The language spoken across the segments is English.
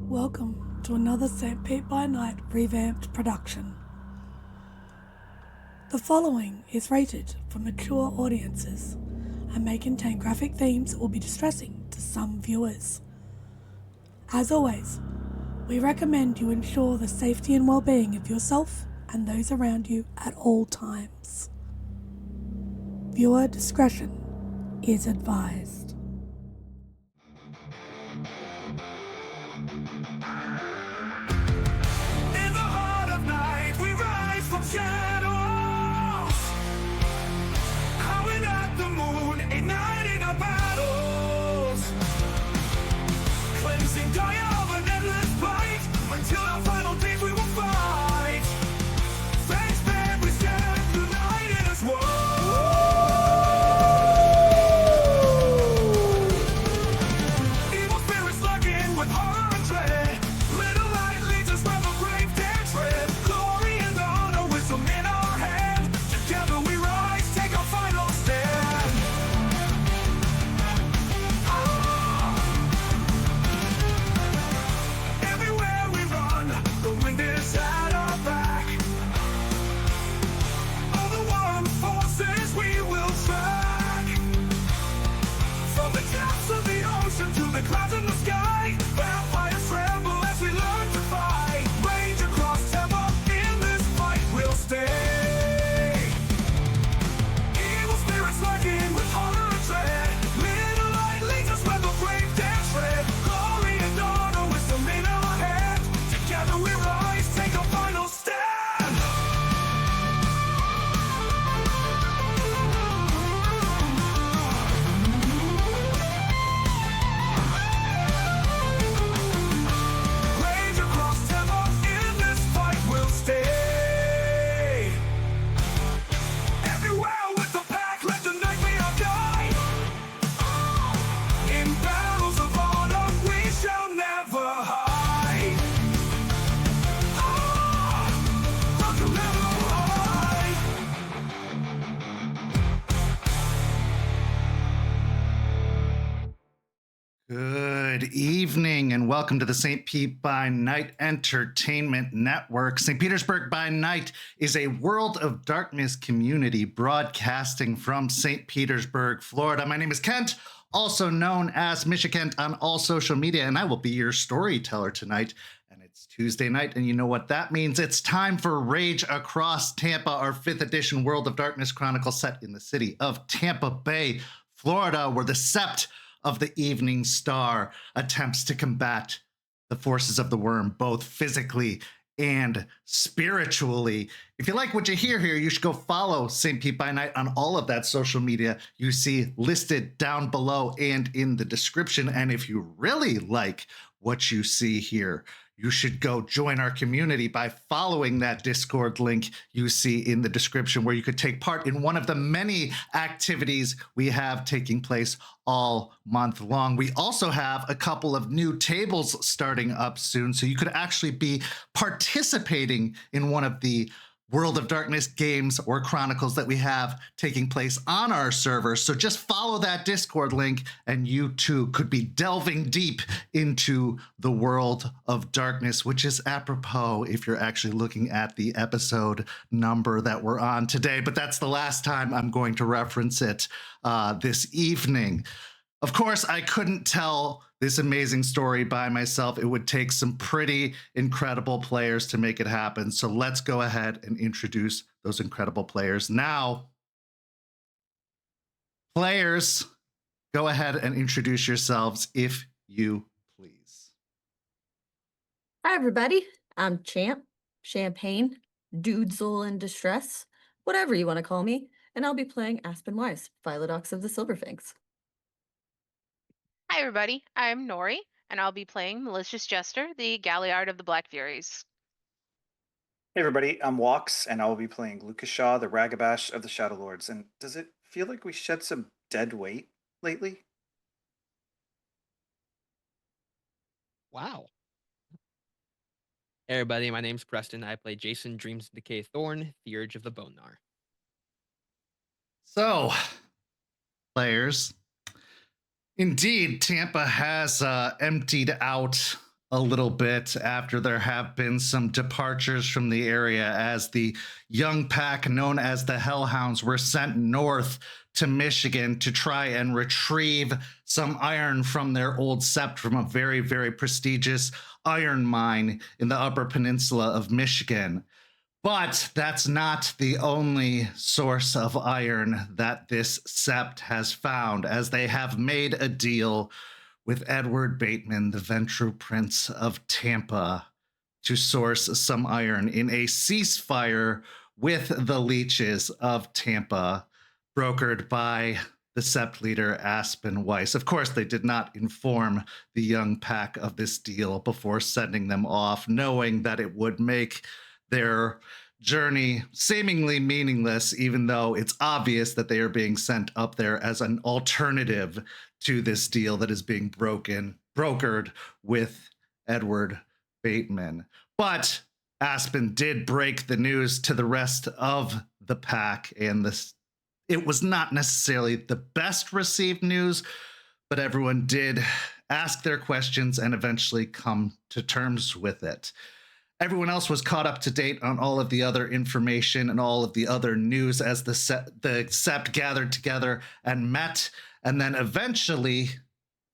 Welcome to another St. Pete by Night revamped production. The following is rated for mature audiences and may contain graphic themes that will be distressing to some viewers. As always, we recommend you ensure the safety and well-being of yourself and those around you at all times. Viewer discretion is advised. In the heart of night, we rise from shadows, howling at the moon, igniting our battles, cleansing dire of an endless fight, until our final days we will fight. Face band, we stand united as one. Evil spirits lurking with horror and dread. Little light leads us where the grave dare tread. Glory and honor, wisdom in our hand. Together we rise, take our final stand. Everywhere we run, the wind is at our back. All the warring forces we will track. From the depths of the ocean to the clouds in the sky, vampires tremble as we learn to fight. Rage across Tampa, in this fight we'll stay. Evil spirits lurking with horror and dread. Little light leads us where the brave dare tread. Glory and honor, wisdom in our hand. Together we rise, take our final stand. Rage across Tampa, in this fight we'll stay. Everywhere with the pack, let the night be our guide. In battles of honor, we shall never hide. Rock will never hide. Good evening and welcome to the St. Pete by Night Entertainment Network. St. Petersburg by Night is a World of Darkness community broadcasting from St. Petersburg, Florida. My name is Kent, also known as Misha Kent on all social media, and I will be your storyteller tonight. And it's Tuesday night, and you know what that means. It's time for Rage Across Tampa, our 5th edition World of Darkness Chronicle set in the city of Tampa Bay, Florida, where the Sept of the Evening Star attempts to combat the forces of the worm, both physically and spiritually. If you like what you hear here, you should go follow St. Pete by Night on all of that social media you see listed down below and in the description. And if you really like what you see here, you should go join our community by following that Discord link you see in the description, where you could take part in one of the many activities we have taking place all month long. We also have a couple of new tables starting up soon, so you could actually be participating in one of the World of Darkness games or chronicles that we have taking place on our server. So just follow that Discord link and you too could be delving deep into the World of Darkness, which is apropos if you're actually looking at the episode number that we're on today. But that's the last time I'm going to reference it this evening. Of course, I couldn't tell this amazing story by myself. It would take some pretty incredible players to make it happen. So let's go ahead and introduce those incredible players now. Players, go ahead and introduce yourselves if you please. Hi, everybody. I'm Champ, Champagne, Dudesel in Distress, whatever you want to call me, and I'll be playing Aspen Weiss, Philodox of the Silverfangs. Hi everybody, I'm Nori, and I'll be playing Malicious Jester, the Galliard of the Black Furies. Hey everybody, I'm Walks, and I will be playing Lucas Shaw, the Ragabash of the Shadow Lords. And does it feel like we shed some dead weight lately? Wow. Hey everybody, my name's Preston. I play Jason, Dreams of Decay Thorn, the Urge of the Bonar. So, players, indeed, Tampa has emptied out a little bit after there have been some departures from the area as the young pack known as the Hellhounds were sent north to Michigan to try and retrieve some iron from their old sept from a very, very prestigious iron mine in the Upper Peninsula of Michigan. But that's not the only source of iron that this sept has found, as they have made a deal with Edward Bateman, the Ventru Prince of Tampa, to source some iron in a ceasefire with the Leeches of Tampa, brokered by the sept leader Aspen Weiss. Of course, they did not inform the young pack of this deal before sending them off, knowing that it would make their journey seemingly meaningless, even though it's obvious that they are being sent up there as an alternative to this deal that is being brokered with Edward Bateman. But Aspen did break the news to the rest of the pack, and it was not necessarily the best received news, but everyone did ask their questions and eventually come to terms with it. Everyone else was caught up to date on all of the other information and all of the other news as the sept gathered together and met. And then eventually,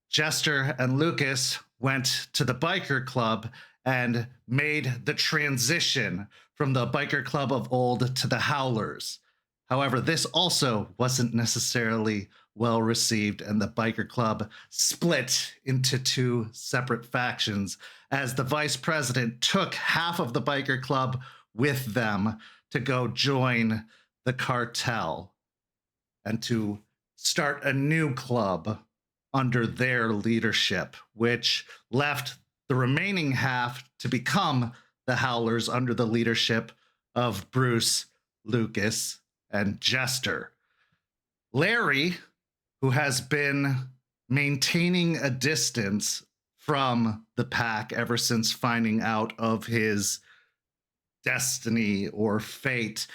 Jester and Lucas went to the biker club and made the transition from the biker club of old to the Howlers. However, this also wasn't necessarily well received, and the biker club split into two separate factions as the vice president took half of the biker club with them to go join the cartel and to start a new club under their leadership, which left the remaining half to become the Howlers under the leadership of Bruce, Lucas, and Jester. Larry, who has been maintaining a distance from the pack ever since finding out of his destiny or fate,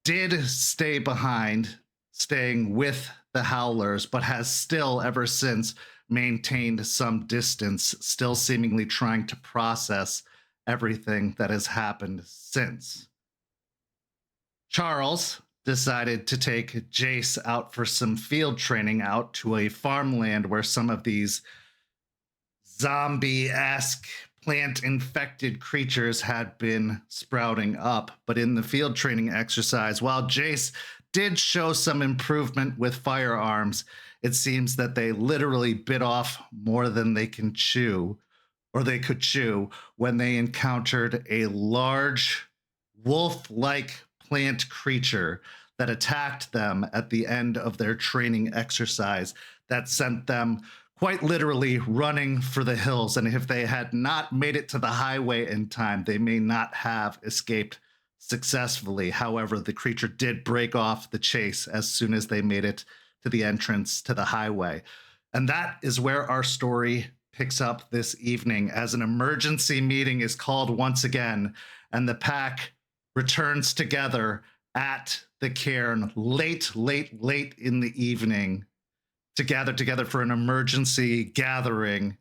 did stay behind, staying with the Howlers, but has still ever since maintained some distance, still seemingly trying to process everything that has happened since. Charles decided to take Jace out for some field training out to a farmland where some of these zombie-esque plant-infected creatures had been sprouting up. But in the field training exercise, while Jace did show some improvement with firearms, it seems that they literally bit off more than they can chew, or they could chew, when they encountered a large wolf-like plant creature that attacked them at the end of their training exercise that sent them quite literally running for the hills. And if they had not made it to the highway in time, they may not have escaped successfully. However, the creature did break off the chase as soon as they made it to the entrance to the highway. And that is where our story picks up this evening, as an emergency meeting is called once again, and the pack returns together at the cairn late in the evening to gather together for an emergency gathering.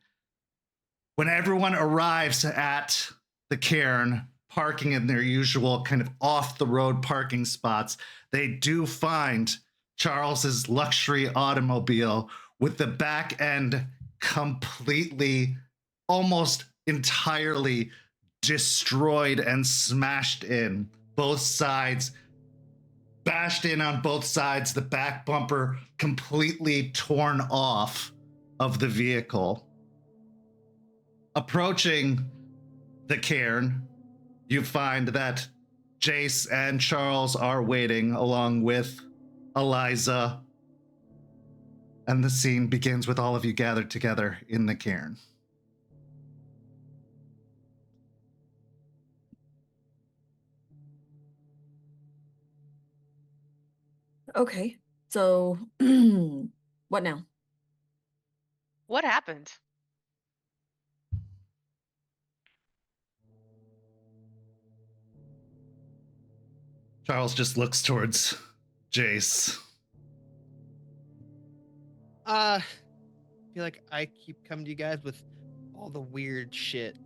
When everyone arrives at the cairn, parking in their usual kind of off-the-road parking spots, they do find Charles's luxury automobile with the back end completely, almost entirely destroyed and smashed in. Both sides, bashed in on both sides, the back bumper completely torn off of the vehicle. Approaching the cairn, you find that Jace and Charles are waiting along with Eliza, and the scene begins with all of you gathered together in the cairn. Okay, so what now? What happened? Charles just looks towards Jace. I feel like I keep coming to you guys with all the weird shit.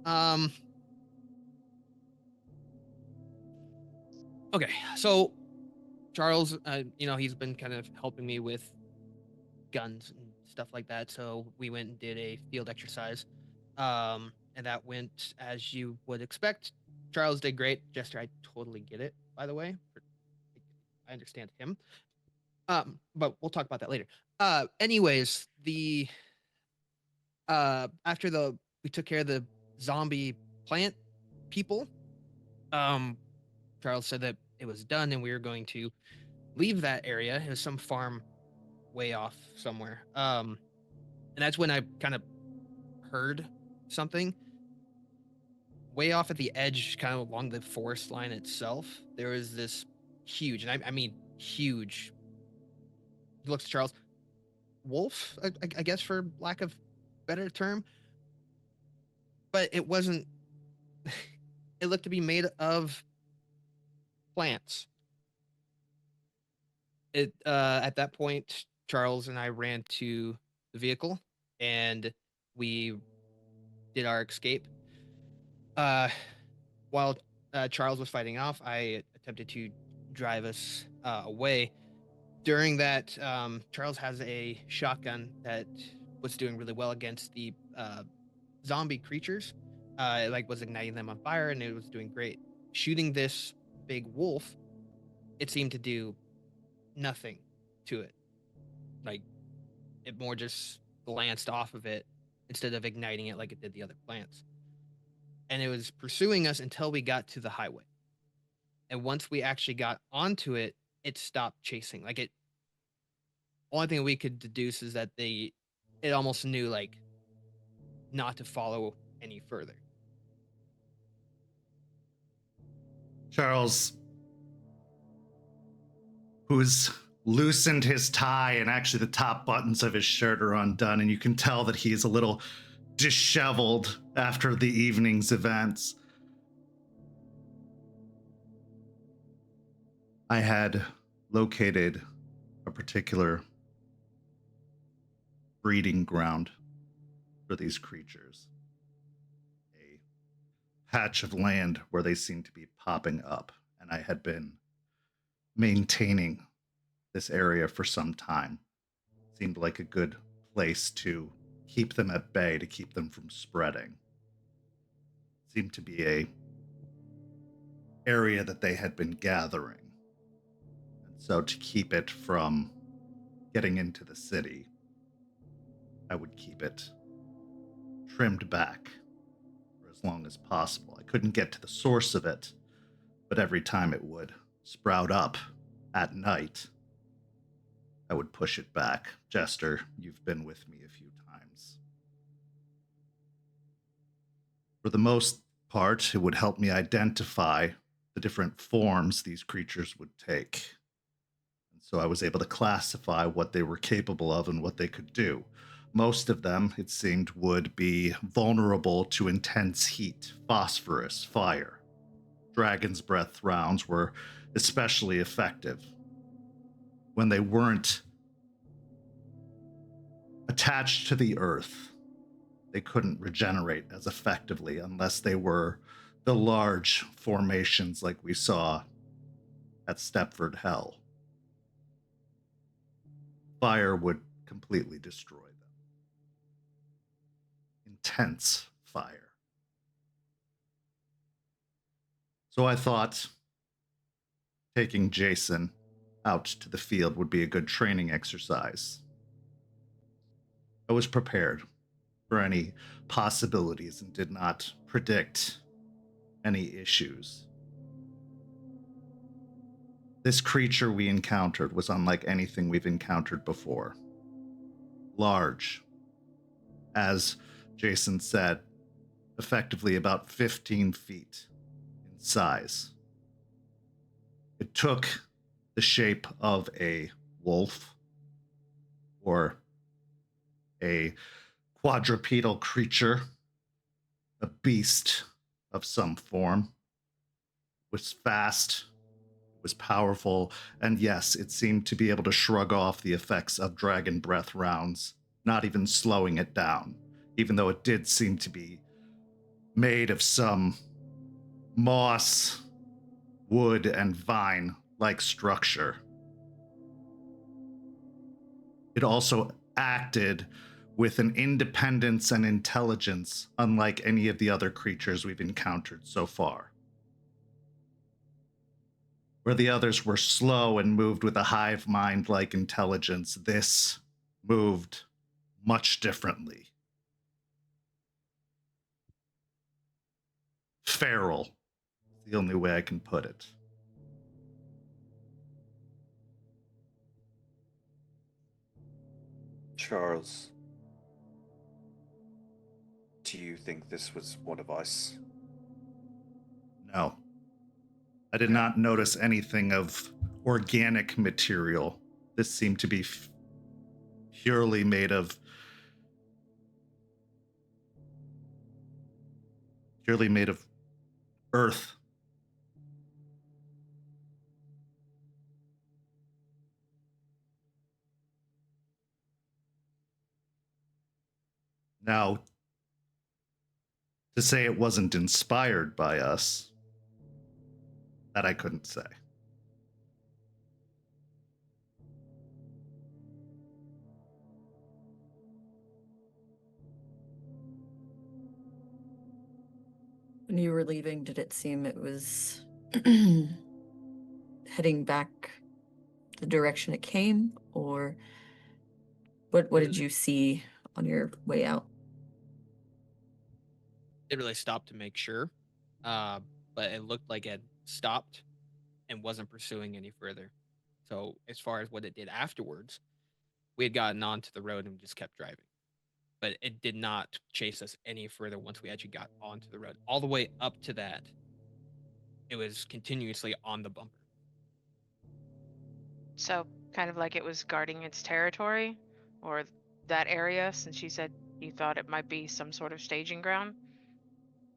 Okay, so Charles, he's been kind of helping me with guns and stuff like that. So we went and did a field exercise, and that went as you would expect. Charles did great. Jester, I totally get it. By the way, I understand him. But we'll talk about that later. Anyways, the after we took care of the zombie plant people, Charles said that it was done and we were going to leave that area. It was some farm way off somewhere. And that's when I kind of heard something way off at the edge, kind of along the forest line itself. There was this huge, and I mean huge. He looks at Charles. Wolf, I guess, for lack of better term. But it wasn't. It looked to be made of plants. At that point, Charles and I ran to the vehicle and we did our escape. While Charles was fighting off, I attempted to drive us away. During that, Charles has a shotgun that was doing really well against the zombie creatures. It was igniting them on fire, and it was doing great. Shooting this big wolf, it seemed to do nothing to it. It more just glanced off of it instead of igniting it like it did the other plants. And it was pursuing us until we got to the highway. And once we actually got onto it, it stopped chasing. Only thing we could deduce is that it almost knew not to follow any further. Charles, who's loosened his tie, and actually the top buttons of his shirt are undone, and you can tell that he's a little disheveled after the evening's events. I had located a particular breeding ground for these creatures. A patch of land where they seemed to be popping up, and I had been maintaining this area for some time. Seemed like a good place to keep them at bay, to keep them from spreading. Seemed to be a area that they had been gathering. And so to keep it from getting into the city, I would keep it trimmed back for as long as possible. I couldn't get to the source of it, but every time it would sprout up at night, I would push it back. Jester, you've been with me a few times. For the most part, it would help me identify the different forms these creatures would take. And so I was able to classify what they were capable of and what they could do. Most of them, it seemed, would be vulnerable to intense heat, phosphorus, fire. Dragon's breath rounds were especially effective. When they weren't attached to the earth, they couldn't regenerate as effectively unless they were the large formations like we saw at Stepford Hell. Fire would completely destroy them. Intense fire. So I thought taking Jason out to the field would be a good training exercise. I was prepared for any possibilities and did not predict any issues. This creature we encountered was unlike anything we've encountered before. Large. As Jason said, effectively about 15 feet in size. It took the shape of a wolf or a quadrupedal creature, a beast of some form. It was fast, it was powerful, and yes, it seemed to be able to shrug off the effects of dragon breath rounds, not even slowing it down. even though it did seem to be made of some moss, wood, and vine-like structure. It also acted with an independence and intelligence unlike any of the other creatures we've encountered so far. Where the others were slow and moved with a hive mind-like intelligence, this moved much differently. Feral is the only way I can put it. Charles, do you think this was one of us? No. I did not notice anything of organic material. This seemed to be purely made of earth. Now, to say it wasn't inspired by us, that I couldn't say. When you were leaving, did it seem it was heading back the direction it came, or what did you see on your way out? Didn't really stop to make sure, but it looked like it stopped and wasn't pursuing any further. So as far as what it did afterwards, we had gotten onto the road and just kept driving. But it did not chase us any further once we actually got onto the road. All the way up to that, it was continuously on the bumper. So kind of like it was guarding its territory or that area, since you said you thought it might be some sort of staging ground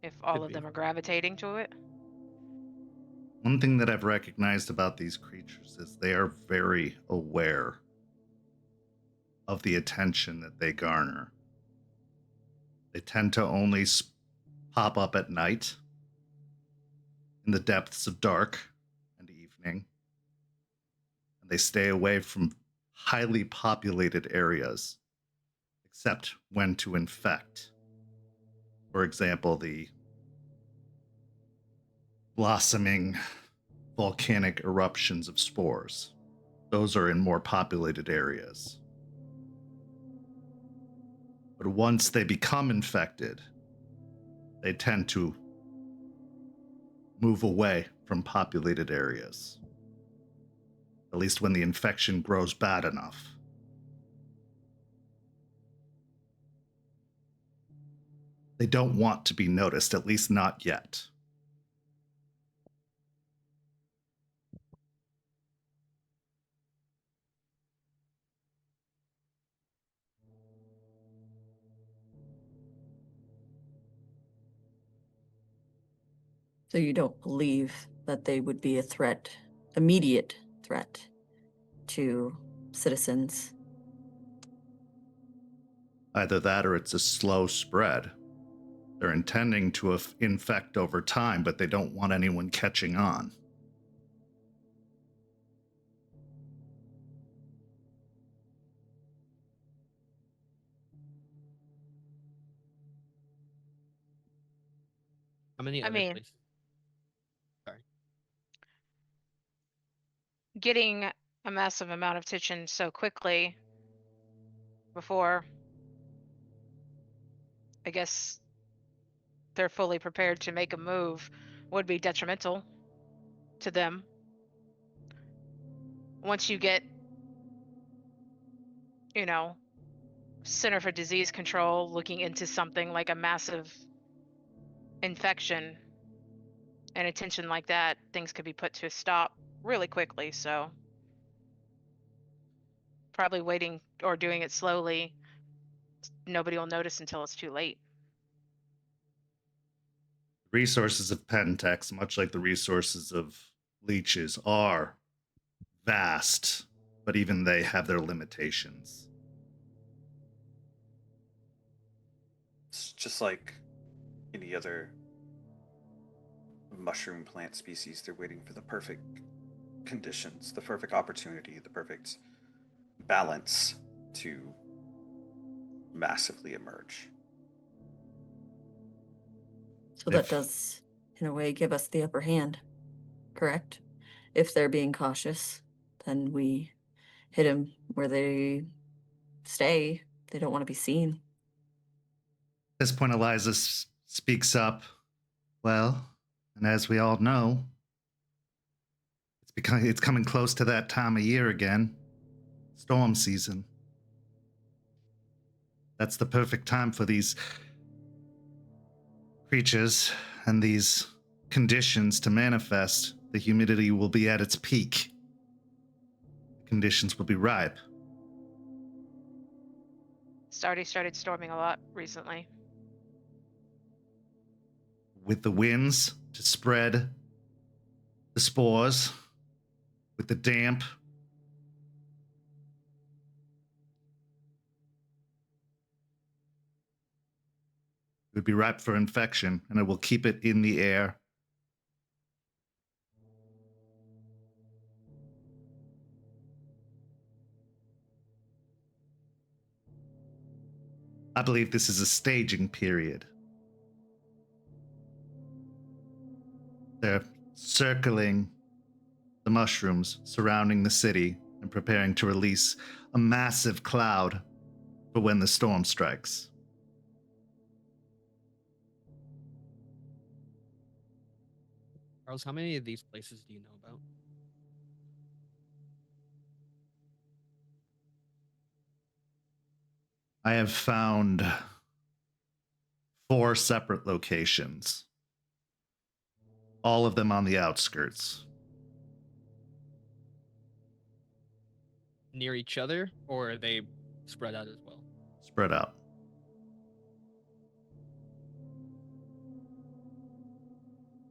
if all Could of be. them are gravitating to it. One thing that I've recognized about these creatures is they are very aware of the attention that they garner. They tend to only pop up at night, in the depths of dark and evening, and they stay away from highly populated areas, except when to infect. For example, the blossoming volcanic eruptions of spores. Those are in more populated areas. But once they become infected, they tend to move away from populated areas. At least when the infection grows bad enough. They don't want to be noticed, at least not yet. So you don't believe that they would be a threat, immediate threat to citizens? Either that or it's a slow spread. They're intending to infect over time, but they don't want anyone catching on. How many I other mean- places? Sorry. Getting a massive amount of attention so quickly before, I guess, they're fully prepared to make a move would be detrimental to them. Once you get, Center for Disease Control looking into something like a massive infection and attention like that, things could be put to a stop really quickly. So probably waiting or doing it slowly, nobody will notice until it's too late. Resources of Pentex, much like the resources of leeches, are vast, but even they have their limitations. It's just like any other mushroom plant species. They're waiting for the perfect conditions, the perfect opportunity, the perfect balance to massively emerge. So that does, in a way, give us the upper hand, correct? If they're being cautious, then we hit them where they stay. They don't want to be seen. At this point, Eliza speaks up. Well, and as we all know, it's coming close to that time of year again. Storm season. That's the perfect time for these creatures and these conditions to manifest. The humidity will be at its peak. The conditions will be ripe. It's already started storming a lot recently. With the winds to spread the spores, with the damp, it would be ripe for infection, and it will keep it in the air. I believe this is a staging period. They're circling the mushrooms surrounding the city and preparing to release a massive cloud for when the storm strikes. Charles, how many of these places do you know about? I have found 4 separate locations, all of them on the outskirts. Near each other, or are they spread out as well? Spread out.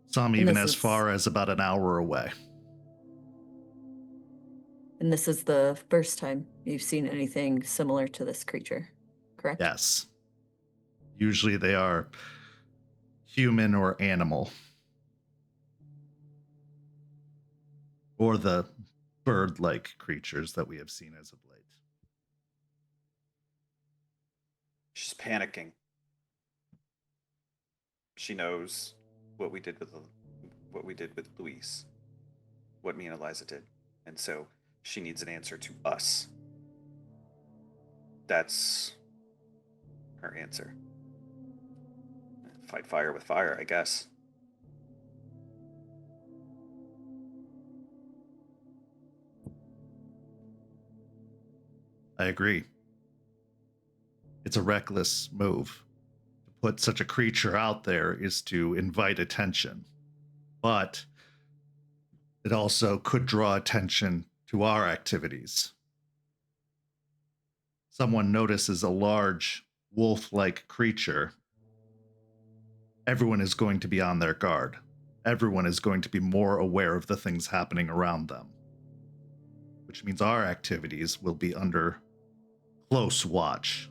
Some even as far as about an hour away. And this is the first time you've seen anything similar to this creature, correct? Yes. Usually they are human or animal. Or the bird-like creatures that we have seen as of late. She's panicking. She knows what we did with Luis, what me and Eliza did, and so she needs an answer to us. That's her answer. Fight fire with fire, I guess. I agree. It's a reckless move. To put such a creature out there is to invite attention. But it also could draw attention to our activities. Someone notices a large wolf-like creature. Everyone is going to be on their guard. Everyone is going to be more aware of the things happening around them. Which means our activities will be under close watch.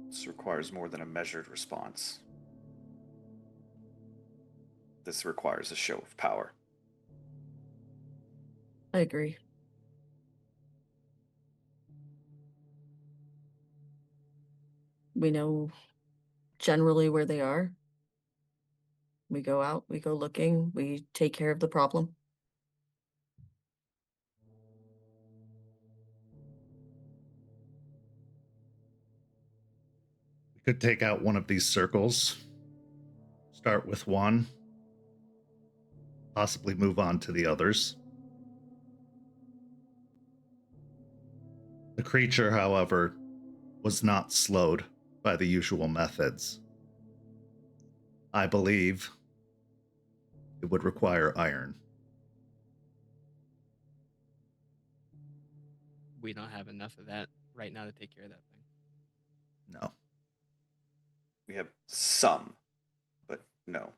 This requires more than a measured response. This requires a show of power. I agree. We know generally where they are. We go out, we go looking, we take care of the problem. We could take out one of these circles. Start with one. Possibly move on to the others. The creature, however, was not slowed by the usual methods. I believe it would require iron. We don't have enough of that right now to take care of that thing. No. We have some, but no,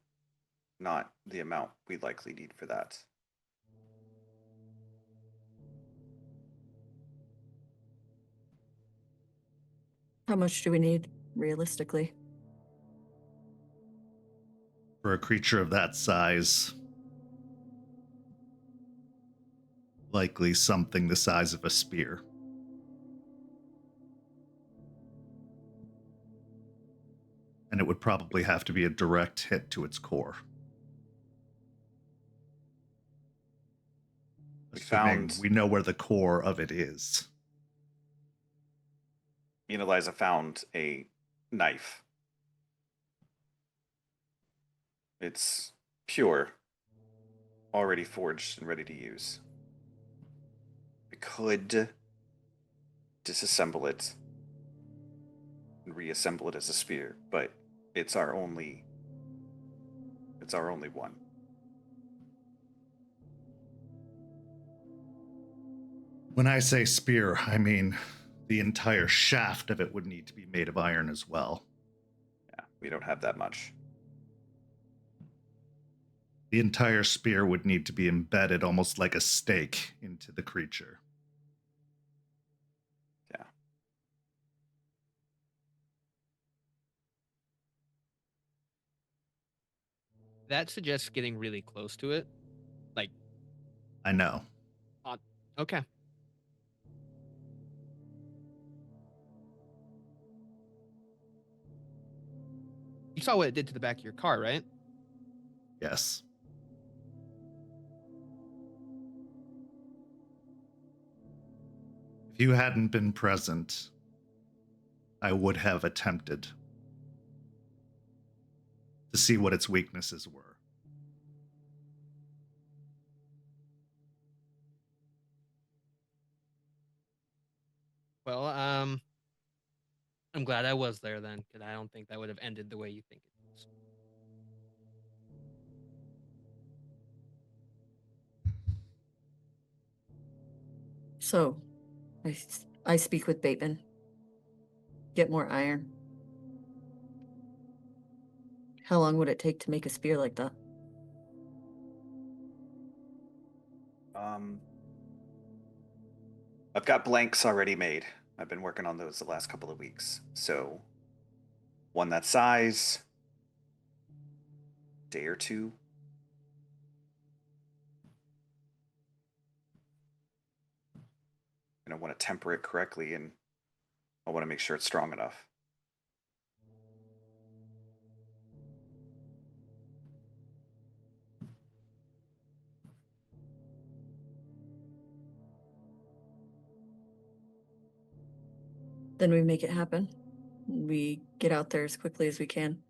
not the amount we likely need for that. How much do we need, realistically? For a creature of that size, likely something the size of a spear. And it would probably have to be a direct hit to its core. Assuming we know where the core of it is. Me and Eliza found a knife. It's pure, already forged and ready to use. We could disassemble it and reassemble it as a spear, but it's our only one. When I say spear, I mean the entire shaft of it would need to be made of iron as well. Yeah, we don't have that much. The entire spear would need to be embedded almost like a stake into the creature. Yeah. That suggests getting really close to it. Like, I know. Okay. You saw what it did to the back of your car, right? Yes. If you hadn't been present, I would have attempted to see what its weaknesses were. Well, I'm glad I was there then, because I don't think that would have ended the way you think it is. So, I speak with Bateman. Get more iron. How long would it take to make a spear like that? I've got blanks already made. I've been working on those the last couple of weeks. So, one that size, day or two. And I want to temper it correctly, and I want to make sure it's strong enough. Then we make it happen. We get out there as quickly as we can.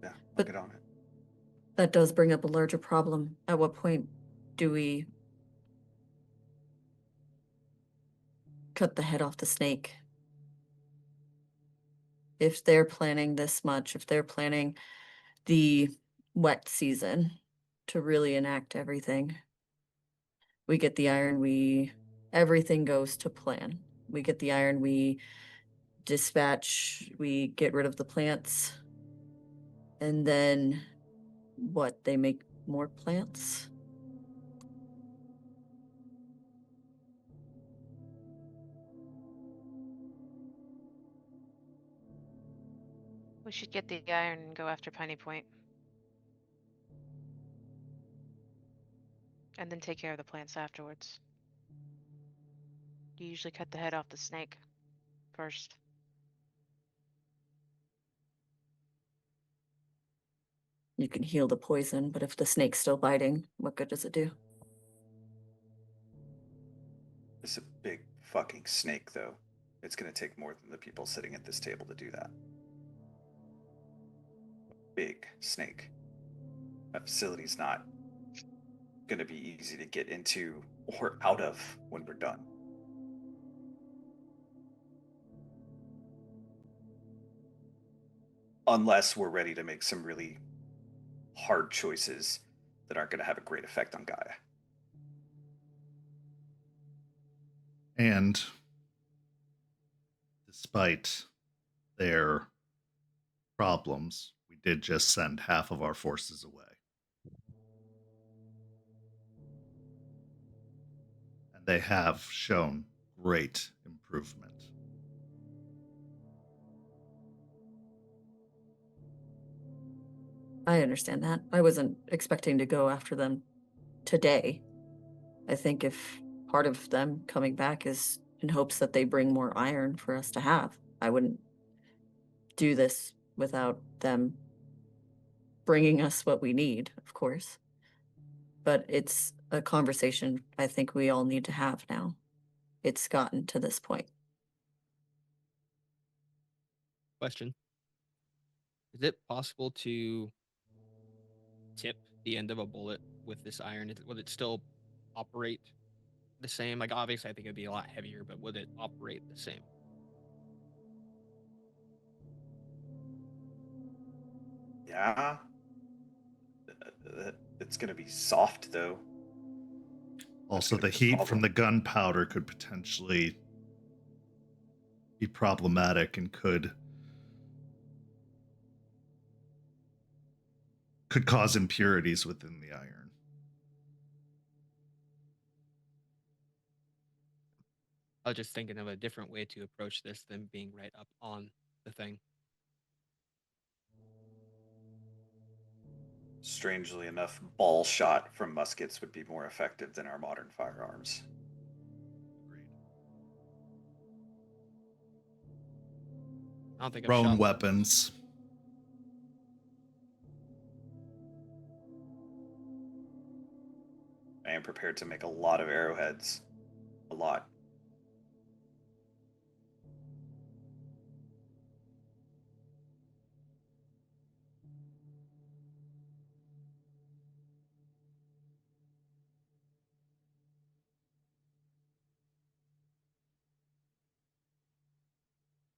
Yeah, I'll But- get on it. That does bring up a larger problem. At what point do we cut the head off the snake? If they're planning this much, if they're planning the wet season to really enact everything, we get the iron, everything goes to plan. We get the iron, we dispatch, we get rid of the plants, and then what, they make more plants? We should get the iron and go after Piney Point. And then take care of the plants afterwards. You usually cut the head off the snake first. You can heal the poison, but if the snake's still biting, what good does it do? It's a big fucking snake, though. It's going to take more than the people sitting at this table to do that. Big snake. That facility's not going to be easy to get into or out of when we're done. Unless we're ready to make some really hard choices that aren't going to have a great effect on Gaia. And despite their problems, we did just send half of our forces away. and they have shown great improvement. I understand that. I wasn't expecting to go after them today. I think if part of them coming back is in hopes that they bring more iron for us to have, I wouldn't do this without them bringing us what we need, of course. But it's a conversation I think we all need to have now. It's gotten to this point. Question: is it possible to tip the end of a bullet with this iron? Would it still operate the same? Like, obviously, I think it'd be a lot heavier, but would it operate the same? Yeah. It's going to be soft, though. Also, gonna the be the heat problem. from the gunpowder could potentially be problematic and could cause impurities within the iron. I was just thinking of a different way to approach this than being right up on the thing. Strangely enough, ball shot from muskets would be more effective than our modern firearms. I don't think I've Thrown shot weapons. I am prepared to make a lot of arrowheads. A lot.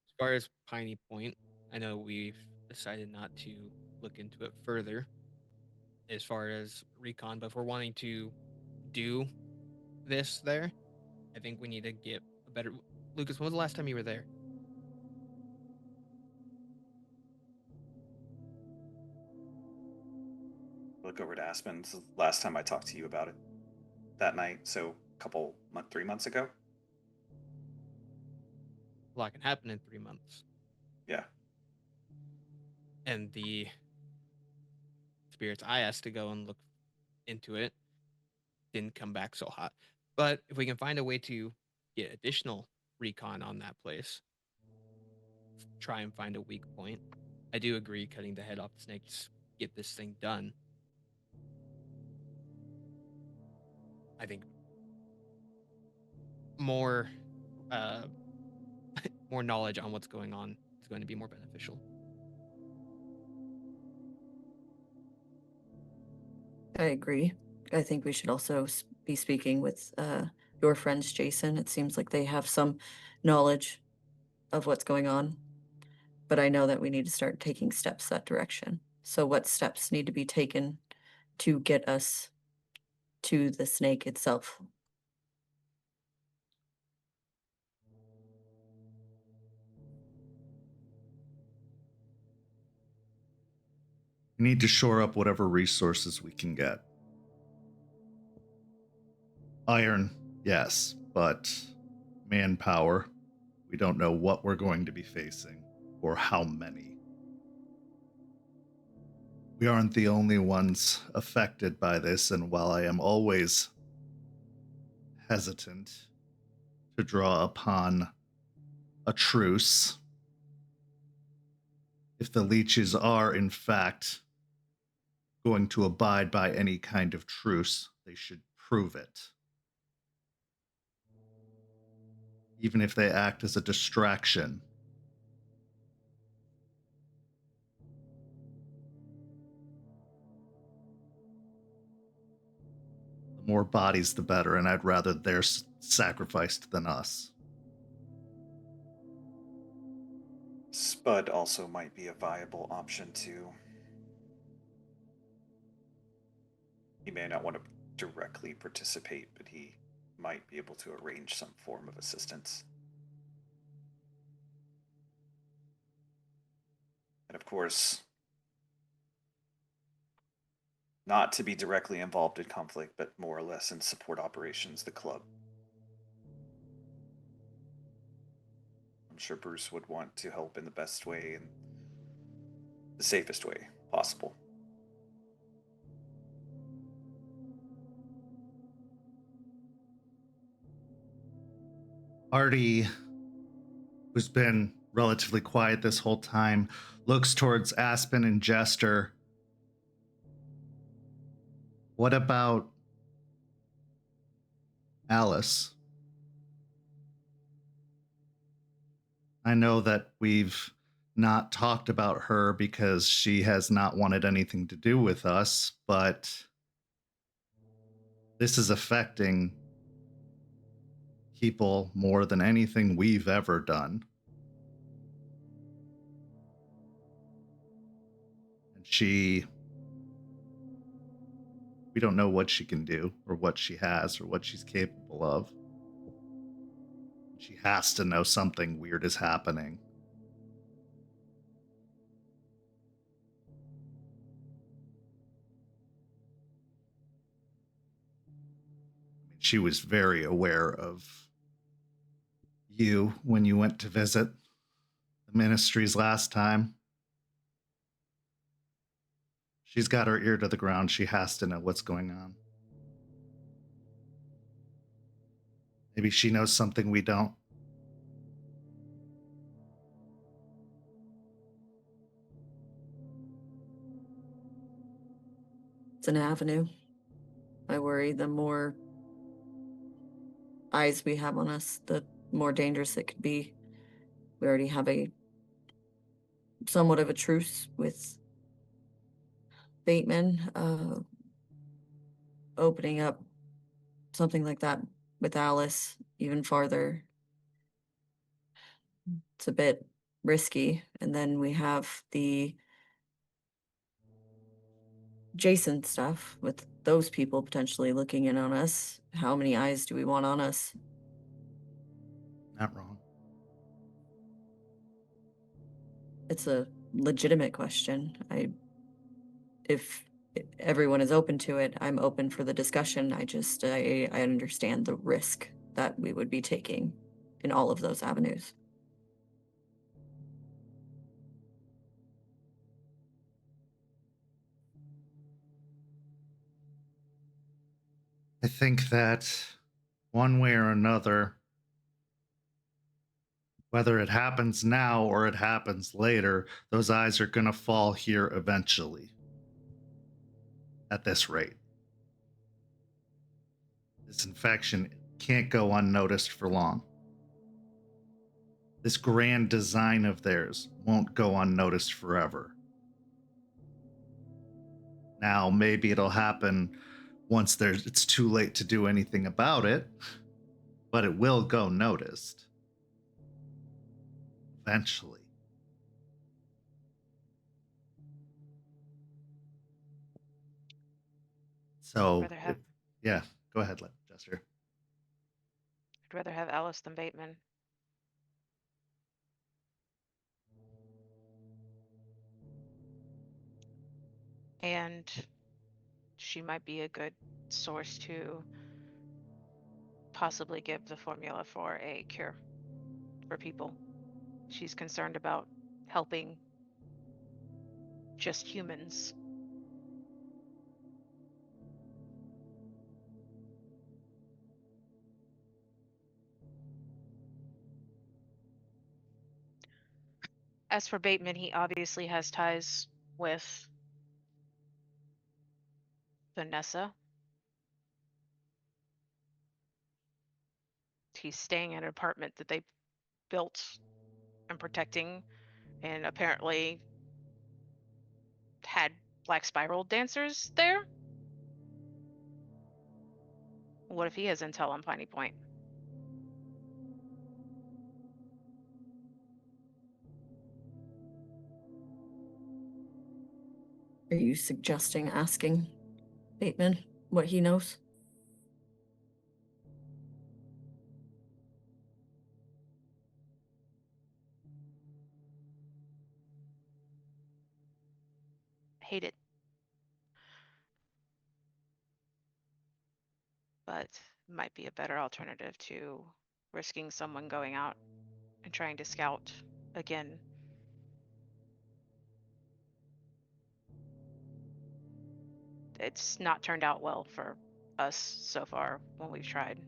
As far as Piney Point, I know we've decided not to look into it further as far as recon, but if we're wanting to do this there, I think we need to get a better. Lucas, when was the last time you were there? Look over to Aspen. This is the last time I talked to you about it. That night, so a 3 months ago. A lot can happen in 3 months. Yeah. And the spirits I asked to go and look into it didn't come back so hot. But if we can find a way to get additional recon on that place, try and find a weak point. I do agree cutting the head off the snakes, get this thing done. I think more more knowledge on what's going on is going to be more beneficial. I agree. I think we should also be speaking with your friends, Jason. It seems like they have some knowledge of what's going on, but I know that we need to start taking steps that direction. So, what steps need to be taken to get us to the snake itself? We need to shore up whatever resources we can get. Iron, yes, but manpower, we don't know what we're going to be facing or how many. We aren't the only ones affected by this, and while I am always hesitant to draw upon a truce, if the leeches are in fact going to abide by any kind of truce, they should prove it. Even if they act as a distraction. The more bodies, the better, and I'd rather they're sacrificed than us. Spud also might be a viable option too. He may not want to directly participate, but he might be able to arrange some form of assistance. And of course, not to be directly involved in conflict, but more or less in support operations, the club. sure Bruce would want to help in the best way and the safest way possible. Artie, who's been relatively quiet this whole time, looks towards Aspen and Jester. What about Alice? I know that we've not talked about her because she has not wanted anything to do with us, but this is affecting people more than anything we've ever done. And we don't know what she can do or what she has or what she's capable of. She has to know something weird is happening. She was very aware of you when you went to visit the ministries last time. She's got her ear to the ground. She has to know what's going on. Maybe she knows something we don't. It's an avenue. I worry the more eyes we have on us, the more dangerous it could be. We already have a somewhat of a truce with Bateman. Opening up something like that with Alice even farther, it's a bit risky. And then we have the Jason stuff with those people potentially looking in on us. How many eyes do we want on us? Not wrong. It's a legitimate question. If everyone is open to it, I'm open for the discussion. I understand the risk that we would be taking in all of those avenues. I think that one way or another, whether it happens now or it happens later, those eyes are going to fall here eventually. At this rate. This infection can't go unnoticed for long. This grand design of theirs won't go unnoticed forever. Now, maybe it'll happen once it's too late to do anything about it, but it will go noticed. Eventually. So, yeah, go ahead, Jester. I'd rather have Alice than Bateman. And she might be a good source to possibly give the formula for a cure for people. She's concerned about helping just humans. As for Bateman, he obviously has ties with Vanessa. He's staying in an apartment that they built and protecting, and apparently had black spiral dancers there. What if he has intel on Piney Point? Are you suggesting asking Bateman what he knows? Hate it. But might be a better alternative to risking someone going out and trying to scout again. It's not turned out well for us so far when we've tried.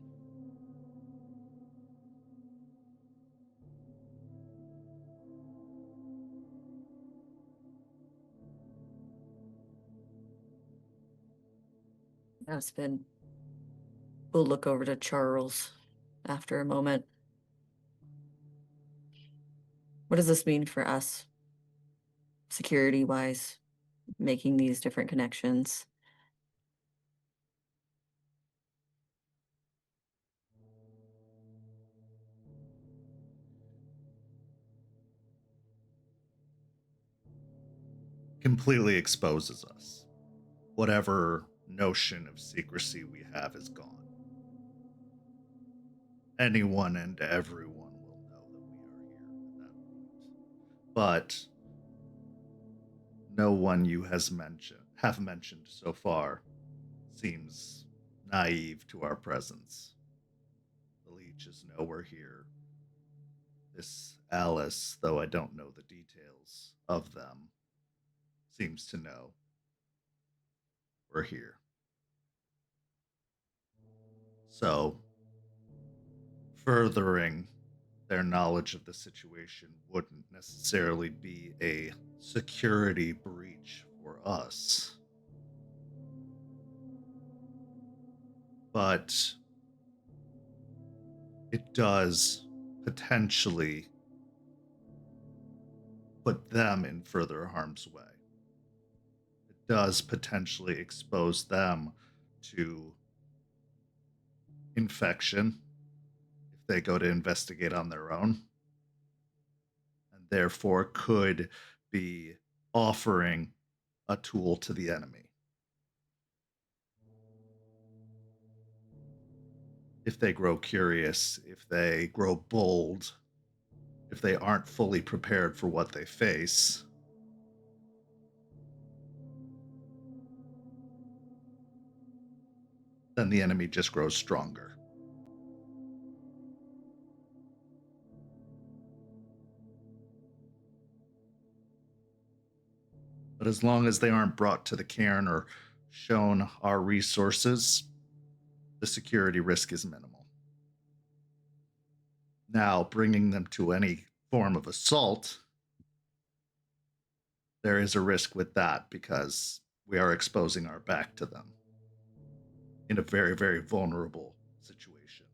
Aspen will look over to Charles after a moment. What does this mean for us, security-wise, making these different connections? Completely exposes us. Whatever notion of secrecy we have is gone. Anyone and everyone will know that we are here at that point. But no one you have mentioned so far seems naive to our presence. The leeches know we're here. This Alice, though I don't know the details of them, seems to know we're here. So, furthering their knowledge of the situation wouldn't necessarily be a security breach for us. But it does potentially put them in further harm's way. It does potentially expose them to infection if they go to investigate on their own, and therefore could be offering a tool to the enemy. If they grow curious, if they grow bold, if they aren't fully prepared for what they face, then the enemy just grows stronger. But as long as they aren't brought to the cairn or shown our resources, the security risk is minimal. Now, bringing them to any form of assault, there is a risk with that because we are exposing our back to them in a very, very vulnerable situation.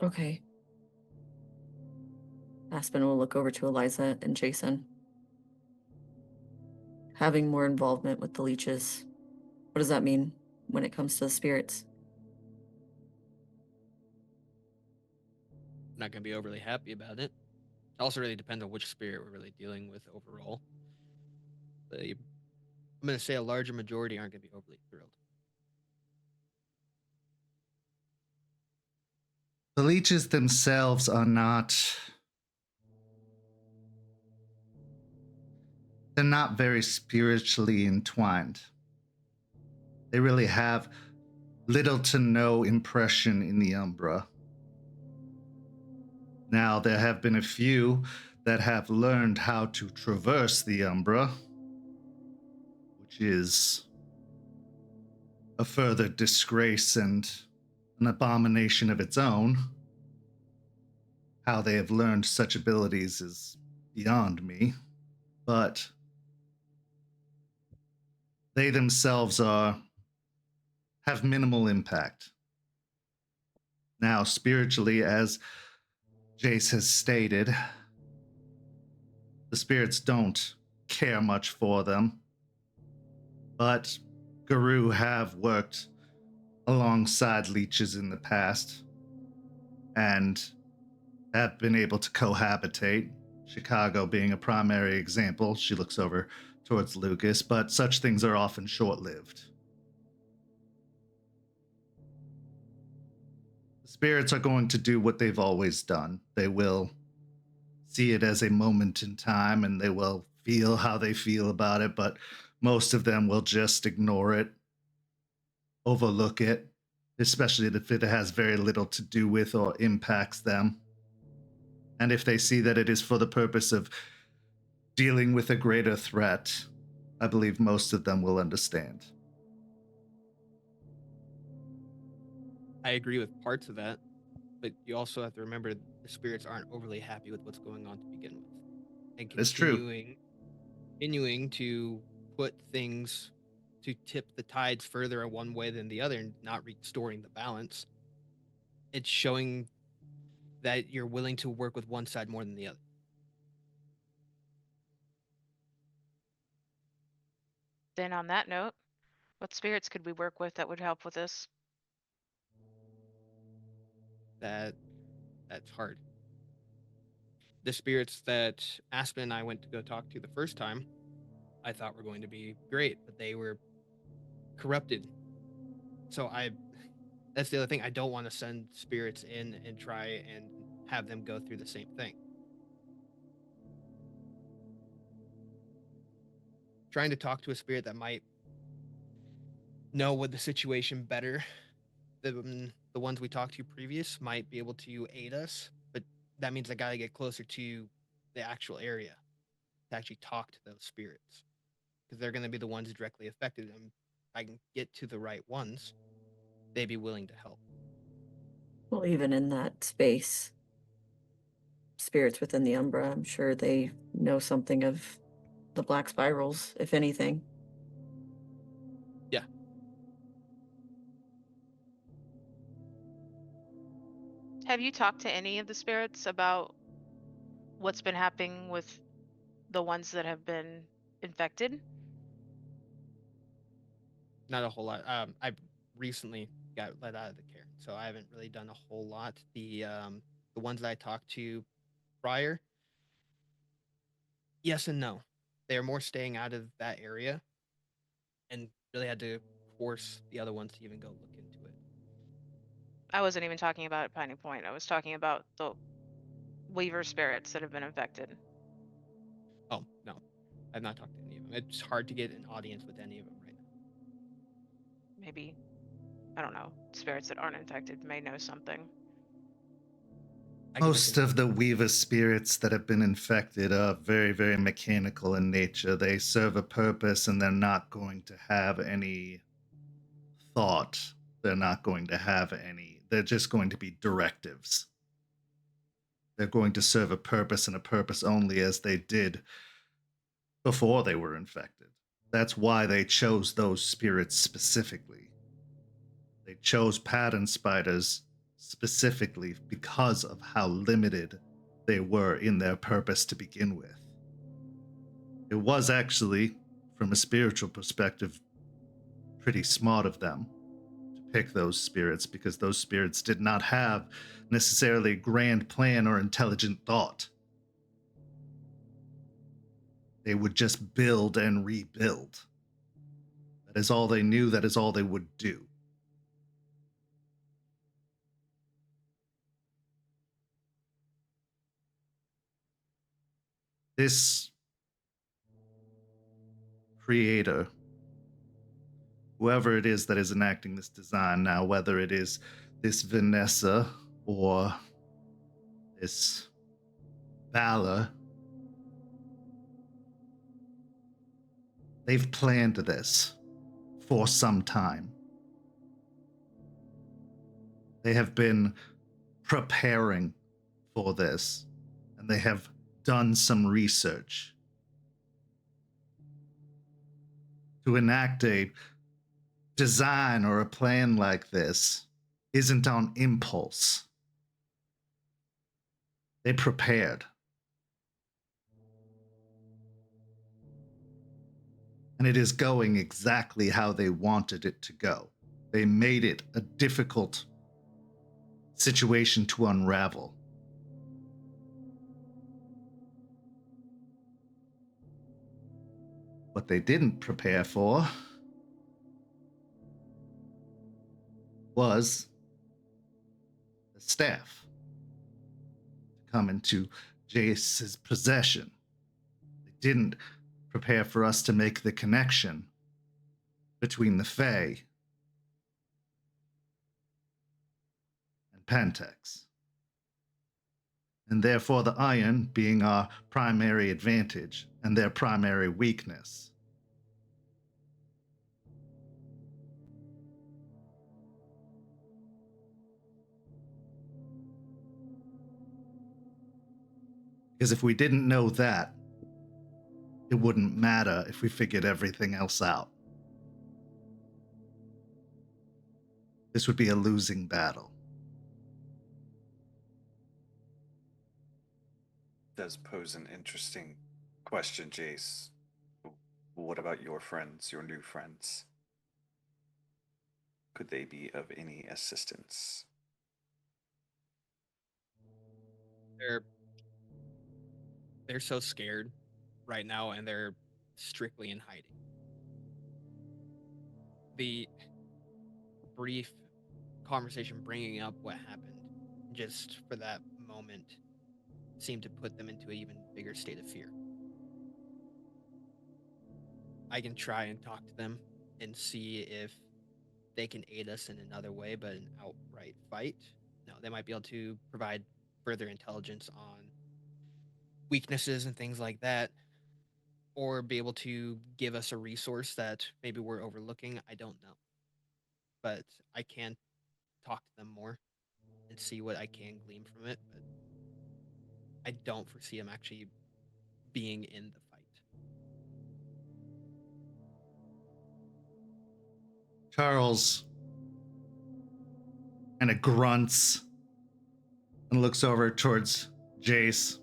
Okay. Aspen will look over to Eliza and Jason. Having more involvement with the leeches, what does that mean when it comes to the spirits? I'm not going to be overly happy about it. It also really depends on which spirit we're really dealing with overall. But I'm going to say a larger majority aren't going to be overly thrilled. The leeches themselves are not... They're not very spiritually entwined. They really have little to no impression in the Umbra. Now, there have been a few that have learned how to traverse the Umbra, which is a further disgrace and an abomination of its own. How they have learned such abilities is beyond me, but they themselves have minimal impact. Now, spiritually, as Jace has stated, the spirits don't care much for them, but Guru have worked alongside leeches in the past and have been able to cohabitate. Chicago being a primary example. She looks over towards Lucas, but such things are often short-lived. The spirits are going to do what they've always done. They will see it as a moment in time, and they will feel how they feel about it, but most of them will just ignore it, overlook it. especially if it has very little to do with or impacts them. And if they see that it is for the purpose of dealing with a greater threat, I believe most of them will understand. I agree with parts of that, but you also have to remember the spirits aren't overly happy with what's going on to begin with. And That's true. continuing to put things to tip the tides further in one way than the other and not restoring the balance, it's showing that you're willing to work with one side more than the other. Then on that note, what spirits could we work with that would help with this? That's hard. The spirits that Aspen and I went to go talk to the first time, I thought were going to be great, but they were corrupted. So that's the other thing. I don't want to send spirits in and try and have them go through the same thing. Trying to talk to a spirit that might know what the situation better than the ones we talked to previous might be able to aid us, but that means I gotta get closer to the actual area to actually talk to those spirits, because they're going to be the ones directly affected. And if I can get to the right ones, they'd be willing to help. Well, even in that space, spirits within the Umbra, I'm sure they know something of the black spirals, if anything. Yeah. Have you talked to any of the spirits about what's been happening with the ones that have been infected? Not a whole lot. I recently got let out of the care, so I haven't really done a whole lot. The ones that I talked to prior, yes and no. They're more staying out of that area, and really had to force the other ones to even go look into it. I wasn't even talking about Piney Point. I was talking about the Weaver spirits that have been infected. Oh no, I've not talked to any of them. It's hard to get an audience with any of them right now. Maybe, I don't know, spirits that aren't infected may know something. Most of the Weaver spirits that have been infected are very, very mechanical in nature. They serve a purpose and they're not going to have any thought. They're not going to have any. They're just going to be directives. They're going to serve a purpose and a purpose only, as they did before they were infected. That's why they chose those spirits specifically. They chose pattern spiders specifically because of how limited they were in their purpose to begin with. It was actually, from a spiritual perspective, pretty smart of them to pick those spirits, because those spirits did not have necessarily a grand plan or intelligent thought. They would just build and rebuild. That is all they knew, that is all they would do. This creator, whoever it is that is enacting this design now, whether it is this Vanessa or this Valor, they've planned this for some time. They have been preparing for this, and they have done some research. To enact a design or a plan like this isn't on impulse. They prepared. And it is going exactly how they wanted it to go. They made it a difficult situation to unravel. What they didn't prepare for was the staff to come into Jace's possession. They didn't prepare for us to make the connection between the Fae Pentex. And therefore the iron being our primary advantage and their primary weakness. Because if we didn't know that, it wouldn't matter if we figured everything else out. This would be a losing battle. Does pose an interesting question, Jace. What about your friends, your new friends? Could they be of any assistance? They're so scared right now, and they're strictly in hiding. The brief conversation bringing up what happened just for that moment seemed to put them into an even bigger state of fear. I can try and talk to them and see if they can aid us in another way, but an outright fight, no, they might be able to provide further intelligence on weaknesses and things like that, or be able to give us a resource that maybe we're overlooking. I don't know, but I can talk to them more and see what I can glean from it, but I don't foresee them actually being in the fight. Charles kind of grunts and looks over towards Jace.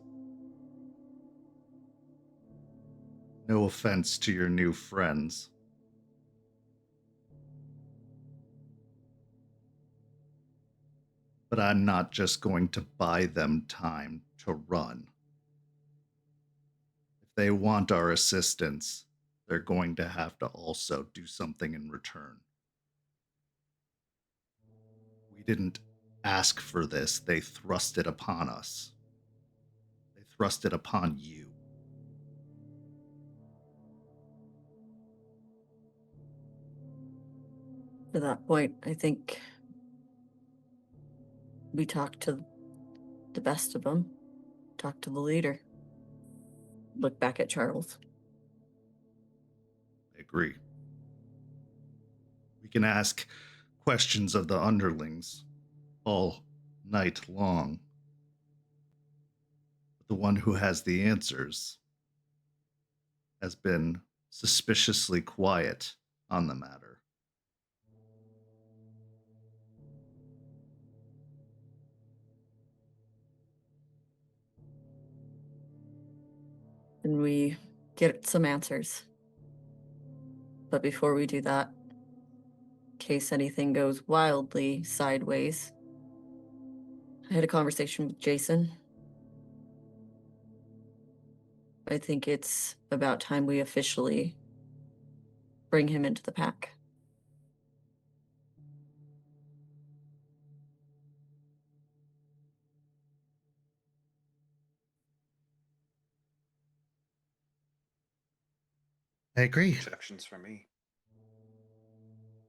No offense to your new friends, but I'm not just going to buy them time to run. If they want our assistance, they're going to have to also do something in return. We didn't ask for this, they thrust it upon us. They thrust it upon you. To that point, I think we talk to the best of them, talk to the leader. Look back at Charles. I agree. We can ask questions of the underlings all night long. But the one who has the answers has been suspiciously quiet on the matter. And we get some answers. But before we do that, in case anything goes wildly sideways, I had a conversation with Jason. I think it's about time we officially bring him into the pack. I agree. Exceptions for me.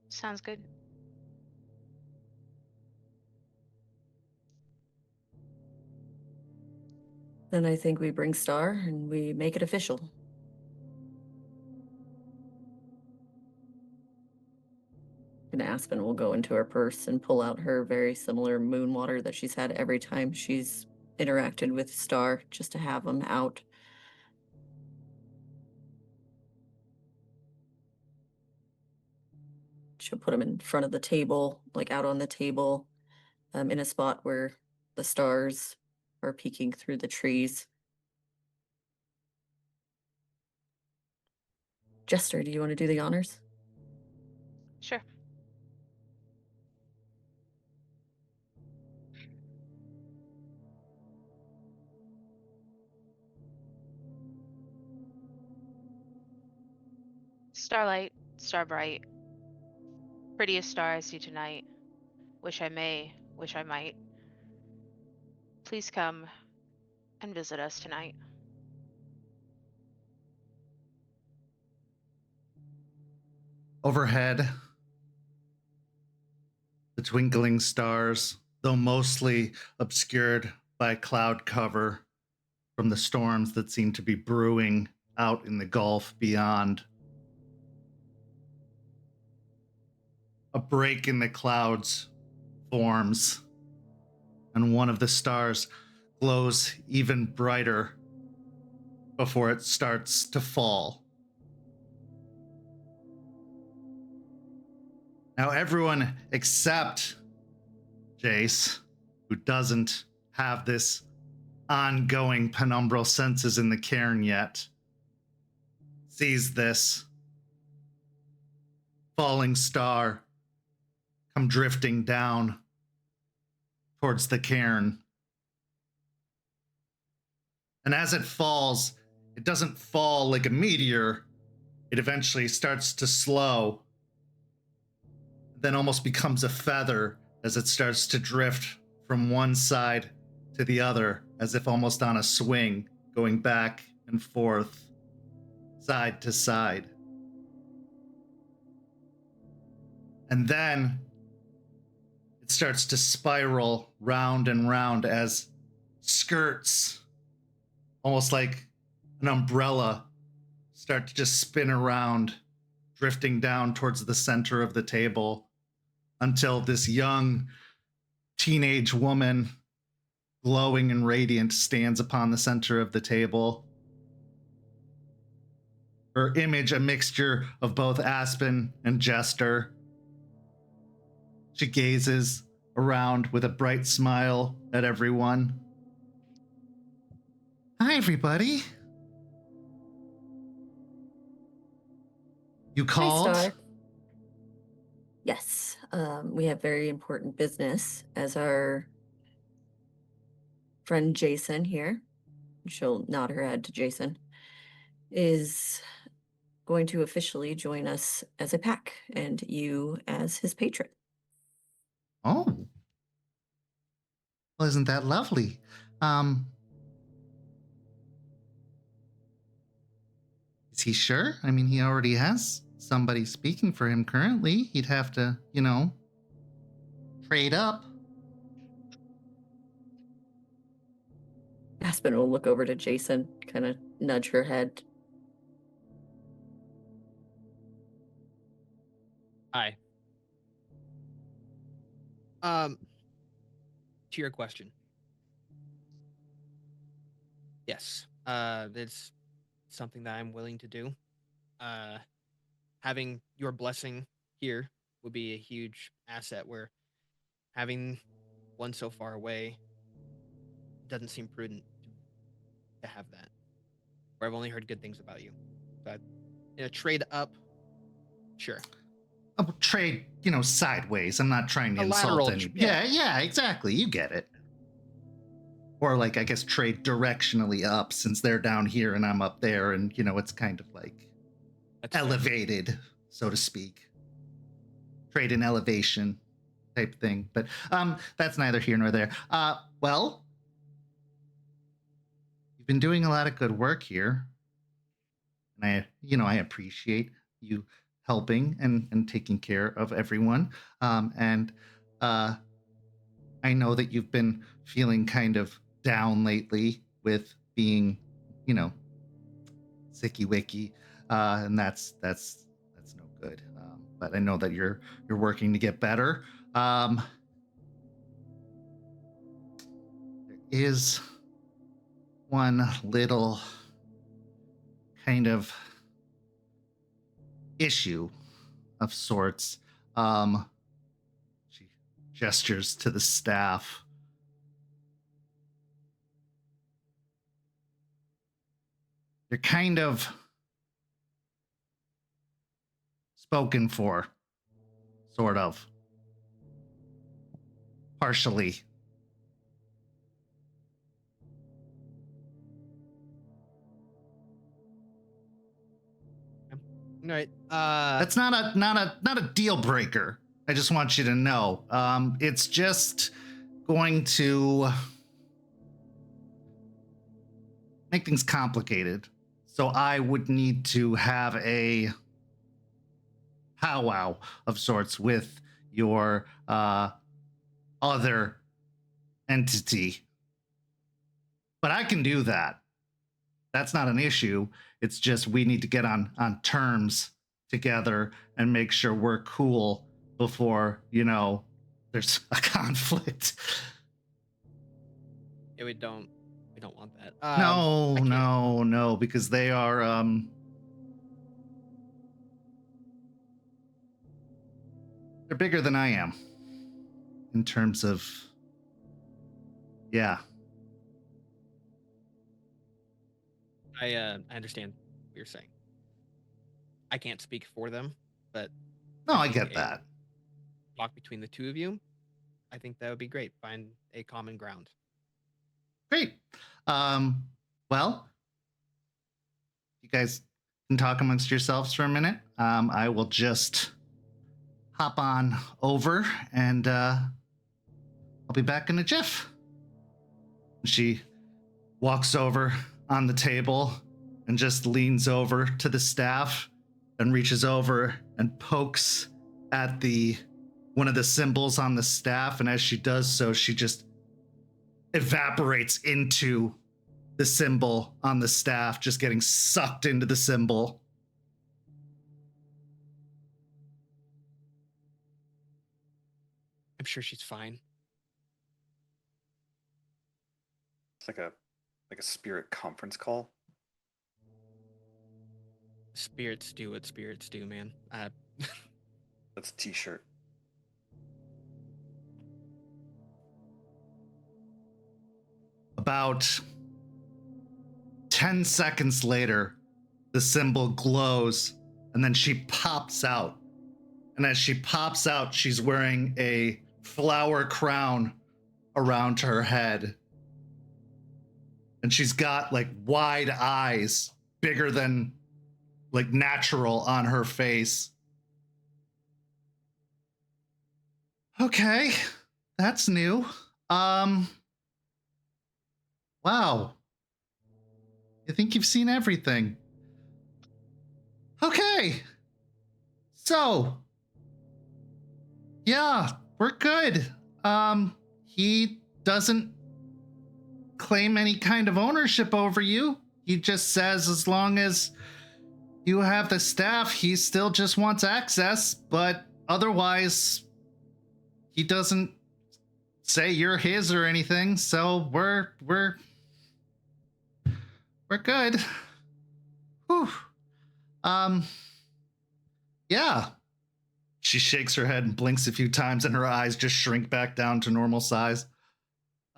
Sounds good. Then I think we bring Star and we make it official. And Aspen will go into her purse and pull out her very similar moon water that she's had every time she's interacted with Star, just to have them out. She'll put them in front of the table, like out on the table, in a spot where the stars are peeking through the trees. Jester, do you want to do the honors? Sure. Starlight, starbright, prettiest star I see tonight. Wish I may, wish I might. Please come and visit us tonight. Overhead, the twinkling stars though mostly obscured by cloud cover from the storms that seem to be brewing out in the Gulf beyond. A break in the clouds forms, and one of the stars glows even brighter before it starts to fall. Now, everyone except Jace, who doesn't have this ongoing penumbral senses in the cairn yet, sees this falling star come drifting down towards the cairn. And as it falls, it doesn't fall like a meteor. It eventually starts to slow, then almost becomes a feather as it starts to drift from one side to the other, as if almost on a swing, going back and forth, side to side. And then it starts to spiral round and round as skirts, almost like an umbrella, start to just spin around, drifting down towards the center of the table, until this young teenage woman, glowing and radiant, stands upon the center of the table. Her image a mixture of both Aspen and Jester. She gazes around with a bright smile at everyone. Hi, everybody. You called? Hi, Star. Yes, we have very important business, as our friend Jason here, she'll nod her head to Jason, is going to officially join us as a pack, and you as his patron. Oh. Well, isn't that lovely? Is he sure? I mean, he already has somebody speaking for him currently. He'd have to, trade up. Aspen will look over to Jason, kind of nudge her head. Hi. To your question. Yes. That's something that I'm willing to do. Having your blessing here would be a huge asset, where having one so far away doesn't seem prudent to have that. Where I've only heard good things about you. But in a trade up, sure. Trade, sideways. I'm not trying to A insult lateral any. yeah. Yeah, exactly. You get it. Or I guess trade directionally up, since they're down here and I'm up there, and it's kind of like That's elevated, so to speak. Trade in elevation type thing. But that's neither here nor there. Well, you've been doing a lot of good work here. And I appreciate you helping and taking care of everyone. And I know that you've been feeling kind of down lately with being, sicky wicky, and that's no good. But I know that you're working to get better. There is one little kind of issue of sorts. She gestures to the staff. You're kind of spoken for, sort of. Partially. All right. That's not a deal breaker. I just want you to know. It's just going to make things complicated. So I would need to have a powwow of sorts with your other entity. But I can do that. That's not an issue. It's just we need to get on terms together and make sure we're cool before, there's a conflict. Yeah, we don't want that. No, because they are they're bigger than I am in terms of yeah. I understand what you're saying. I can't speak for them, but No, I think get that. Talk between the two of you. I think that would be great. Find a common ground. Great. Well, you guys can talk amongst yourselves for a minute. I will just hop on over and I'll be back in a jiff. She walks over on the table and just leans over to the staff and reaches over and pokes at one of the symbols on the staff. And as she does so, she just evaporates into the symbol on the staff, just getting sucked into the symbol. I'm sure she's fine. It's like a spirit conference call. Spirits do what spirits do, man. That's a t-shirt. About 10 seconds later, the symbol glows and then she pops out. And as she pops out, she's wearing a flower crown around her head. And she's got like wide eyes, bigger than like natural on her face. Okay, that's new. Wow. You think you've seen everything. Okay. So, yeah, we're good. He doesn't claim any kind of ownership over you. He just says as long as you have the staff, he still just wants access, but otherwise he doesn't say you're his or anything, so we're good. Whew. Yeah. She shakes her head and blinks a few times and her eyes just shrink back down to normal size.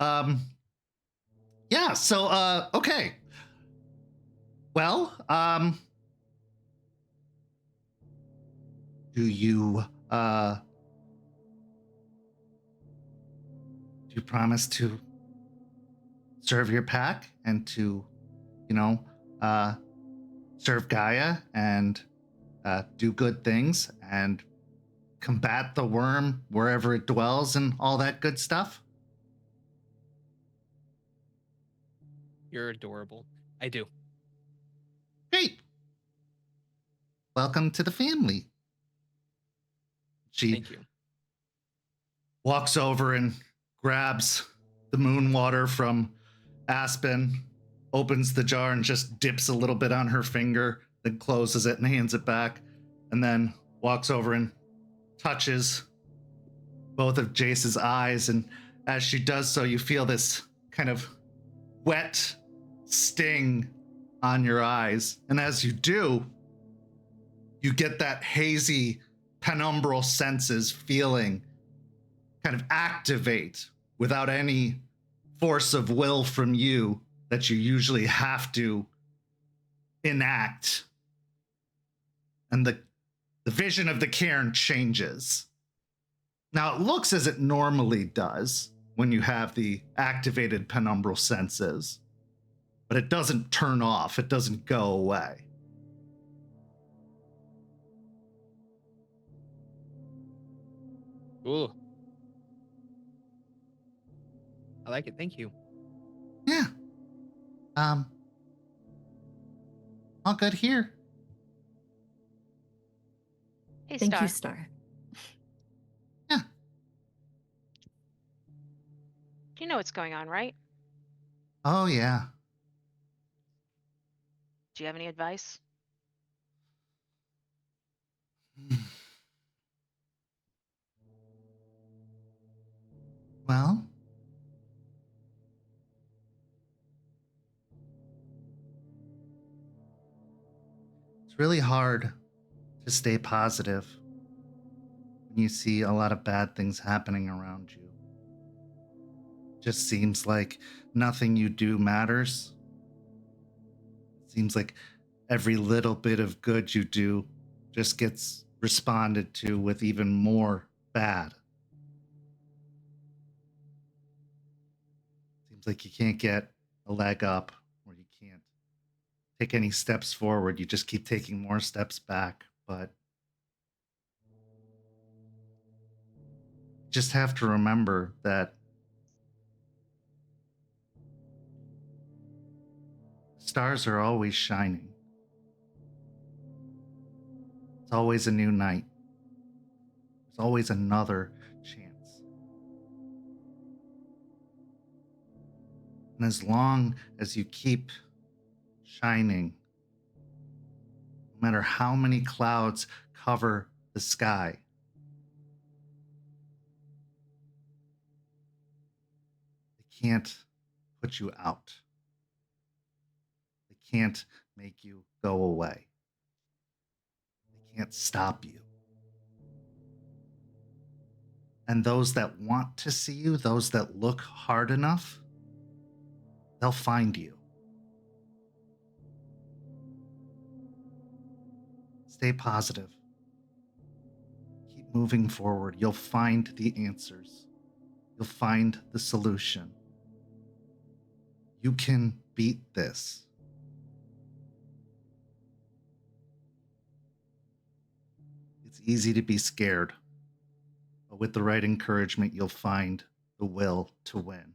Yeah, so, okay. Well, do you promise to serve your pack and to, serve Gaia and do good things and combat the worm wherever it dwells and all that good stuff? You're adorable. I do. Great. Welcome to the family. She Thank you. walks over and grabs the moon water from Aspen, opens the jar and just dips a little bit on her finger, then closes it and hands it back, and then walks over and touches both of Jace's eyes. And as she does so, you feel this kind of wet sting on your eyes. And as you do, you get that hazy penumbral senses feeling kind of activate without any force of will from you that you usually have to enact. And the vision of the cairn changes. Now, it looks as it normally does when you have the activated penumbral senses, but it doesn't turn off. It doesn't go away. Cool. I like it. Thank you. Yeah. All good here. Hey, Thank Star. you, Star. You know what's going on, right? Oh, yeah. Do you have any advice? Well, it's really hard to stay positive when you see a lot of bad things happening around you. Just seems like nothing you do matters. Seems like every little bit of good you do just gets responded to with even more bad. Seems like you can't get a leg up, or you can't take any steps forward. You just keep taking more steps back. But you just have to remember that stars are always shining. It's always a new night. There's always another chance. And as long as you keep shining, no matter how many clouds cover the sky, they can't put you out. They can't make you go away. They can't stop you. And those that want to see you, those that look hard enough, they'll find you. Stay positive. Keep moving forward. You'll find the answers. You'll find the solution. You can beat this. It's easy to be scared, but with the right encouragement, you'll find the will to win.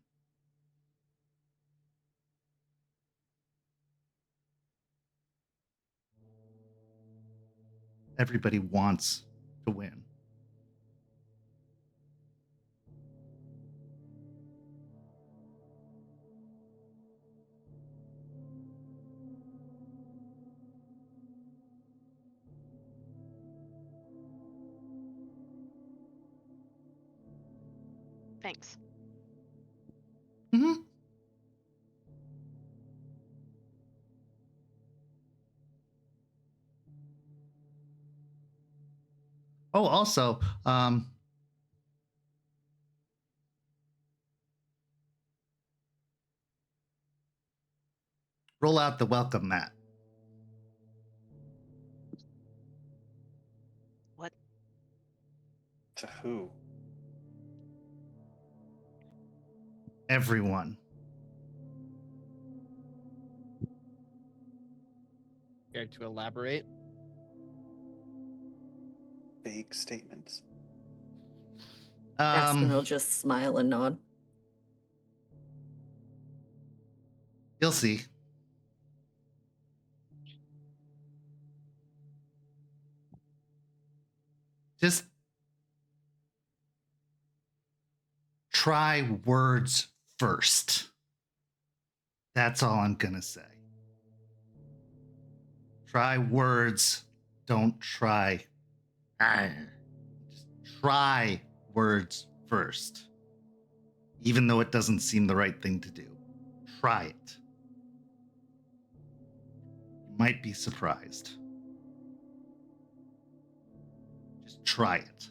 Everybody wants to win. Thanks. Mm-hmm. Oh, also, roll out the welcome mat. What? To who? Everyone. Care to elaborate? Vague statements. Aspen will just smile and nod. You'll see. Just try words first. That's all I'm gonna say. Try words. Don't try. Just try words first. Even though it doesn't seem the right thing to do. Try it. You might be surprised. Just try it.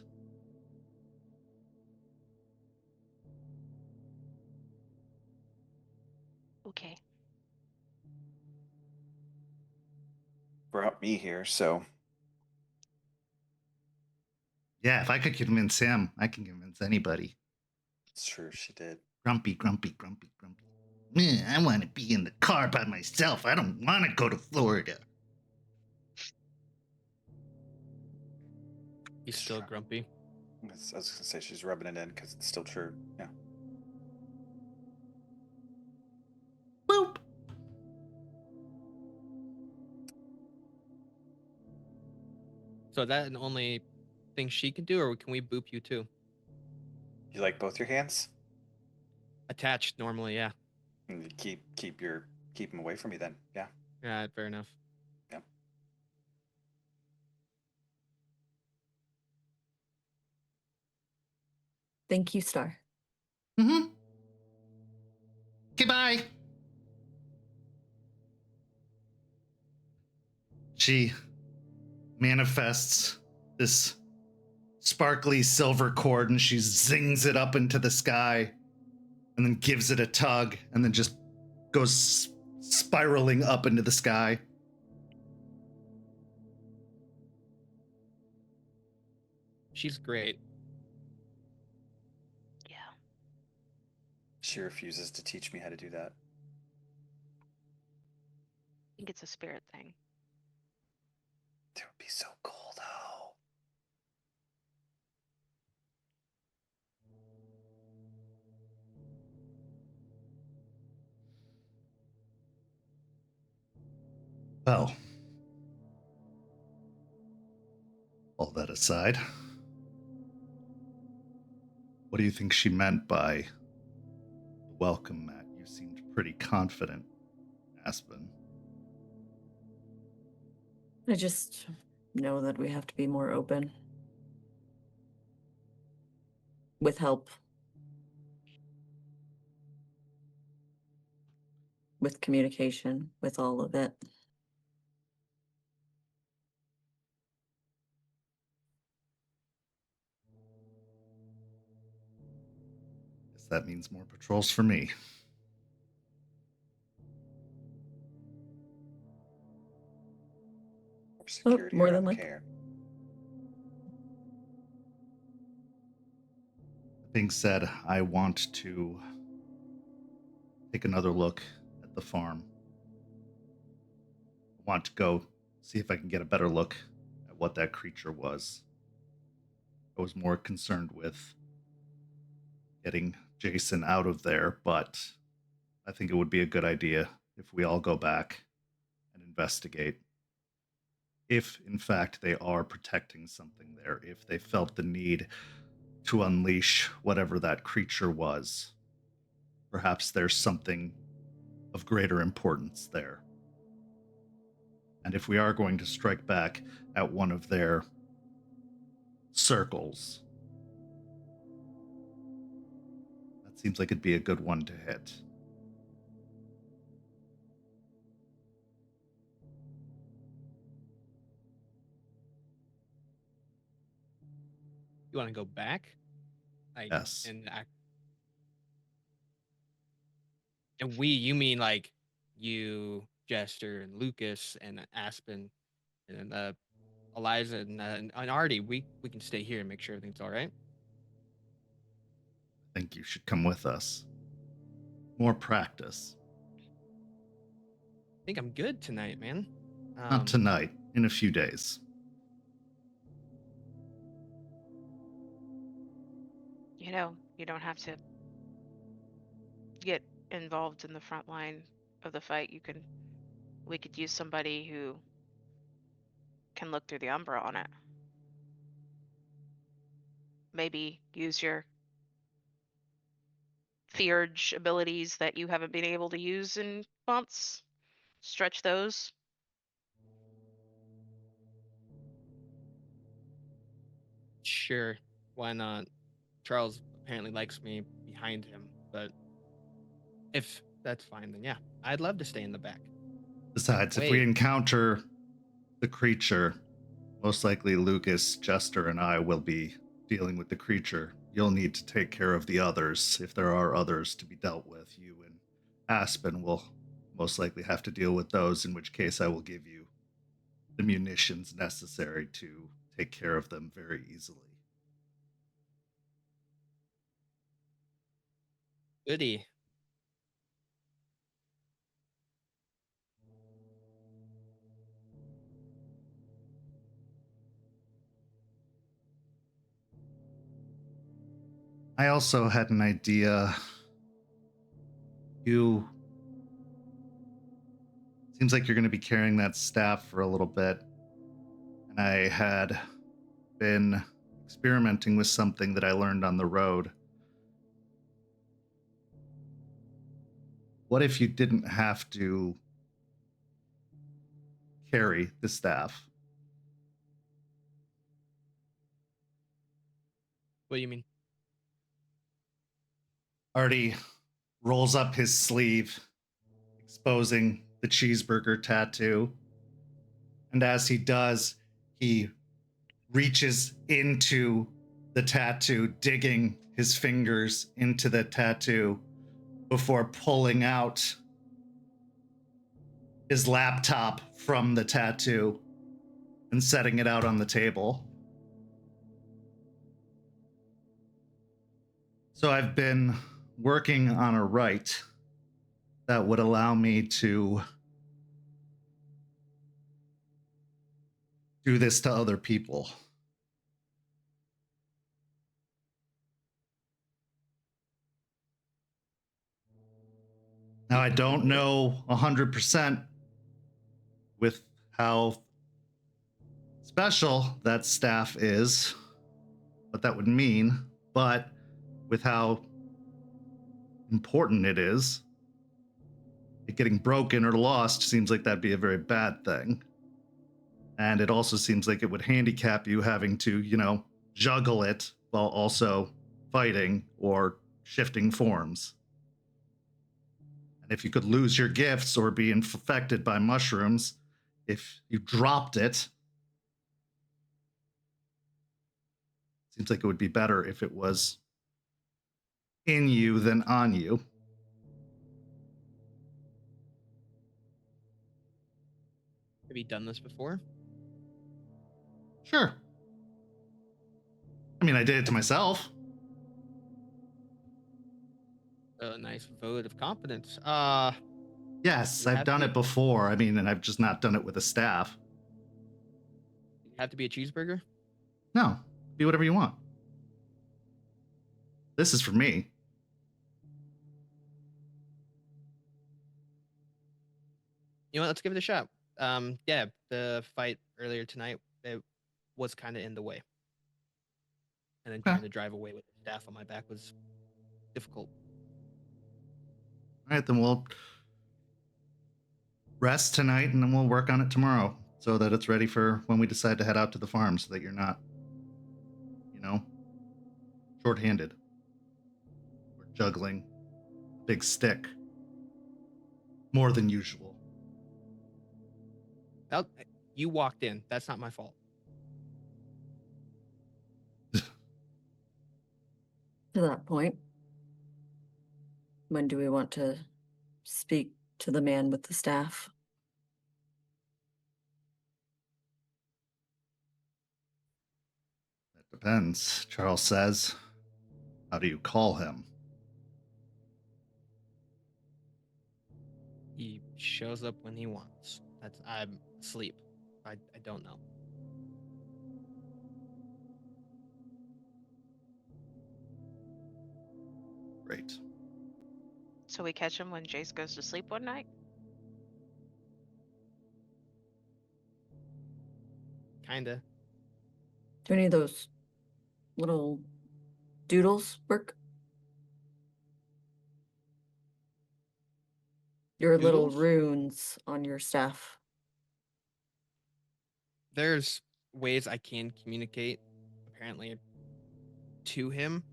Okay. Brought me here, so Yeah, if I could convince him, I can convince anybody. sure she did. Grumpy, grumpy, grumpy, grumpy. I want to be in the car by myself. I don't want to go to Florida. He's still grumpy. I was gonna say she's rubbing it in because it's still true. Yeah. Boop. So is that an only thing she can do, or can we boop you too? You like both your hands? attached normally, yeah. And you keep him away from me then. Yeah. Yeah, fair enough. Yeah. Thank you, Star. Mm-hmm. Okay, bye. She manifests this sparkly silver cord and she zings it up into the sky and then gives it a tug and then just goes spiraling up into the sky. She's great. Yeah. She refuses to teach me how to do that. I think it's a spirit thing. It would be so cool, though. Well, all that aside, what do you think she meant by the welcome mat? You seemed pretty confident, Aspen. I just know that we have to be more open. With help. With communication, with all of it. Guess that means more patrols for me. Or security more around than the like- cairn. That being said, I want to take another look at the farm. I want to go see if I can get a better look at what that creature was. I was more concerned with getting Jason out of there, but I think it would be a good idea if we all go back and investigate. If, in fact, they are protecting something there, if they felt the need to unleash whatever that creature was, perhaps there's something of greater importance there. And if we are going to strike back at one of their circles, that seems like it'd be a good one to hit. You want to go back? Yes. And we, you mean like you, Jester, and Lucas, and Aspen, and Eliza, and Artie. We can stay here and make sure everything's all right. I think you should come with us. More practice. I think I'm good tonight, man. Not tonight, in a few days. You know, you don't have to get involved in the front line of the fight. We could use somebody who can look through the umbra on it. Maybe use your Theurge abilities that you haven't been able to use in months. Stretch those. Sure, why not? Charles apparently likes me behind him, but if that's fine, then yeah, I'd love to stay in the back. Besides, if we encounter the creature, most likely Lucas, Jester, and I will be dealing with the creature. You'll need to take care of the others. If there are others to be dealt with, you and Aspen will most likely have to deal with those, in which case I will give you the munitions necessary to take care of them very easily. Goody. I also had an idea. You seems like you're going to be carrying that staff for a little bit. And I had been experimenting with something that I learned on the road. what if you didn't have to carry the staff? What do you mean? Artie rolls up his sleeve, exposing the cheeseburger tattoo. And as he does, he reaches into the tattoo, digging his fingers into the tattoo before pulling out his laptop from the tattoo and setting it out on the table. So I've been working on a rite that would allow me to do this to other people. Now, I don't know 100% with how special that staff is, what that would mean, but with how important it is, it getting broken or lost seems like that'd be a very bad thing. And it also seems like it would handicap you having to, juggle it while also fighting or shifting forms. And if you could lose your gifts or be infected by mushrooms, if you dropped it, seems like it would be better if it was in you than on you. Have you done this before? Sure. I mean, I did it to myself. A nice vote of confidence. Yes, You I've have done to- it before. I mean, and I've just not done it with a staff. You have to be a cheeseburger? No, be whatever you want. This is for me. You know what? Let's give it a shot. Yeah, the fight earlier tonight, it was kind of in the way. And then trying to drive away with the staff on my back was difficult. All right, then we'll rest tonight and then we'll work on it tomorrow so that it's ready for when we decide to head out to the farm so that you're not, short-handed. Or juggling a big stick more than usual. You walked in. That's not my fault. To that point, when do we want to speak to the man with the staff? That depends, Charles says. How do you call him? He shows up when he wants. I'm asleep. I don't know. Great. So we catch him when Jace goes to sleep one night? Kinda. Do any of those little doodles work? Your little Doodles? runes on your staff. There's ways I can communicate, apparently, to him.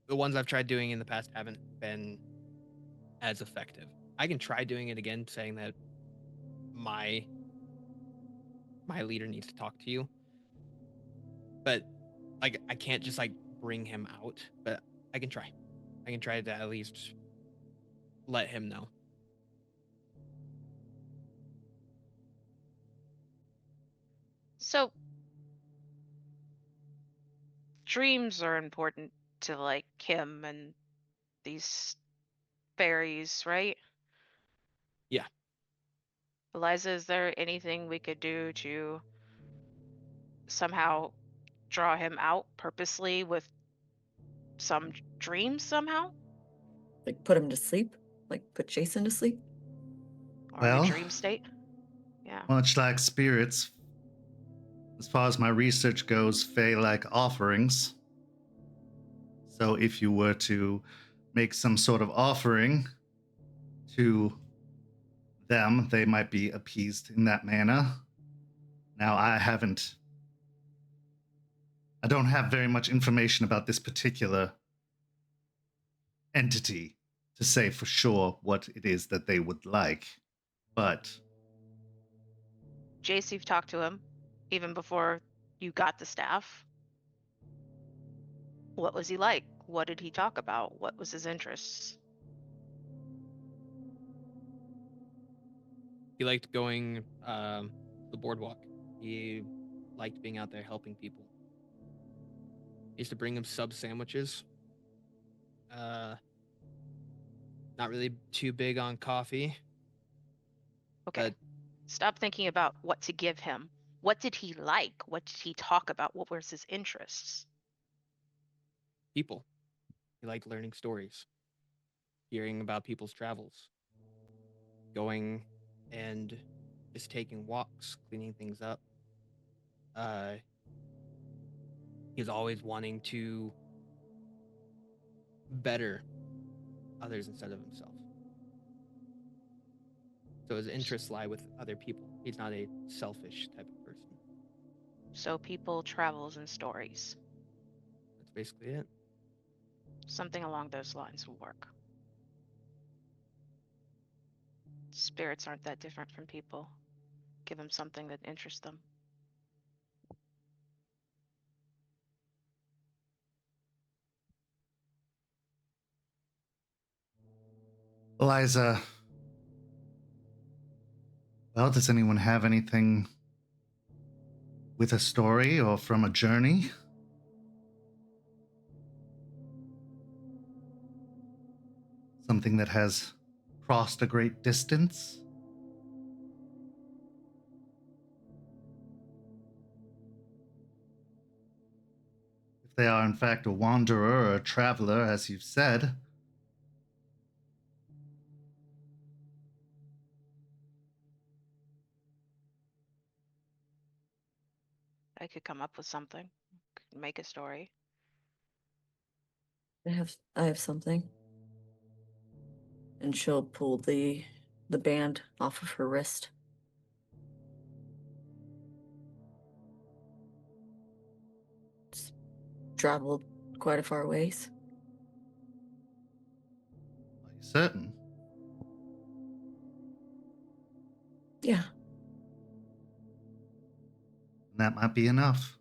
The ones I've tried doing in the past haven't been as effective. I can try doing it again, saying that my leader needs to talk to you. But I can't just bring him out, but I can try. I can try to at least let him know. So dreams are important to him and these fairies, right? Yeah. Eliza, is there anything we could do to somehow draw him out purposely with some dreams somehow? Like put him to sleep? Like put Jason to sleep? Or Well- a dream state? Yeah. Much like spirits, as far as my research goes, fae like offerings. So if you were to make some sort of offering to them, they might be appeased in that manner. Now, I don't have very much information about this particular entity to say for sure what it is that they would like, but Jace, you've talked to him even before you got the staff. What was he like? What did he talk about? What was his interests? He liked going the boardwalk. He liked being out there helping people. He used to bring him sub sandwiches. Not really too big on coffee. Okay. But Stop thinking about what to give him. What did he like? What did he talk about? What was his interests? people. He liked learning stories, hearing about people's travels, going and just taking walks, cleaning things up. He was always wanting to better others instead of himself. So his interests lie with other people. He's not a selfish type of person. So people, travels, and stories. That's basically it. Something along those lines will work. Spirits aren't that different from people. Give them something that interests them. Eliza, well, does anyone have anything with a story or from a journey? Something that has crossed a great distance? If they are in fact a wanderer or a traveler, as you've said, I could come up with something. Could make a story. I have something. And she'll pull the band off of her wrist. It's traveled quite a far ways. are you certain? Yeah. That might be enough.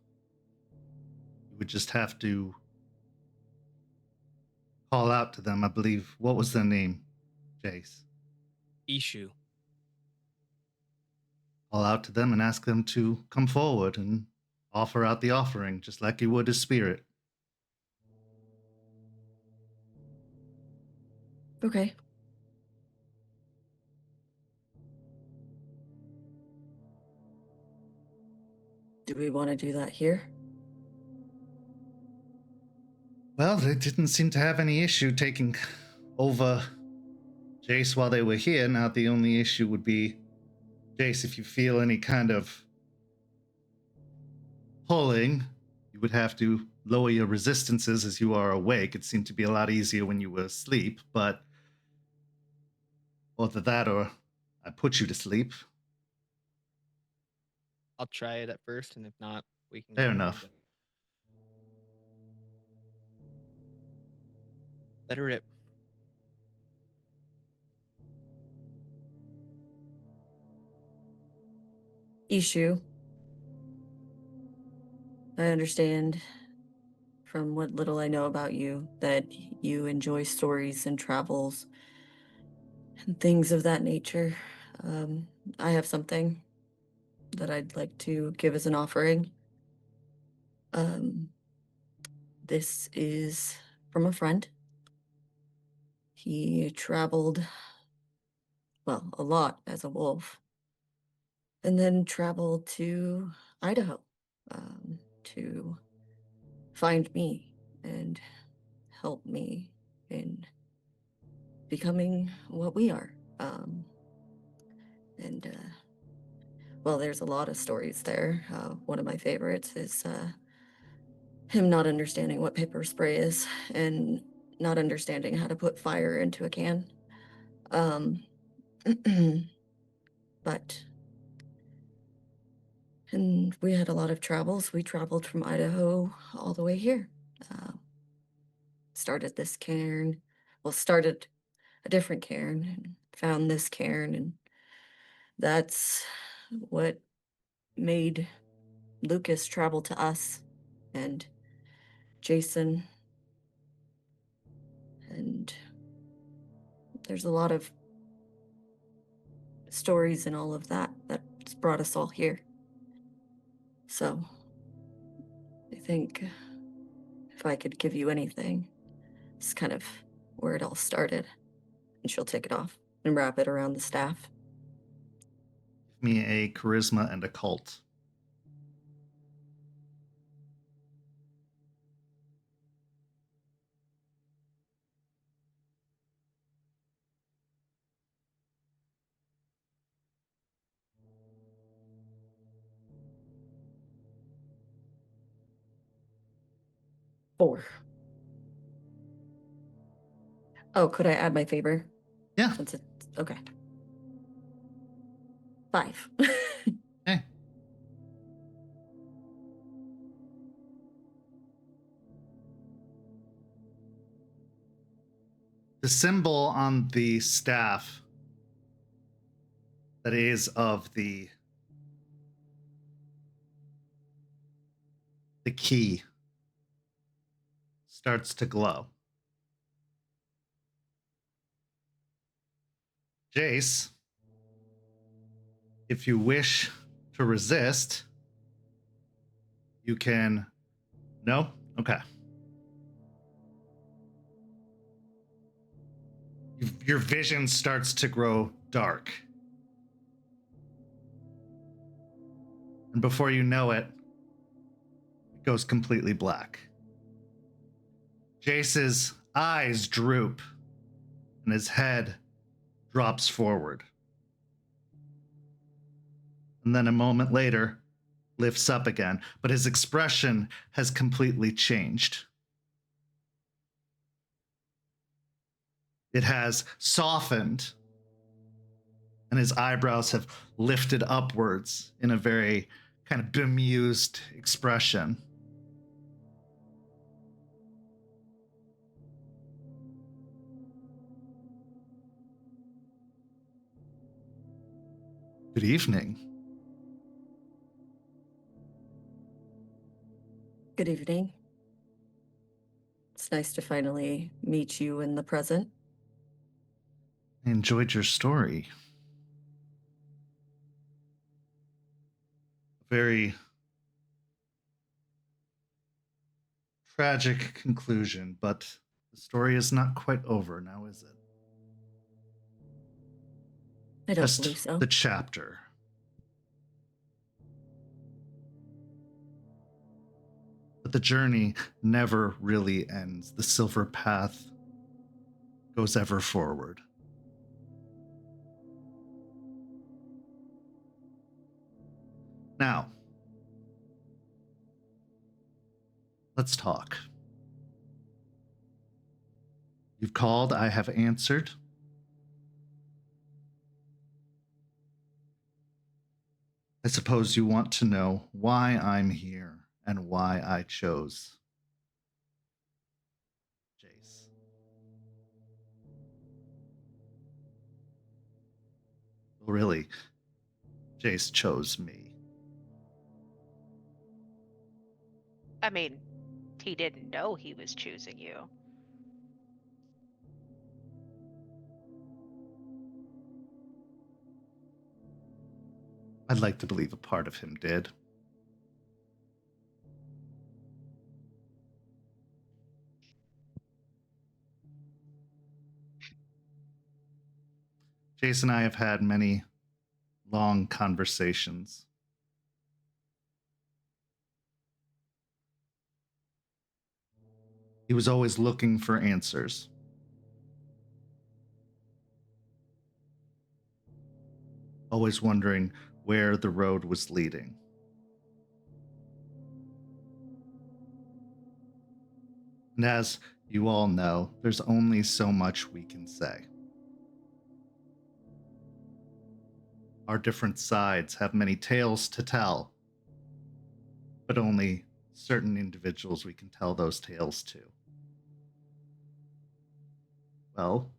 You would just have to call out to them, I believe. What was their name, Jace? Eshu. Call out to them and ask them to come forward and offer out the offering, just like you would a spirit. Okay. Do we want to do that here? Well, they didn't seem to have any issue taking over Jace while they were here. Now, the only issue would be, Jace, if you feel any kind of pulling, you would have to lower your resistances as you are awake. It seemed to be a lot easier when you were asleep, but either that or I put you to sleep. I'll try it at first, and if not, we can. Fair enough. Let her rip. Eshu, I understand from what little I know about you that you enjoy stories and travels and things of that nature. I have something that I'd like to give as an offering. This is from a friend. He traveled, well, a lot as a wolf, and then traveled to Idaho to find me and help me in becoming what we are. Well, there's a lot of stories there. One of my favorites is him not understanding what paper spray is and not understanding how to put fire into a can. But and we had a lot of travels. We traveled from Idaho all the way here. Started this cairn. Well, started a different cairn and found this cairn, and that's what made Lucas travel to us and Jason. And there's a lot of stories and all of that that's brought us all here. So I think if I could give you anything, it's kind of where it all started. And she'll take it off and wrap it around the staff. Give me a charisma and occult. Four. Oh, could I add my favor? Yeah. Since it's okay. 5. Okay. The symbol on the staff that is of the key starts to glow. Jace, if you wish to resist, you can... No? Okay. Your vision starts to grow dark. And before you know it, it goes completely black. Jace's eyes droop, and his head drops forward. And then a moment later, lifts up again, but his expression has completely changed. It has softened, and his eyebrows have lifted upwards in a very kind of bemused expression. Good evening. Good evening. It's nice to finally meet you in the present. I enjoyed your story. Very tragic conclusion, but the story is not quite over now, is it? I don't Just believe so. the chapter. But the journey never really ends. The silver path goes ever forward. Now, let's talk. You've called, I have answered. I suppose you want to know why I'm here and why I chose Jace. Well, really, Jace chose me. I mean, he didn't know he was choosing you. I'd like to believe a part of him did. Jace and I have had many long conversations. He was always looking for answers. Always wondering where the road was leading. And as You all know there's only so much we can say. Our different sides have many tales to tell, but only certain individuals we can tell those tales to. Well,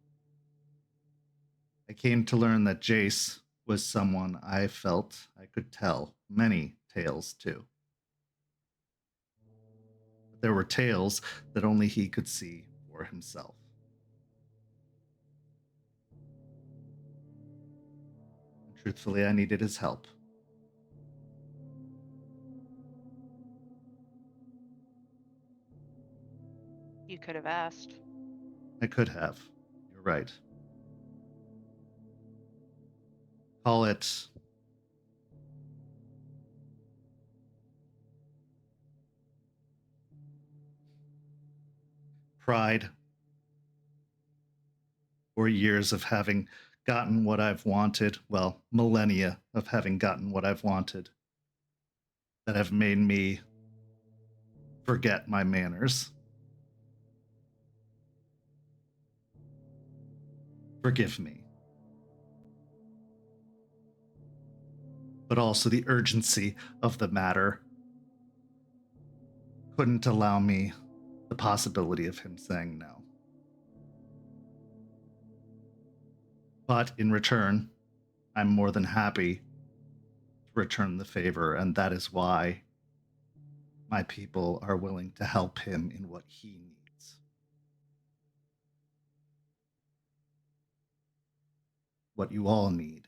I came to learn that Jace was someone I felt I could tell many tales to. But there were tales that only he could see for himself. And truthfully, I needed his help. You could have asked. I could have. You're right. Call it pride, or years of having gotten what I've wanted, well, millennia of having gotten what I've wanted, that have made me forget my manners. Forgive me. But also the urgency of the matter couldn't allow me the possibility of him saying no. But in return, I'm more than happy to return the favor, and that is why my people are willing to help him in what he needs. What you all need.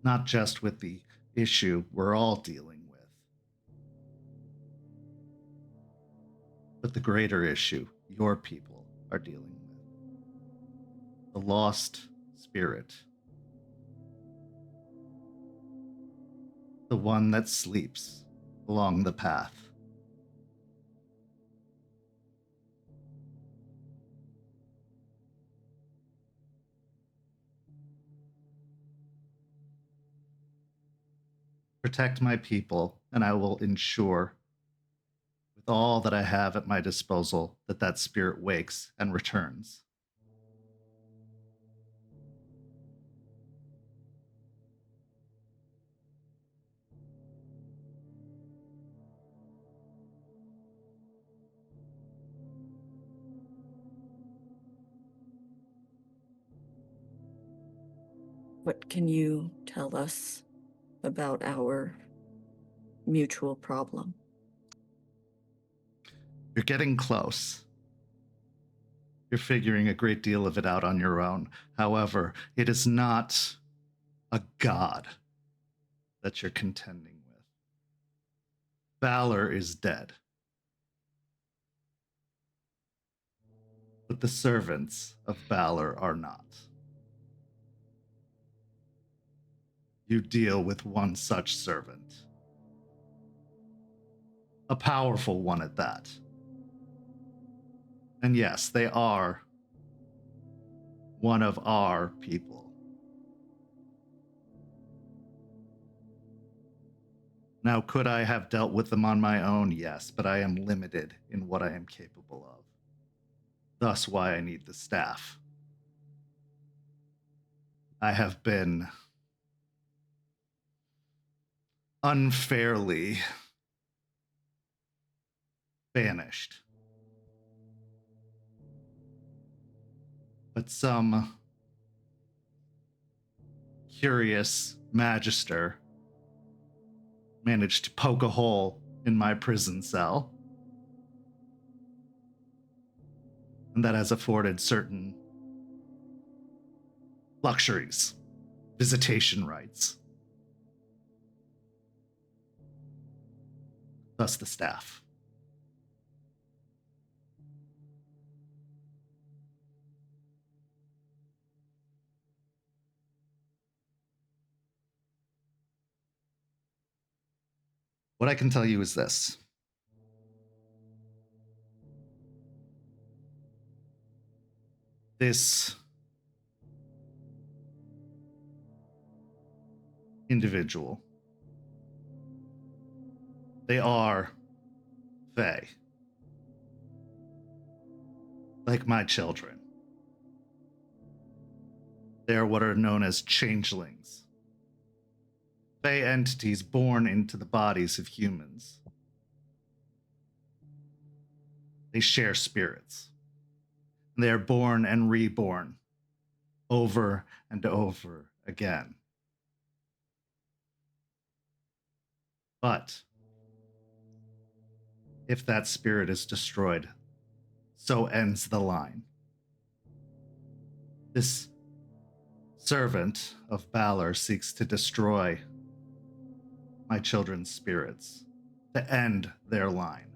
Not just with the issue we're all dealing with, but the greater issue your people are dealing with. The lost spirit. The one that sleeps along the path. Protect my people, and I will ensure, with all that I have at my disposal, that that spirit wakes and returns. What can you tell us about our mutual problem? You're getting close. You're figuring a great deal of it out on your own. However, it is not a god that you're contending with. Valor is dead. But the servants of Valor are not. You deal with one such servant. A powerful one at that. And yes, they are one of our people. Now, could I have dealt with them on my own? Yes, but I am limited in what I am capable of. Thus why I need the staff. I have been unfairly banished. But some curious magister managed to poke a hole in my prison cell. And that has afforded certain luxuries, visitation rights. Thus the staff. What I can tell you is this. This individual They are Fae. Like my children. They are what are known as changelings. Fae entities born into the bodies of humans. They share spirits. They are born and reborn over and over again. But if that spirit is destroyed, so ends the line. This servant of Balor seeks to destroy my children's spirits, to end their line.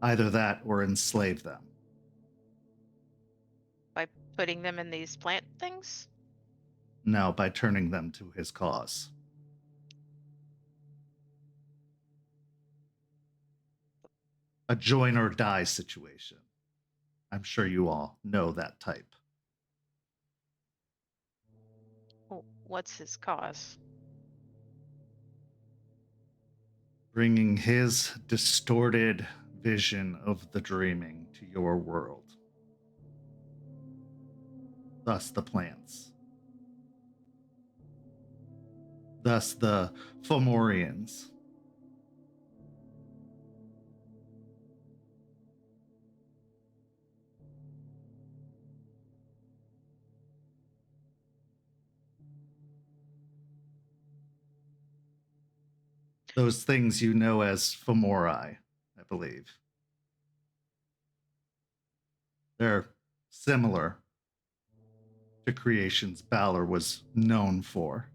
Either that or enslave them. By putting them in these plant things? No, by turning them to his cause. A join or die situation. I'm sure you all know that type. What's his cause? Bringing his distorted vision of the dreaming to your world. Thus the plants. Thus the Fomorians. Those things you know as Fomori, I believe. They're similar to creations Balor was known for.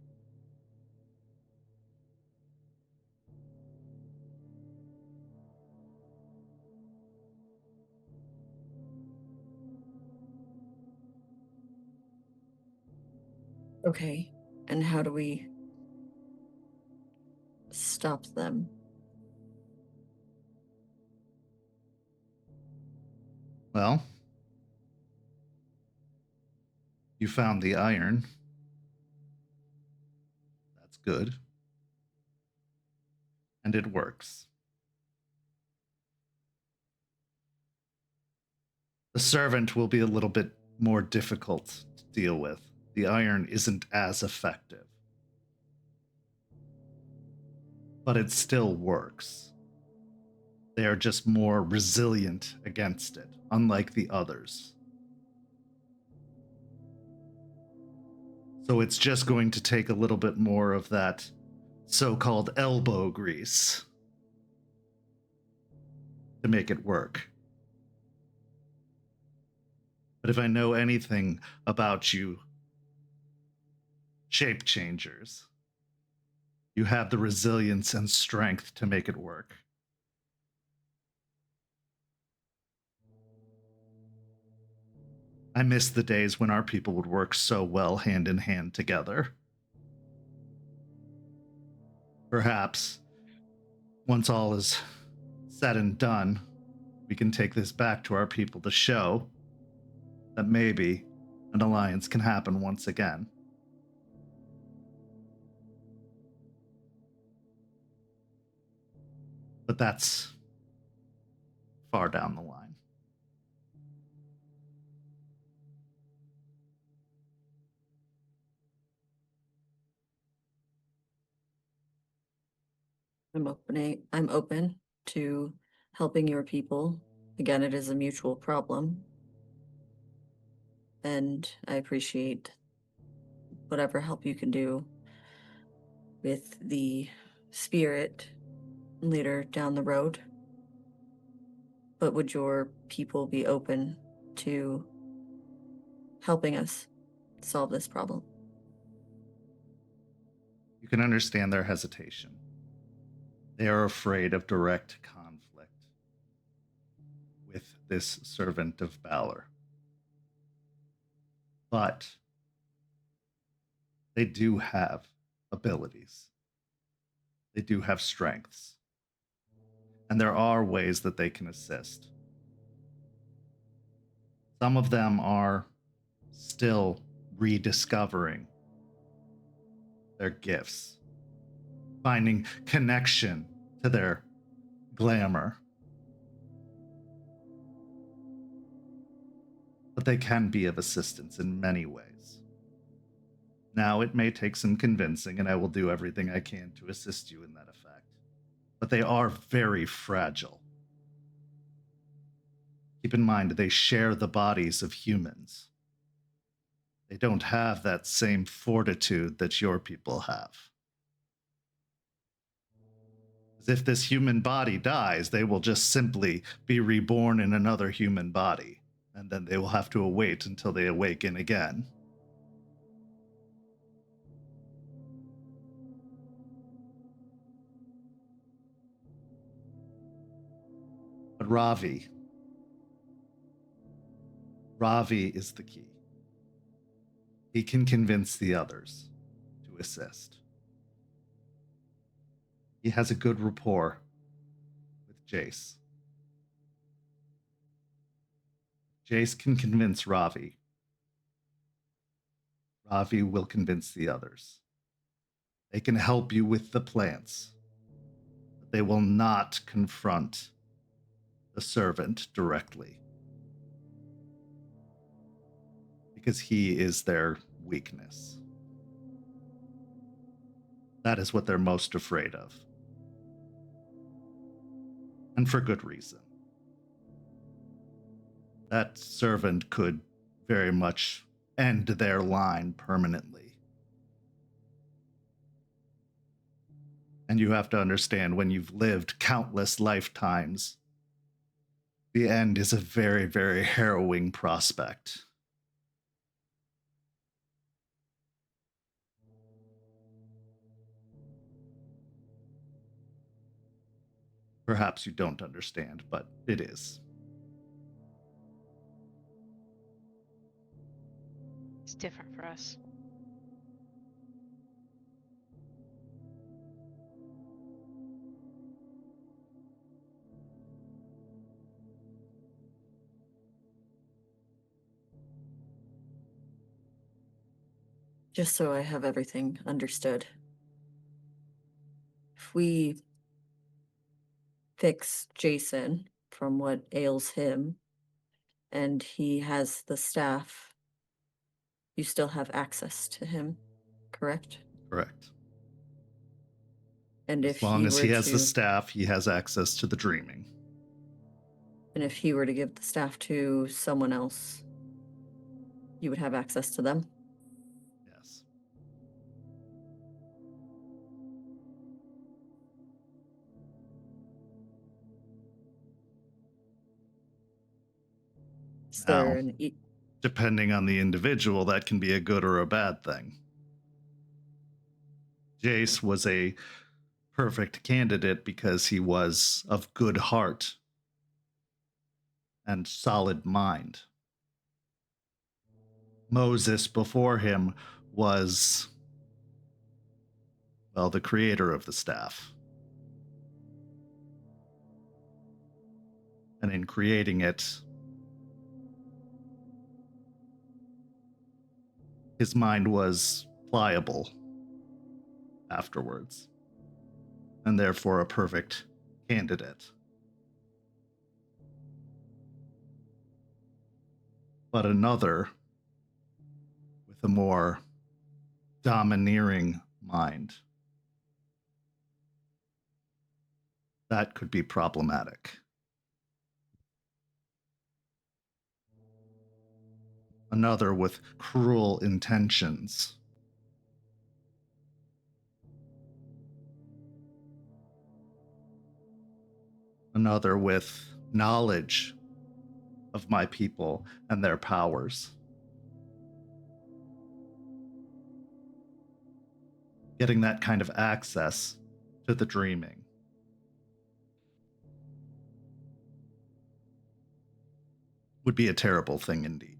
Okay, and how do we stop them? Well, you found the iron. That's good. And it works. The servant will be a little bit more difficult to deal with. The iron isn't as effective. But it still works. They are just more resilient against it, unlike the others. So it's just going to take a little bit more of that so-called elbow grease to make it work. But if I know anything about you shape changers, you have the resilience and strength to make it work. I miss the days when our people would work so well hand in hand together. Perhaps, once all is said and done, we can take this back to our people to show that maybe an alliance can happen once again. But that's far down the line. I'm open to helping your people. Again, it is a mutual problem. And I appreciate whatever help you can do with the spirit later down the road. But would your people be open to helping us solve this problem? You can understand their hesitation. They are afraid of direct conflict with this servant of Balor. But they do have abilities. They do have strengths. And there are ways that they can assist. Some of them are still rediscovering their gifts, finding connection to their glamour. But they can be of assistance in many ways. Now, it may take some convincing, and I will do everything I can to assist you in that effect. But they are very fragile. Keep in mind, they share the bodies of humans. They don't have that same fortitude that your people have. As if this human body dies, they will just simply be reborn in another human body, and then they will have to await until they awaken again. But Ravi is the key. He can convince the others to assist. He has a good rapport with Jace. Jace can convince Ravi. Ravi will convince the others. They can help you with the plants, but they will not confront the servant directly, because he is their weakness. That is what they're most afraid of. And for good reason. That servant could very much end their line permanently. And you have to understand, when you've lived countless lifetimes, the end is a very, very harrowing prospect. Perhaps you don't understand, but it is. It's different for us. Just so I have everything understood. If we fix Jason from what ails him, and he has the staff, you still have access to him, correct? Correct. And if As long as he has to, the staff, he has access to the dreaming. and if he were to give the staff to someone else, you would have access to them? Yes. Is Now, there an depending on the individual, that can be a good or a bad thing. Jace was a perfect candidate because he was of good heart and solid mind. Moses before him was, well, the creator of the staff. And in creating it, his mind was pliable afterwards, and therefore a perfect candidate. But another, with a more domineering mind, that could be problematic. Another with cruel intentions. Another with knowledge of my people and their powers. Getting that kind of access to the dreaming would be a terrible thing indeed.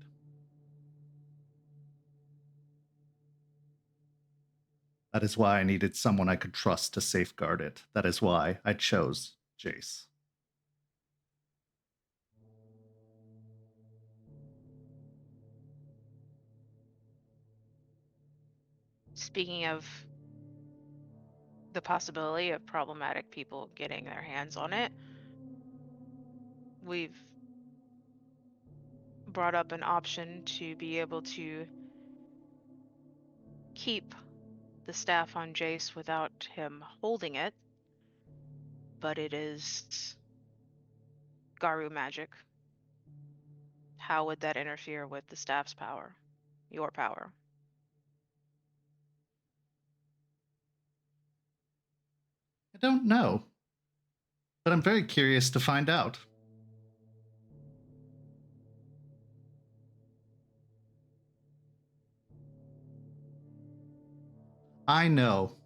That is why I needed someone I could trust to safeguard it. That is why I chose Jace. Speaking of the possibility of problematic people getting their hands on it, we've brought up an option to be able to keep the staff on Jace without him holding it, but it is Garu magic. How would that interfere with the staff's power? Your power? I don't know, but I'm very curious to find out. I know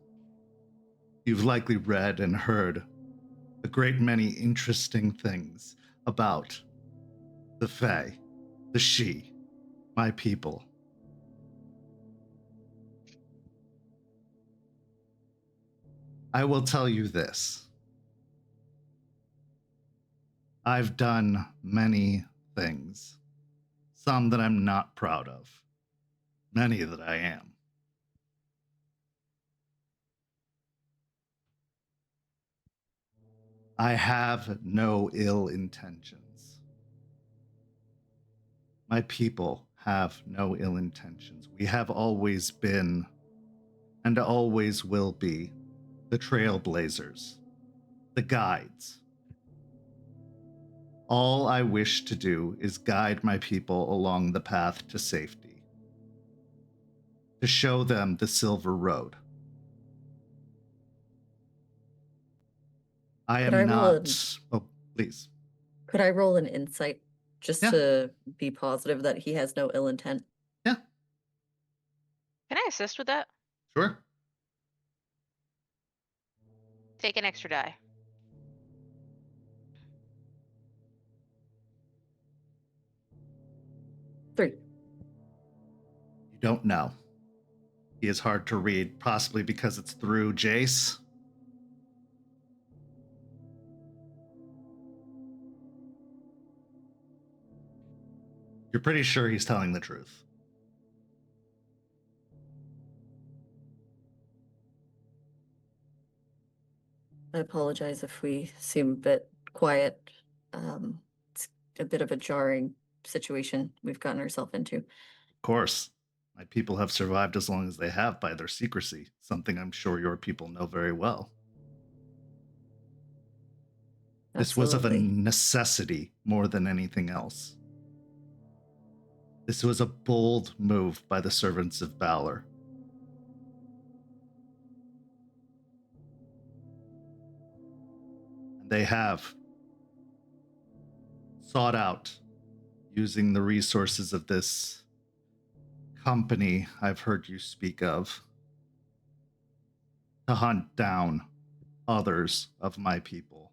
you've likely read and heard a great many interesting things about the Fae, the She, my people. I will tell you this. I've done many things, some that I'm not proud of, many that I am. I have no ill intentions. My people have no ill intentions. We have always been, and always will be, the trailblazers, the guides. All I wish to do is guide my people along the path to safety, to show them the silver road. I Could am I roll not. Oh, please. Could I roll an insight just Yeah. to be positive that he has no ill intent? Yeah, Can I assist with that? sure. Take an extra die. Three. You don't know. He is hard to read, possibly because it's through Jace. You're pretty sure he's telling the truth. I apologize if we seem a bit quiet. It's a bit of a jarring situation we've gotten ourselves into. Of course, my people have survived as long as they have by their secrecy, something I'm sure your people know very well. This was of a Absolutely. necessity more than anything else. This was a bold move by the servants of Balor. And they have sought out, using the resources of this company I've heard you speak of, to hunt down others of my people.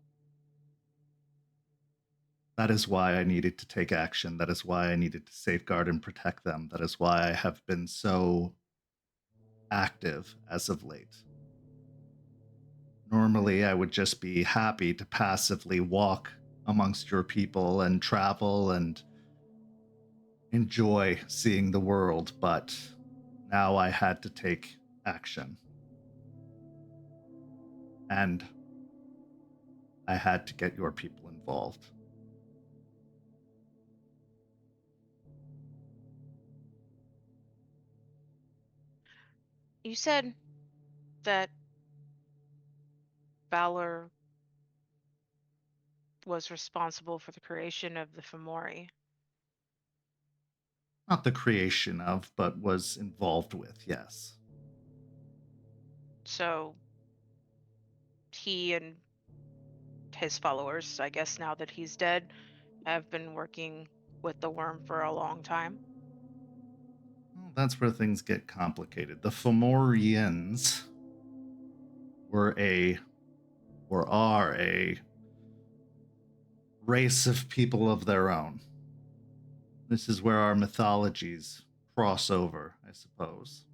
That is why I needed to take action. That is why I needed to safeguard and protect them. That is why I have been so active as of late. Normally, I would just be happy to passively walk amongst your people and travel and enjoy seeing the world, but now I had to take action. And I had to get your people involved. You said that Valor was responsible for the creation of the Fomori. Not the creation of, but was involved with, yes. So he and his followers, I guess now that he's dead, have been working with the worm for a long time. Well, that's where things get complicated. The Fomorians were are a race of people of their own. This is where our mythologies cross over, I suppose.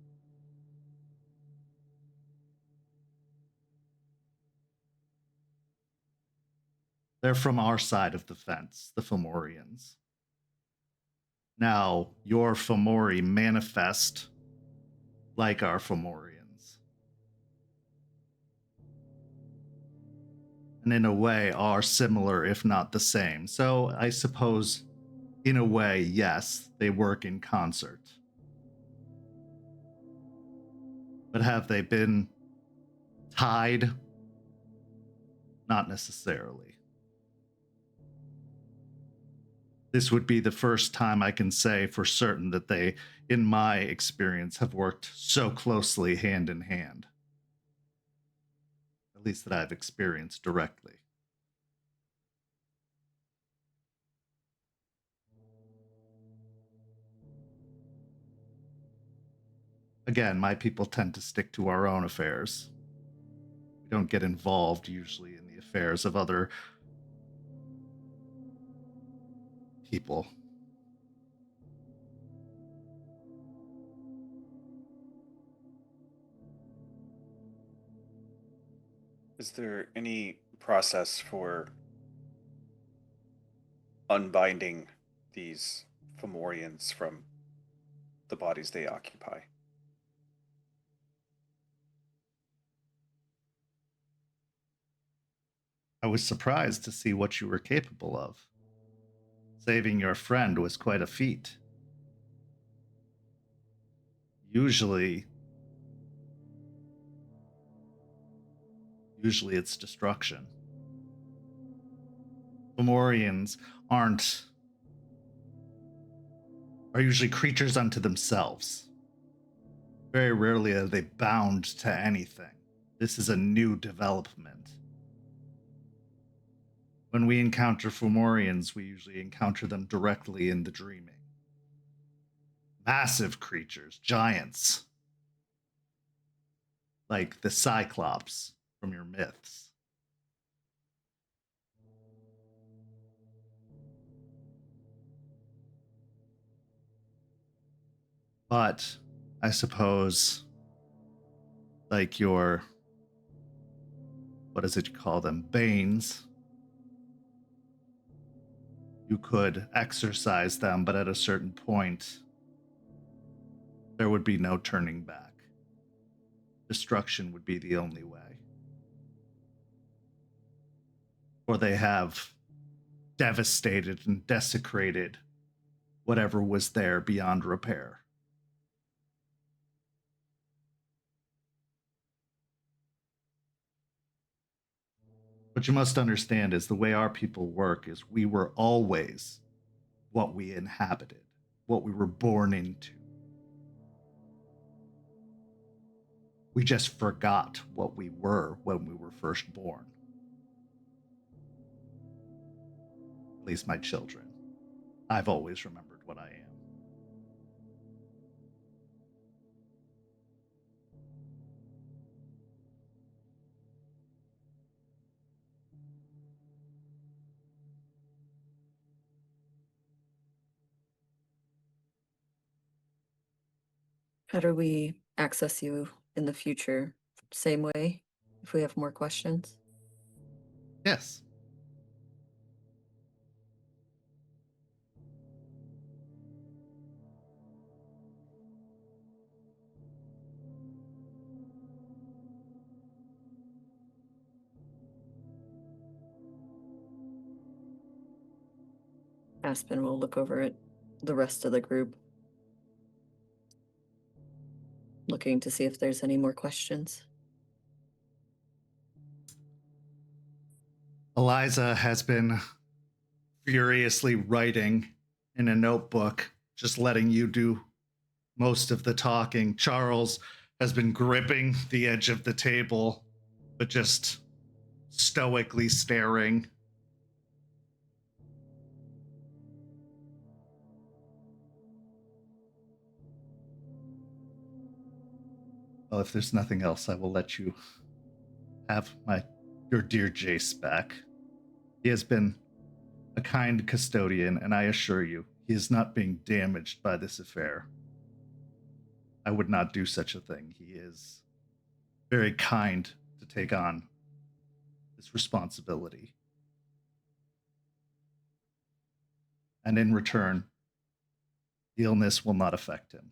They're from our side of the fence, the Fomorians. Now, your Fomori manifest like our Fomorians. and in a way are similar, if not the same. So I suppose, in a way, yes, they work in concert. But have they been tied? Not necessarily. This would be the first time I can say for certain that they, in my experience, have worked so closely hand in hand. At least that I've experienced directly. Again, my people tend to stick to our own affairs. We don't get involved usually in the affairs of other people. Is there any process for unbinding these Fomorians from the bodies they occupy? I was surprised to see what you were capable of. Saving your friend was quite a feat. Usually it's destruction. Fomorians are usually creatures unto themselves. Very rarely are they bound to anything. This is a new development. When we encounter Fomorians, we usually encounter them directly in the dreaming. Massive creatures, giants, like the Cyclops from your myths. But I suppose, like your, what is it you call them, Banes, you could exercise them, but at a certain point, there would be no turning back. Destruction would be the only way. Or they have devastated and desecrated whatever was there beyond repair. What you must understand is the way our people work is we were always what we inhabited, what we were born into. We just forgot what we were when we were first born. At least my children. I've always remembered what I am. How do we access you in the future? Same way, if we have more questions? Yes. Aspen will look over at the rest of the group, looking to see if there's any more questions. Eliza has been furiously writing in a notebook, just letting you do most of the talking. Charles has been gripping the edge of the table, but just stoically staring. Well, if there's nothing else, I will let you have your dear Jace back. He has been a kind custodian, and I assure you, he is not being damaged by this affair. I would not do such a thing. He is very kind to take on this responsibility. And in return, the illness will not affect him.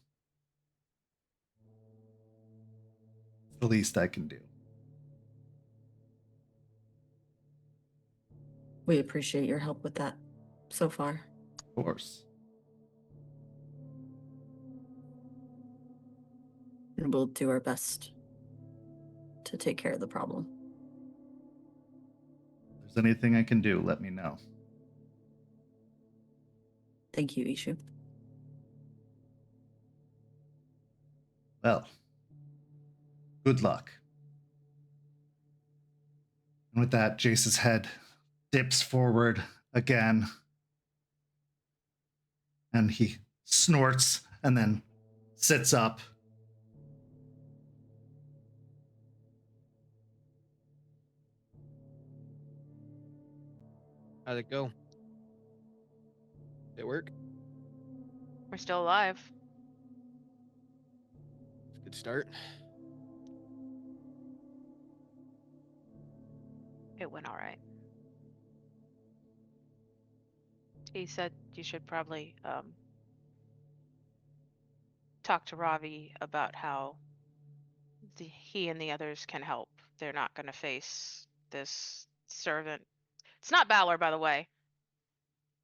It's the least I can do. We appreciate your help with that so far. Of course. And we'll do our best to take care of the problem. If there's anything I can do, let me know. Thank you, Eshu. Well, good luck. And with that, Jace's head dips forward again. And he snorts and then sits up. How'd it go? Did it work? We're still alive. It's a good start. It went all right. He said you should probably talk to Ravi about how he and the others can help. They're not going to face this servant. It's not Balor, by the way.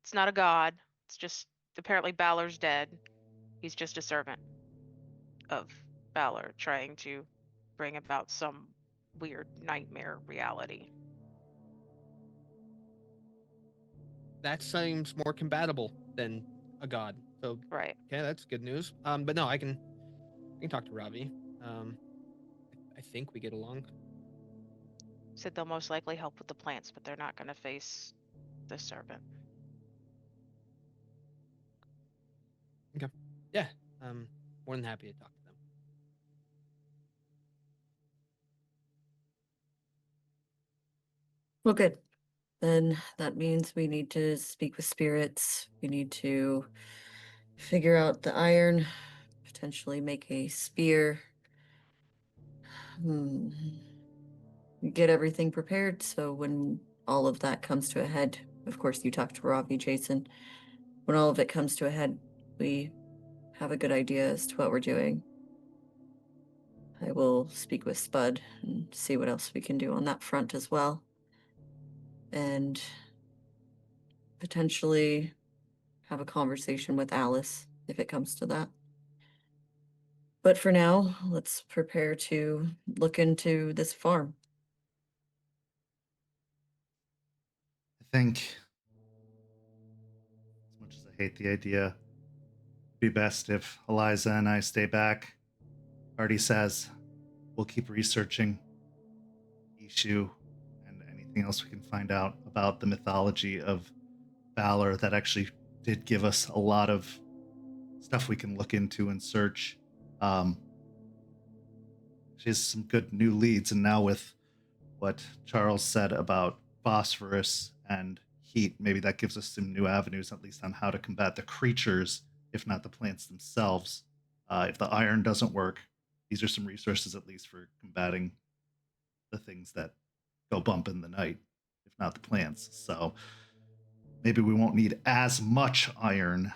It's not a god. It's just apparently Balor's dead. He's just a servant of Balor trying to bring about some weird nightmare reality. That seems more compatible than a god. So Right. okay, that's good news. But no, I can talk to Ravi. I think we get along. Said they'll most likely help with the plants, but they're not going to face the servant. Yeah, more than happy to talk to them. Well, good. Then that means we need to speak with spirits. We need to figure out the iron, potentially make a spear. Get everything prepared so when all of that comes to a head, of course, you talk to Ravi, Jason. When all of it comes to a head, we have a good idea as to what we're doing. I will speak with Spud and see what else we can do on that front as well. And potentially have a conversation with Alice if it comes to that. But for now, let's prepare to look into this farm. I think, as much as I hate the idea, it'd be best if Eliza and I stay back. Artie says we'll keep researching Eshu and anything else we can find out about the mythology of Balor. That actually did give us a lot of stuff we can look into and search. She has some good new leads, and now with what Charles said about phosphorus and heat, maybe that gives us some new avenues, at least on how to combat the creatures, if not the plants themselves. If the iron doesn't work, these are some resources at least for combating the things that go bump in the night, if not the plants. So maybe we won't need as much iron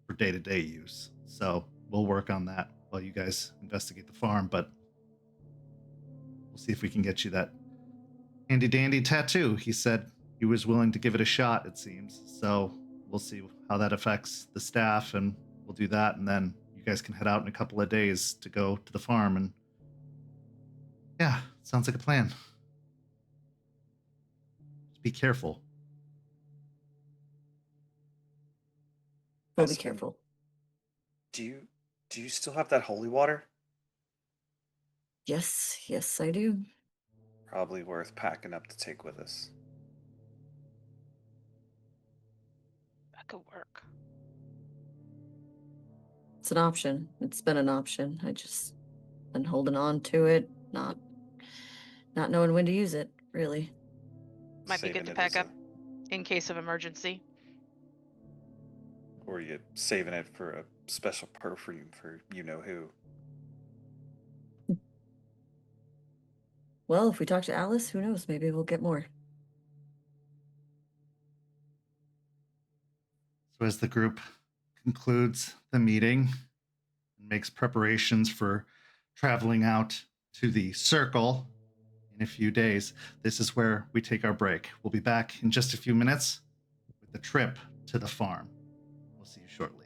for day-to-day use. So we'll work on that while you guys investigate the farm, but we'll see if we can get you that handy-dandy tattoo. He said he was willing to give it a shot, it seems. So we'll see how that affects the staff, and we'll do that, and then you guys can head out in a couple of days to go to the farm. And yeah, sounds like a plan. Just be careful. We'll be Aspen, careful. Do you still have that holy water? Yes, I do. Probably worth packing up to take with us. That could work. It's an option. It's been an option. I just been holding on to it, not knowing when to use it, really. Might be Saving good to it pack as up in case of emergency. or you saving it for a special perfume for you know who. Well, if we talk to Alice, who knows? Maybe we'll get more. So as the group concludes the meeting and makes preparations for traveling out to the circle in a few days. This is where we take our break. We'll be back in just a few minutes with the trip to the farm. We'll see you shortly.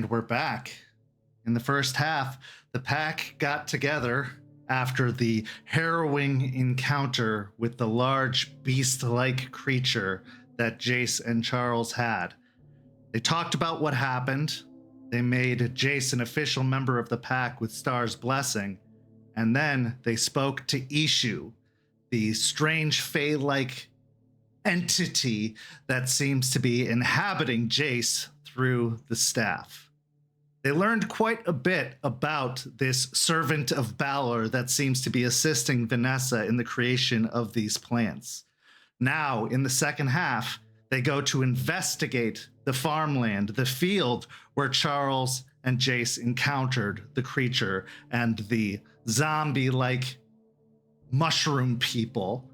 And we're back. In the first half, the pack got together after the harrowing encounter with the large beast-like creature that Jace and Charles had. They talked about what happened. They made Jace an official member of the pack with Star's blessing. And then they spoke to Eshu, the strange fae-like entity that seems to be inhabiting Jace through the staff. They learned quite a bit about this servant of Balor that seems to be assisting Vanessa in the creation of these plants. Now, in the second half, they go to investigate the farmland, the field where Charles and Jace encountered the creature and the zombie-like mushroom people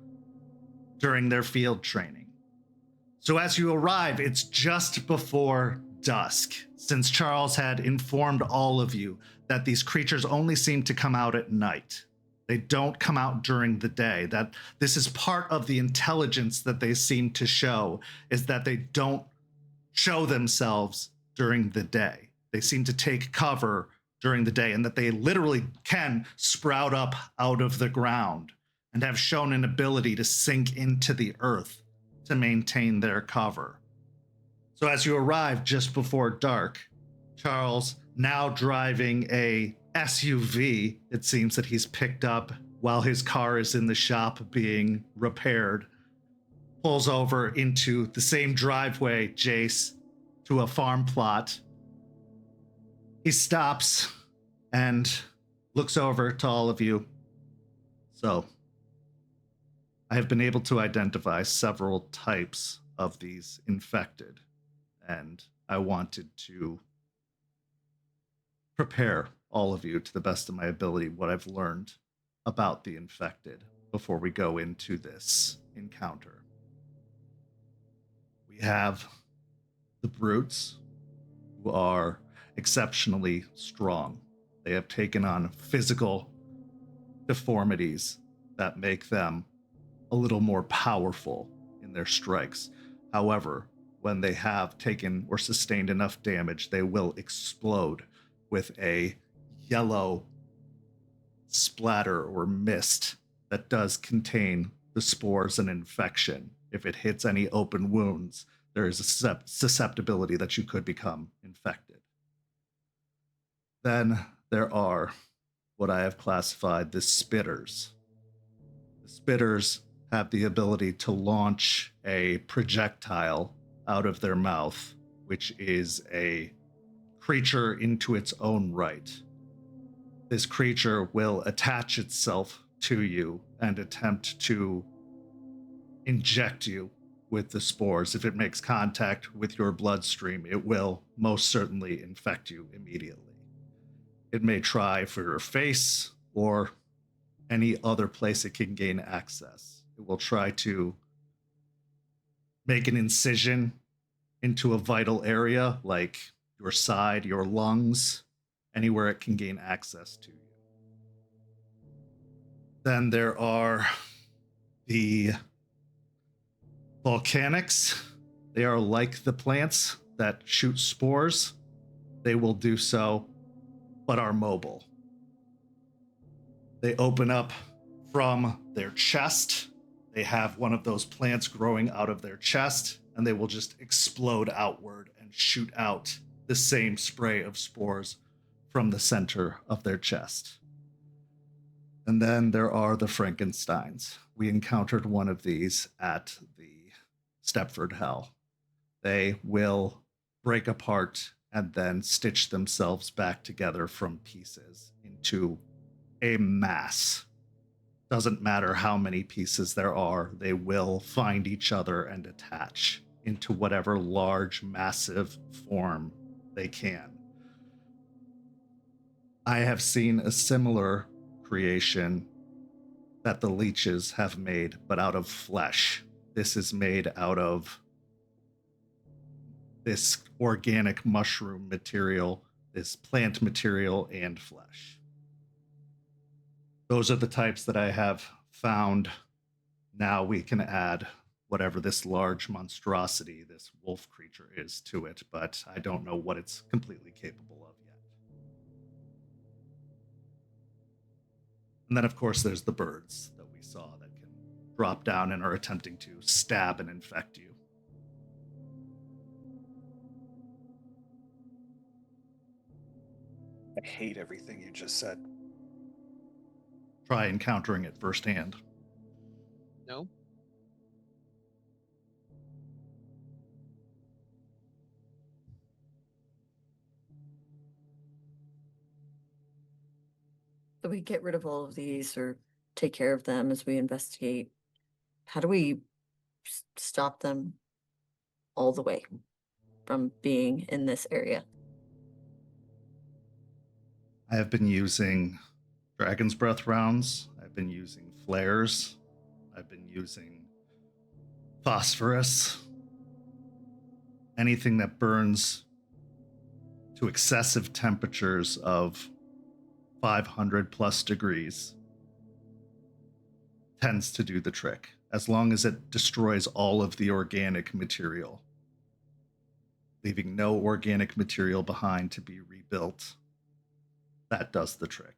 during their field training. So as you arrive, it's just before dusk, since Charles had informed all of you that these creatures only seem to come out at night. They don't come out during the day. That this is part of the intelligence that they seem to show, is that they don't show themselves during the day. They seem to take cover during the day, and that they literally can sprout up out of the ground and have shown an ability to sink into the earth to maintain their cover. So as you arrive just before dark, Charles, now driving a SUV, it seems that he's picked up while his car is in the shop being repaired, pulls over into the same driveway, Jace, to a farm plot. He stops and looks over to all of you. So, I have been able to identify several types of these infected, and I wanted to prepare all of you to the best of my ability what I've learned about the infected before we go into this encounter. We have the brutes, who are exceptionally strong. They have taken on physical deformities that make them a little more powerful in their strikes. However, when they have taken or sustained enough damage, they will explode with a yellow splatter or mist that does contain the spores and infection. If it hits any open wounds, there is a susceptibility that you could become infected. Then there are what I have classified the spitters. The spitters have the ability to launch a projectile out of their mouth, which is a creature into its own right. This creature will attach itself to you and attempt to inject you with the spores. If it makes contact with your bloodstream, it will most certainly infect you immediately. It may try for your face or any other place it can gain access. It will try to make an incision into a vital area like your side, your lungs, anywhere it can gain access to you. Then there are the volcanics. They are like the plants that shoot spores. They will do so, but are mobile. They open up from their chest. They have one of those plants growing out of their chest, and they will just explode outward and shoot out the same spray of spores from the center of their chest. And then there are the Frankensteins. We encountered one of these at the Stepford Hell. They will break apart and then stitch themselves back together from pieces into a mass. Doesn't matter how many pieces there are, they will find each other and attach into whatever large, massive form they can. I have seen a similar creation that the leeches have made, but out of flesh. This is made out of this organic mushroom material, this plant material, and flesh. Those are the types that I have found. Now we can add whatever this large monstrosity, this wolf creature is to it, but I don't know what it's completely capable of yet. And then, of course, there's the birds that we saw that can drop down and are attempting to stab and infect you. I hate everything you just said. Try encountering it firsthand. No. So we get rid of all of these or take care of them as we investigate. How do we stop them all the way from being in this area? I have been using Dragon's Breath rounds. I've been using flares. I've been using phosphorus. Anything that burns to excessive temperatures of 500 plus degrees tends to do the trick, as long as it destroys all of the organic material, leaving no organic material behind to be rebuilt. That does the trick.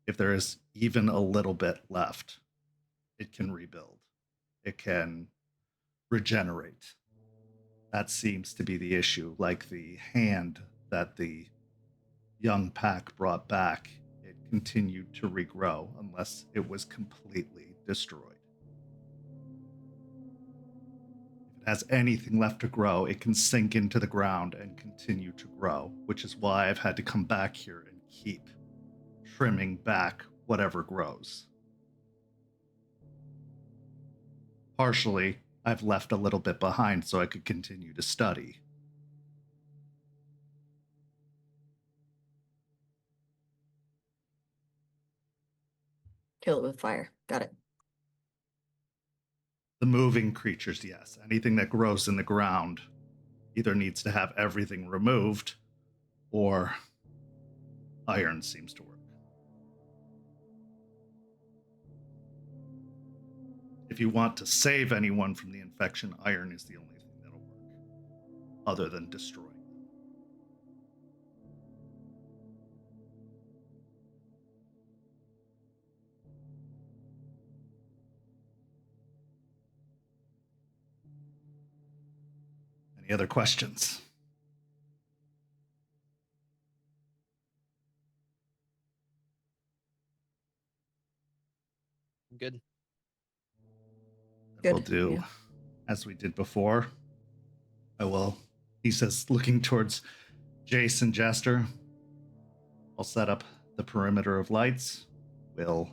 If there is even a little bit left, it can rebuild. It can regenerate. That seems to be the issue. Like the hand that the young pack brought back, it continued to regrow unless it was completely destroyed. If it has anything left to grow, it can sink into the ground and continue to grow, which is why I've had to come back here and keep trimming back whatever grows. Partially, I've left a little bit behind so I could continue to study. Kill it with fire. Got it. The moving creatures, yes. Anything that grows in the ground either needs to have everything removed or iron seems to work. If you want to save anyone from the infection, iron is the only thing that'll work, other than destroying them. Any other questions? Good. We'll Good, do yeah. as we did before. He says, looking towards Jace and Jester, I'll set up the perimeter of lights. We'll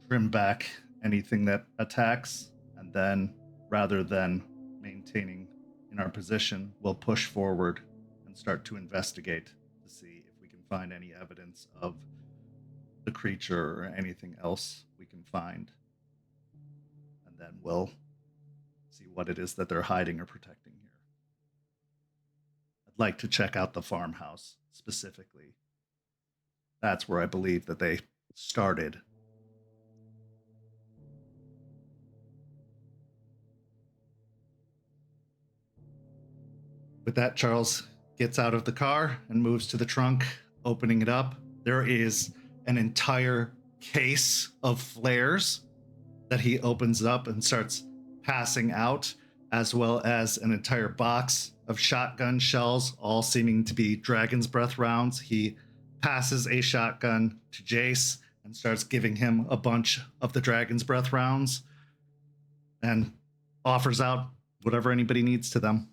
trim back anything that attacks, and then rather than maintaining in our position, we'll push forward and start to investigate to see if we can find any evidence of the creature or anything else we can find. And then we'll see what it is that they're hiding or protecting here. I'd like to check out the farmhouse specifically. That's where I believe that they started. With that, Charles gets out of the car and moves to the trunk, opening it up. There is an entire case of flares that he opens up and starts passing out, as well as an entire box of shotgun shells, all seeming to be Dragon's Breath rounds. He passes a shotgun to Jace and starts giving him a bunch of the Dragon's Breath rounds and offers out whatever anybody needs to them.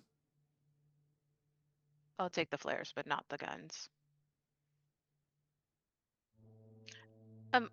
I'll take the flares, but not the guns.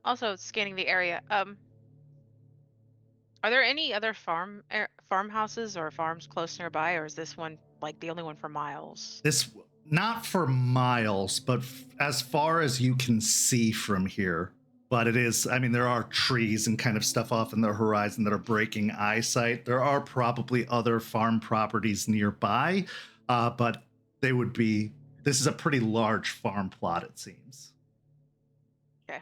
Also scanning the area. Are there any other farmhouses or farms close nearby, or is this one like the only one for miles? This, not for miles, but as far as you can see from here. But it is, I mean, there are trees and kind of stuff off in the horizon that are breaking eyesight. There are probably other farm properties nearby, but they would be, this is a pretty large farm plot, it seems. Okay.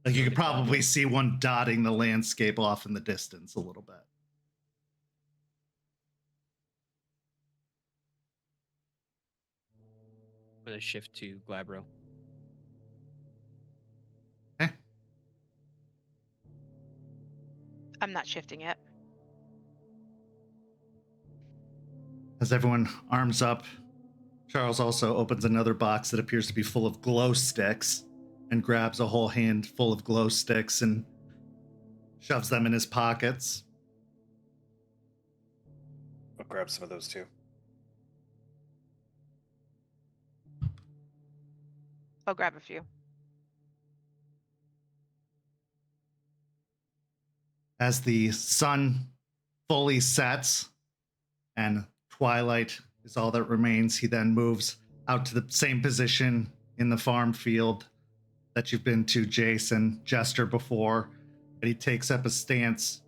Like you could probably see one dotting the landscape off in the distance a little bit. I'm gonna shift to Glabro. Okay. I'm not shifting yet. As everyone arms up, Charles also opens another box that appears to be full of glow sticks and grabs a whole handful of glow sticks and shoves them in his pockets. I'll grab some of those too. I'll grab a few. As the sun fully sets and twilight is all that remains, he then moves out to the same position in the farm field that you've been to, Jason, Jester, before. And he takes up a stance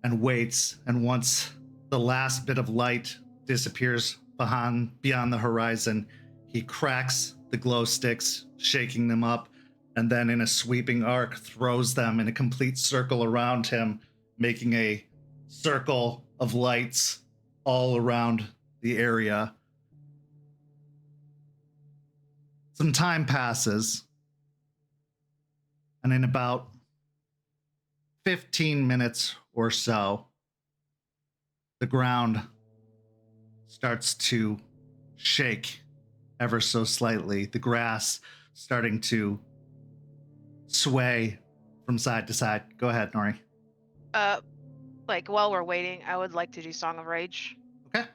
and waits. And once the last bit of light disappears beyond the horizon, he cracks the glow sticks, shaking them up, and then in a sweeping arc throws them in a complete circle around him, making a circle of lights all around the area. Some time passes, and in about 15 minutes or so, the ground starts to shake ever so slightly, the grass starting to sway from side to side. Go ahead, Nori. Like while we're waiting, I would like to do Song of Rage. Okay.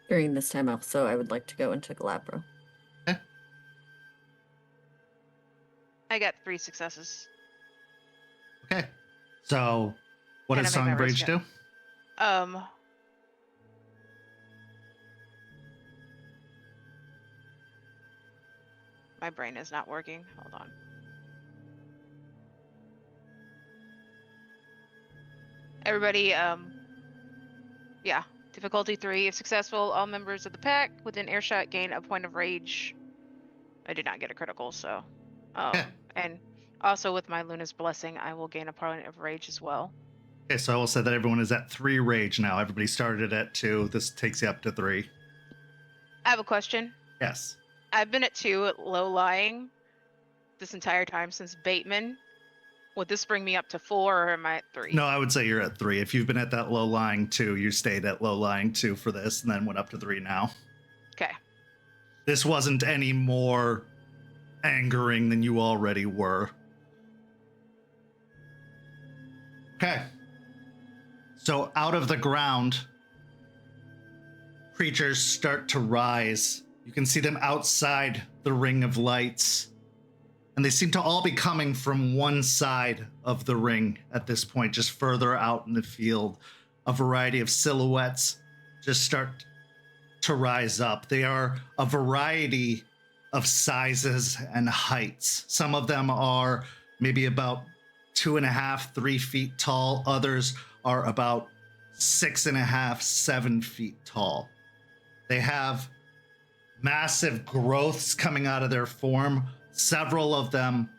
During this time also, I would like to go into Glabro. Okay. I got 3 successes. Okay. So, what Can does I make Song my of Rage risk do? My brain is not working. Hold on. Everybody, yeah. Difficulty 3. If successful, all members of the pack within earshot gain a point of rage. I did not get a critical, so. Yeah. And also with my Luna's Blessing, I will gain a point of rage as well. Okay, so I will say that everyone is at 3 rage now. Everybody started at 2. This takes you up to 3. I have a question. Yes. I've been at 2 at low lying this entire time since Bateman. Would this bring me up to 4 or am I at 3? No, I would say you're at 3. If you've been at that low lying 2, you stayed at low lying 2 for this and then went up to 3 now. Okay. This wasn't any more angering than you already were. Okay. So out of the ground, creatures start to rise. You can see them outside the ring of lights. And they seem to all be coming from one side of the ring at this point, just further out in the field. A variety of silhouettes just start to rise up. They are a variety of sizes and heights. Some of them are maybe about 2.5, 3 feet tall. Others are about 6.5, 7 feet tall. They have massive growths coming out of their form. Several of them,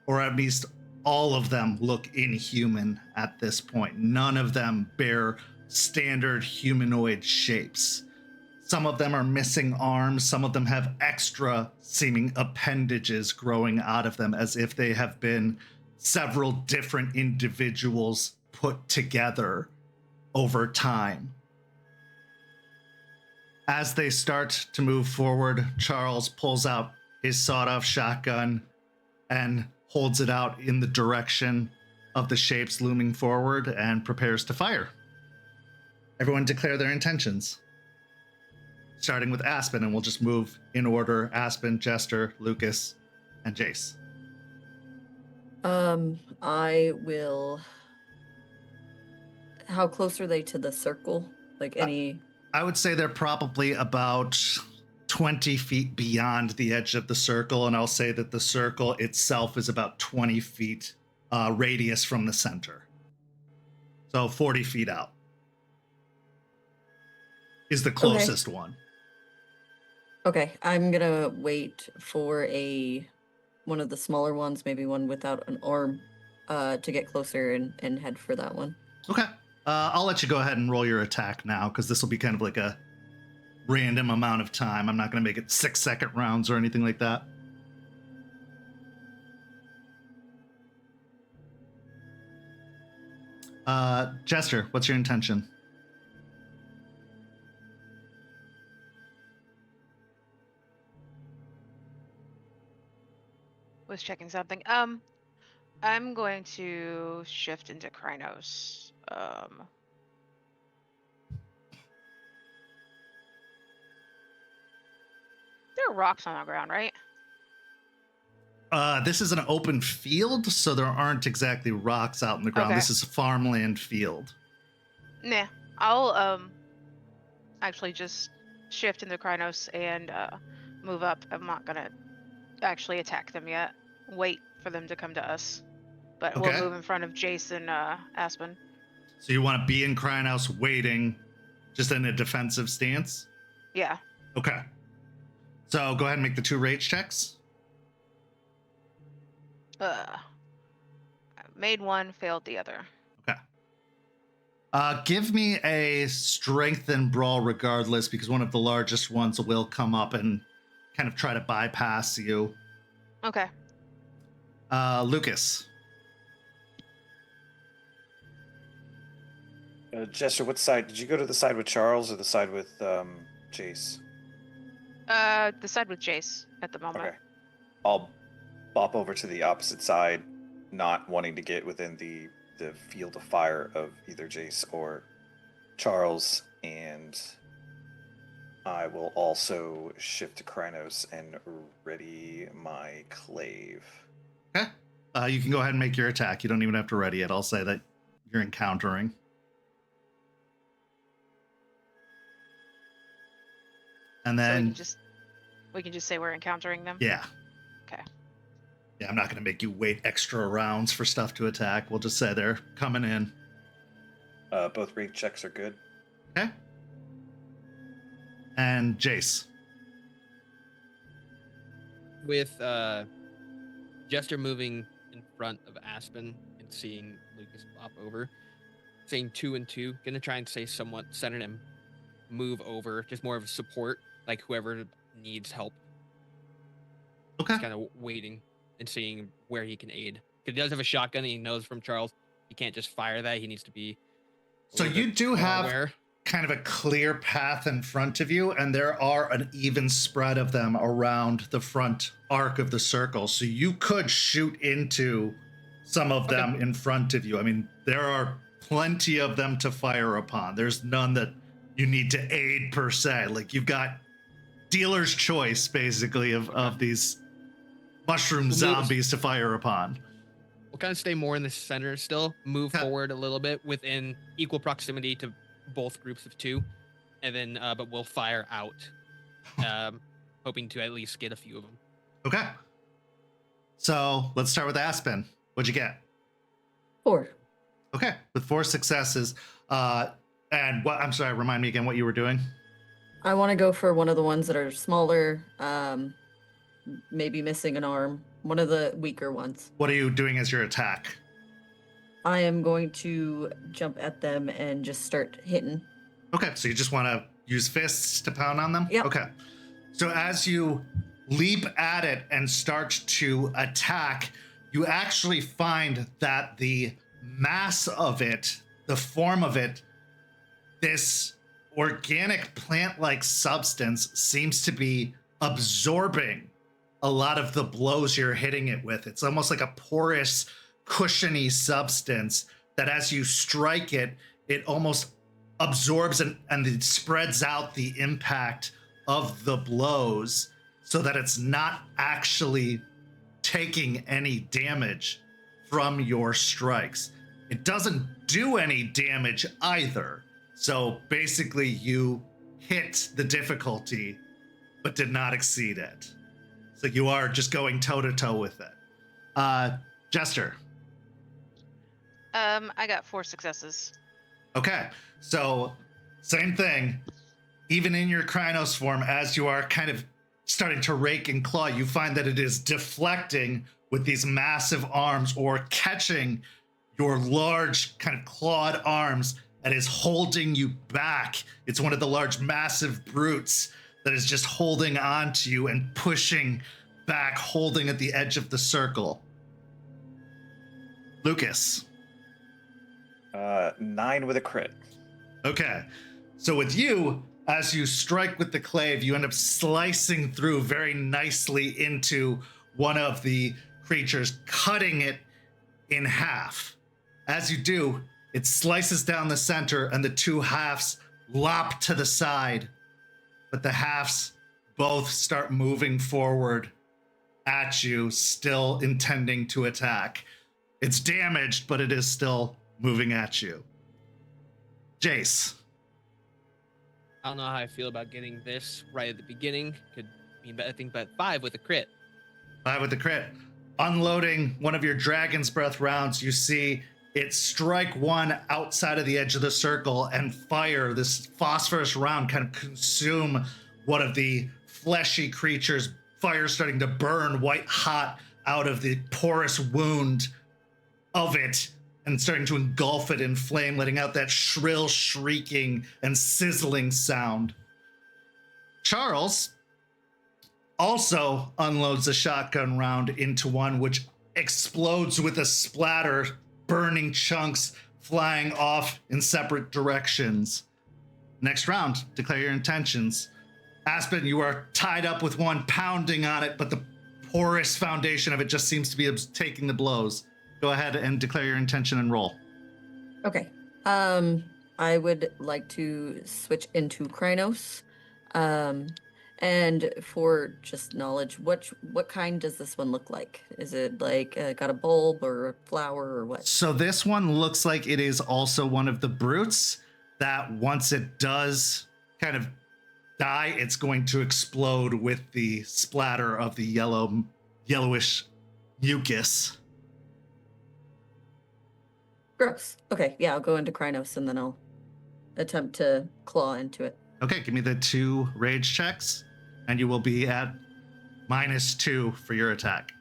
or at least all of them, look inhuman at this point. None of them bear standard humanoid shapes. Some of them are missing arms. Some of them have extra seeming appendages growing out of them, as if they have been several different individuals put together over time. As they start to move forward, Charles pulls out his sawed-off shotgun and holds it out in the direction of the shapes looming forward and prepares to fire. Everyone declare their intentions. Starting with Aspen, and we'll just move in order. Aspen, Jester, Lucas, and Jace. I will... How close are they to the circle? Like any... I would say they're probably about 20 feet beyond the edge of the circle, and I'll say that the circle itself is about 20 feet radius from the center. So 40 feet out is the closest one. Okay, I'm gonna wait for one of the smaller ones, maybe one without an arm, to get closer and head for that one. Okay. I'll let you go ahead and roll your attack now, because this will be kind of like a random amount of time. I'm not going to make it 6-second rounds or anything like that. Jester, what's your intention? Was checking something. I'm going to shift into Krynos. There are rocks on the ground, right? This is an open field, so there aren't exactly rocks out in the ground. Okay. This is a farmland field. Nah, I'll actually just shift into Krynos and move up. I'm not gonna actually attack them yet. Wait for them to come to us. But Okay. we'll move in front of Jace and Aspen. So you want to be in Krynos waiting, just in a defensive stance? Yeah. Okay. So go ahead and make the 2 rage checks. I made one, failed the other. Okay. Give me a strength and brawl regardless, because one of the largest ones will come up and kind of try to bypass you. Okay. Lucas. Jester, what side? Did you go to the side with Charles or the side with Jace? The side with Jace at the moment. Okay. I'll bop over to the opposite side, not wanting to get within the field of fire of either Jace or Charles, and I will also shift to Krynos and ready my clave. Okay. You can go ahead and make your attack. You don't even have to ready it. I'll say that you're encountering. And So then, we can just say we're encountering them. yeah. Okay. Yeah, I'm not going to make you wait extra rounds for stuff to attack. We'll just say they're coming in. Both rage checks are good. Okay. And Jace. With Jester moving in front of Aspen and seeing Lucas pop over, saying 2 and 2, gonna try and say somewhat center him, move over, just more of a support, like whoever needs help. Okay. Just kind of waiting and seeing where he can aid. Because he does have a shotgun, and he knows from Charles he can't just fire that. He needs to be. So you do have aware. kind of a clear path in front of you, and there are an even spread of them around the front arc of the circle. So you could shoot into some of them in front of you. I mean, there are plenty of them to fire upon. There's none that you need to aid per se. Like, you've got dealer's choice, basically, of these mushroom zombies to fire upon. We'll kind of stay more in the center still, move forward a little bit within equal proximity to both groups of 2, and then but we'll fire out, hoping to at least get a few of them. Okay. So let's start with Aspen. What'd you get? 4. Okay, with 4 successes. And what? I'm sorry. Remind me again what you were doing. I want to go for one of the ones that are smaller, maybe missing an arm. One of the weaker ones. What are you doing as your attack? I am going to jump at them and just start hitting. Okay, so you just want to use fists to pound on them? Yep. Okay. So as you leap at it and start to attack, you actually find that the mass of it, the form of it, this organic plant-like substance seems to be absorbing a lot of the blows you're hitting it with. It's almost like a porous, cushiony substance that as you strike it, it almost absorbs and it spreads out the impact of the blows so that it's not actually taking any damage from your strikes. It doesn't do any damage either. So basically you hit the difficulty, but did not exceed it. So you are just going toe to toe with it. Jester. I got 4 successes. Okay, so same thing. Even in your Krynos form, as you are kind of starting to rake and claw, you find that it is deflecting with these massive arms or catching your large kind of clawed arms that is holding you back. It's one of the large massive brutes that is just holding on to you and pushing back, holding at the edge of the circle. Lucas. 9 with a crit. Okay, so with you, as you strike with the clave, you end up slicing through very nicely into one of the creatures, cutting it in half. As you do, it slices down the center and the 2 halves lop to the side, but the halves both start moving forward at you, still intending to attack. It's damaged, but it is still moving at you. Jace. I don't know how I feel about getting this right at the beginning. Could mean anything but 5 with a crit. 5 with the crit. Unloading one of your Dragon's Breath rounds, you see it strike one outside of the edge of the circle and fire this phosphorus round, kind of consume one of the fleshy creatures, fire starting to burn white hot out of the porous wound of it and starting to engulf it in flame, letting out that shrill shrieking and sizzling sound. Charles also unloads a shotgun round into one, which explodes with a splatter, burning chunks flying off in separate directions. Next round, declare your intentions. Aspen, you are tied up with one, pounding on it, but the porous foundation of it just seems to be taking the blows. Go ahead and declare your intention and roll. Okay. I would like to switch into Krynos. And for just knowledge, what kind does this one look like? Is it like got a bulb or a flower or what? So this one looks like it is also one of the brutes that once it does kind of die, it's going to explode with the splatter of the yellowish mucus. Gross. Okay, yeah, I'll go into Krynos and then I'll attempt to claw into it. Okay, give me the 2 rage checks, and you will be at -2 for your attack.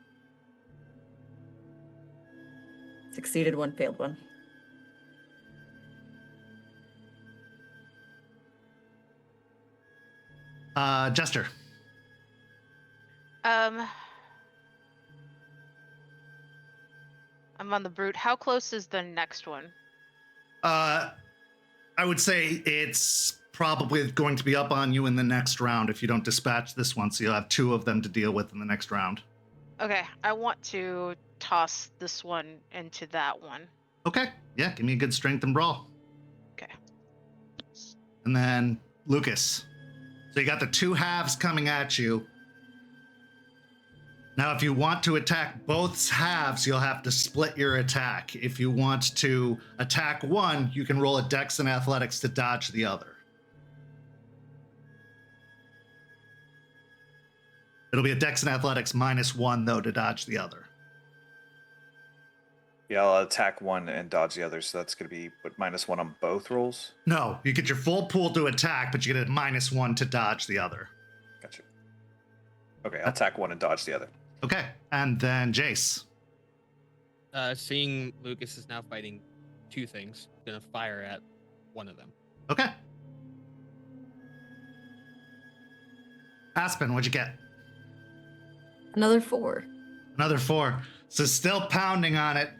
Succeeded one, failed one. Jester. I'm on the brute. How close is the next one? I would say it's probably going to be up on you in the next round if you don't dispatch this one, so you'll have 2 of them to deal with in the next round. Okay, I want to toss this one into that one. Okay, yeah, give me a good strength and brawl. Okay. And then Lucas. So you got the 2 halves coming at you. Now, if you want to attack both halves, you'll have to split your attack. If you want to attack one, you can roll a Dex and Athletics to dodge the other. It'll be a Dex and Athletics -1, though, to dodge the other. Yeah, I'll attack one and dodge the other, so that's going to be -1 on both rolls? No, you get your full pool to attack, but you get a -1 to dodge the other. Gotcha. Okay, I'll attack one and dodge the other. Okay, and then Jace. Seeing Lucas is now fighting 2 things, gonna fire at one of them. Okay. Aspen, what'd you get? Another 4. Another 4. So still pounding on it.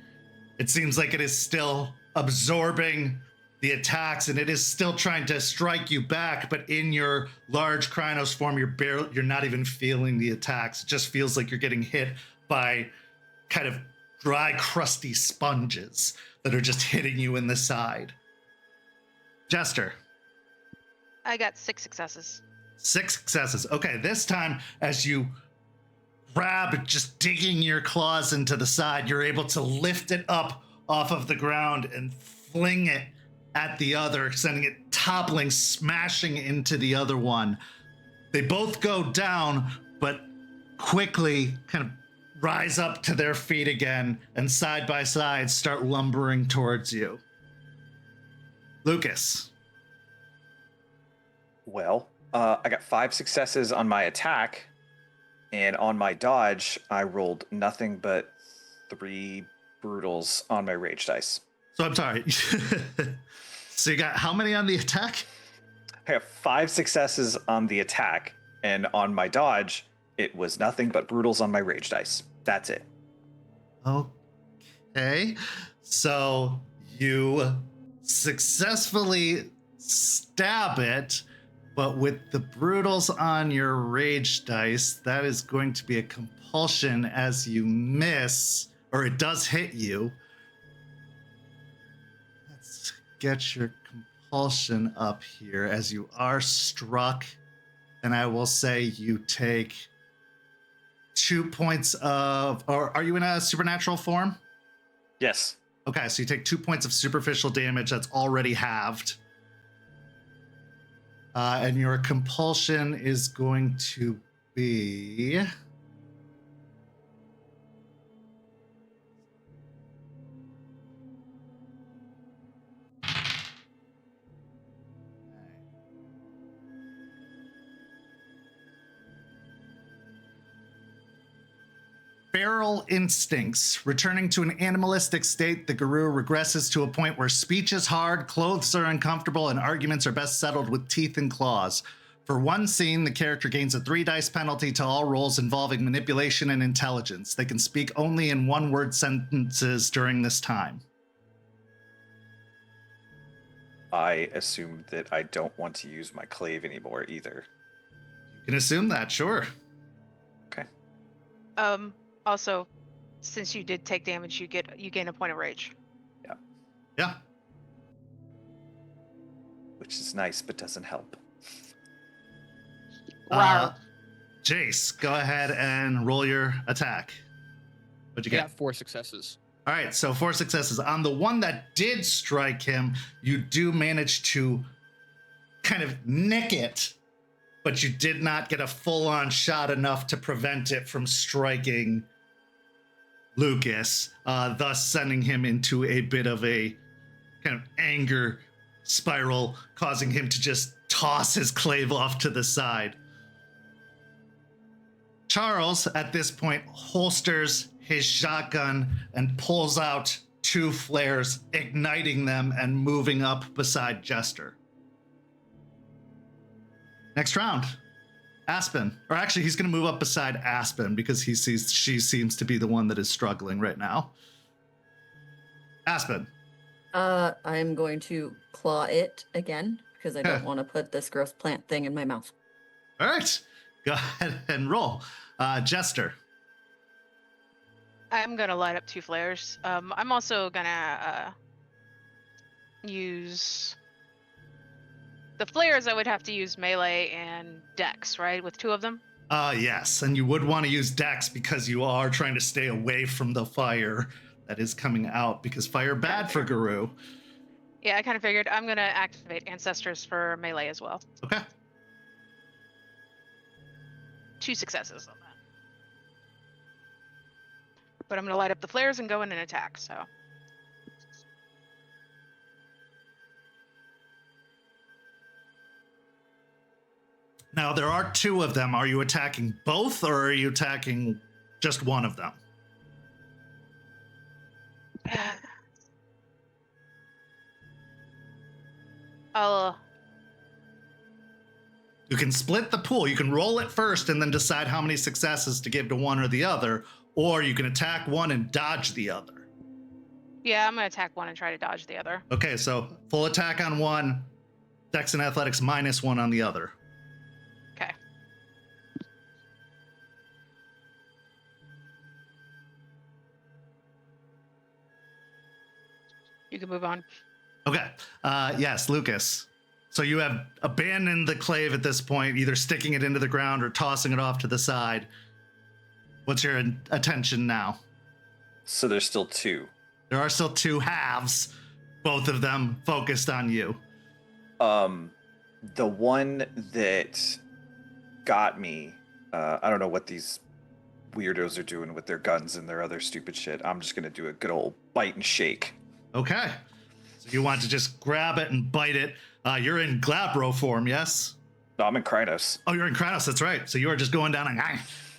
It seems like it is still absorbing the attacks, and it is still trying to strike you back, but in your large Krynos form, you're not even feeling the attacks. It just feels like you're getting hit by kind of dry, crusty sponges that are just hitting you in the side. Jester. I got 6 successes. 6 successes. Okay, this time, as you grab, just digging your claws into the side, you're able to lift it up off of the ground and fling it at the other, sending it toppling, smashing into the other one. They both go down, but quickly kind of rise up to their feet again and side by side start lumbering towards you. Lucas. Well, I got 5 successes on my attack, and on my dodge, I rolled nothing but 3 brutals on my rage dice. So I'm sorry. So you got how many on the attack? I have 5 successes on the attack, and on my dodge, it was nothing but brutals on my rage dice. That's it. Okay. So you successfully stab it, but with the brutals on your rage dice, that is going to be a compulsion as you miss, or it does hit you. Let's get your compulsion up here as you are struck, and I will say you take 2 points of, or are you in a supernatural form? Yes. Okay, so you take 2 points of superficial damage that's already halved. And your compulsion is going to be... Feral instincts. Returning to an animalistic state, the guru regresses to a point where speech is hard, clothes are uncomfortable, and arguments are best settled with teeth and claws. For one scene, the character gains a 3 dice penalty to all rolls involving manipulation and intelligence. They can speak only in one-word sentences during this time. I assumed that I don't want to use my clave anymore either. You can assume that, sure. Okay. Also, since you did take damage, you gain a point of rage. Yeah. Which is nice, but doesn't help. Jace, go ahead and roll your attack. What'd you I get? got 4 successes. All right, so 4 successes. On the one that did strike him, you do manage to kind of nick it, but you did not get a full-on shot enough to prevent it from striking Lucas, thus sending him into a bit of a kind of anger spiral, causing him to just toss his clave off to the side. Charles, at this point, holsters his shotgun and pulls out 2 flares, igniting them and moving up beside Jester. Next round, Aspen. Or actually, he's going to move up beside Aspen because he sees she seems to be the one that is struggling right now. Aspen. I'm going to claw it again because I don't Okay. want to put this gross plant thing in my mouth. All right, go ahead and roll. Jester. I'm gonna light up 2 flares. I'm also gonna use the flares. I would have to use melee and dex, right? With 2 of them. Yes, and you would want to use Dex because you are trying to stay away from the fire that is coming out, because fire bad for Guru. Yeah, I kind of figured. I'm gonna activate ancestors for melee as well. Okay. 2 successes on that. But I'm gonna light up the flares and go in and attack. So. Now, there are 2 of them. Are you attacking both, or are you attacking just one of them? You can split the pool. You can roll it first and then decide how many successes to give to one or the other, or you can attack one and dodge the other. Yeah, I'm gonna attack one and try to dodge the other. Okay, so full attack on one, Dex and Athletics -1 on the other. Okay. You can move on. Okay. Yes, Lucas. So you have abandoned the clave at this point, either sticking it into the ground or tossing it off to the side. What's your attention now? So there's still 2. There are still 2 halves, both of them focused on you. The one that got me, I don't know what these weirdos are doing with their guns and their other stupid shit. I'm just gonna do a good old bite and shake. Okay. So you want to just grab it and bite it. You're in Glabro form, yes? No, I'm in Krynos. Oh, you're in Kratos. That's right. So you are just going down and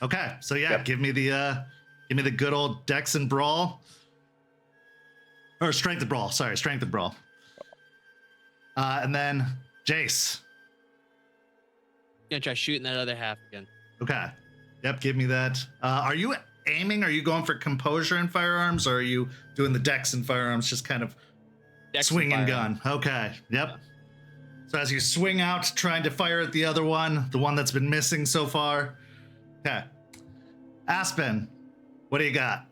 okay. So yeah, Yep. give me the good old Dex and Brawl, or Strength and Brawl. Sorry, Strength and Brawl. And then Jace. Gonna try shooting that other half again. Okay. Yep. Give me that. Are you aiming? Are you going for composure in firearms, or are you doing the Dex and firearms, just kind of Dex swing and firearm. gun? Okay. Yep. So as you swing out, trying to fire at the other one, the one that's been missing so far. Okay. Aspen, what do you got?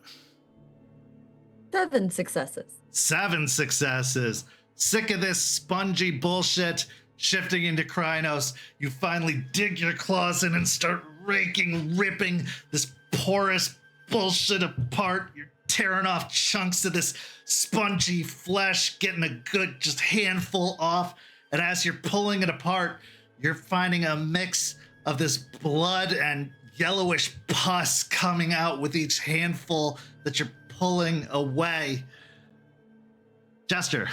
7 successes. 7 successes. Sick of this spongy bullshit. Shifting into Krynos, you finally dig your claws in and start ripping this porous bullshit apart. You're tearing off chunks of this spongy flesh, getting a good just handful off. And as you're pulling it apart, you're finding a mix of this blood and yellowish pus coming out with each handful that you're pulling away. Jester.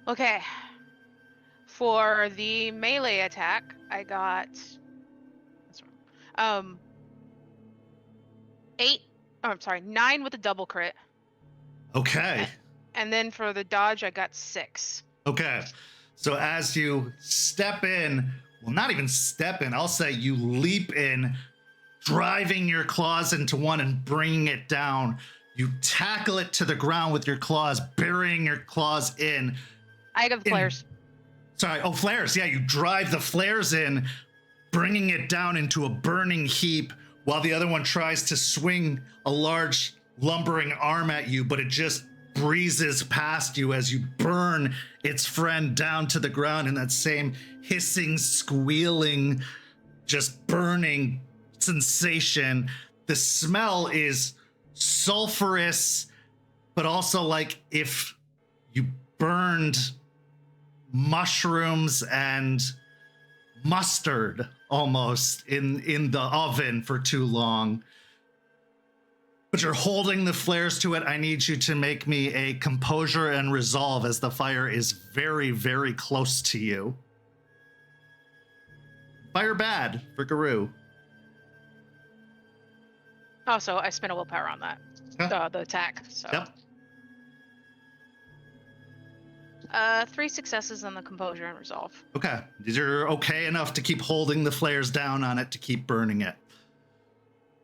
Okay. For the melee attack, I got 9 with a double crit. Okay. And then for the dodge, I got 6. Okay. So as you step in, well, not even step in, I'll say you leap in, driving your claws into one and bringing it down. You tackle it to the ground with your claws, burying your claws in. I got the flares. Flares. Yeah, you drive the flares in, bringing it down into a burning heap while the other one tries to swing a large lumbering arm at you, but it just breezes past you as you burn its friend down to the ground in that same hissing, squealing, just burning sensation. The smell is sulfurous, but also like if you burned mushrooms and mustard almost in the oven for too long. But you're holding the flares to it. I need you to make me a composure and resolve as the fire is very, very close to you. Fire bad for Guru. Also, I spent a willpower on that. Yeah. The attack. So. Yep. 3 successes on the composure and resolve. Okay. You're okay enough to keep holding the flares down on it to keep burning it.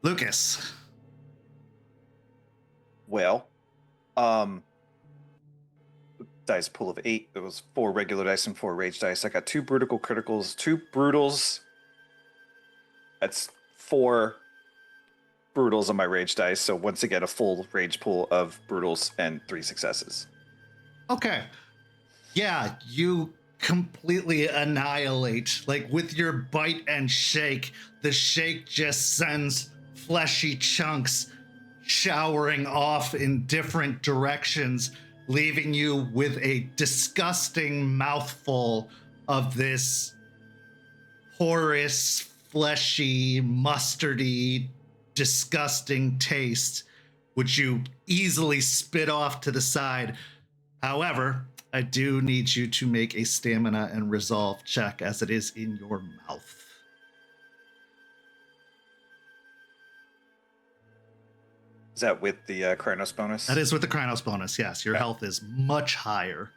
Lucas. Well, dice pool of 8. There was 4 regular dice and 4 rage dice. I got 2 critical criticals, 2 brutals. That's 4 brutals on my rage dice. So once again, a full rage pool of brutals and 3 successes. Okay. Yeah, you completely annihilate. Like with your bite and shake, the shake just sends fleshy chunks showering off in different directions, leaving you with a disgusting mouthful of this porous, fleshy, mustardy, disgusting taste, which you easily spit off to the side. However, I do need you to make a stamina and resolve check as it is in your mouth. Is that with the Krynos bonus? That is with the Krynos bonus, yes. Your health is much higher.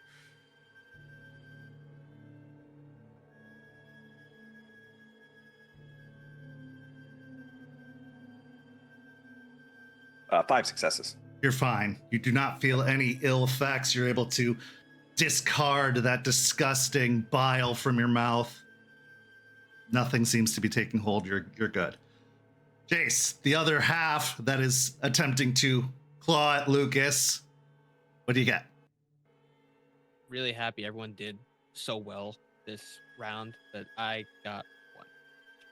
Five successes. You're fine. You do not feel any ill effects. You're able to discard that disgusting bile from your mouth. Nothing seems to be taking hold. You're good. Jace, the other half that is attempting to claw at Lucas. What do you get? Really happy everyone did so well this round that I got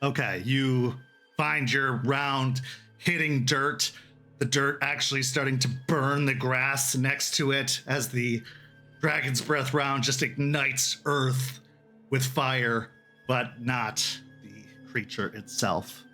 1. Okay, you find your round hitting dirt. The dirt actually starting to burn the grass next to it as the Dragon's Breath round just ignites earth with fire, but not the creature itself.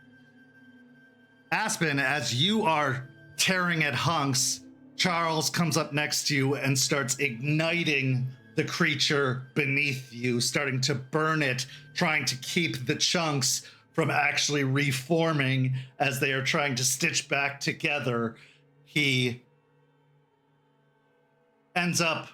Aspen, as you are tearing at hunks, Charles comes up next to you and starts igniting the creature beneath you, starting to burn it, trying to keep the chunks from actually reforming as they are trying to stitch back together. He ends up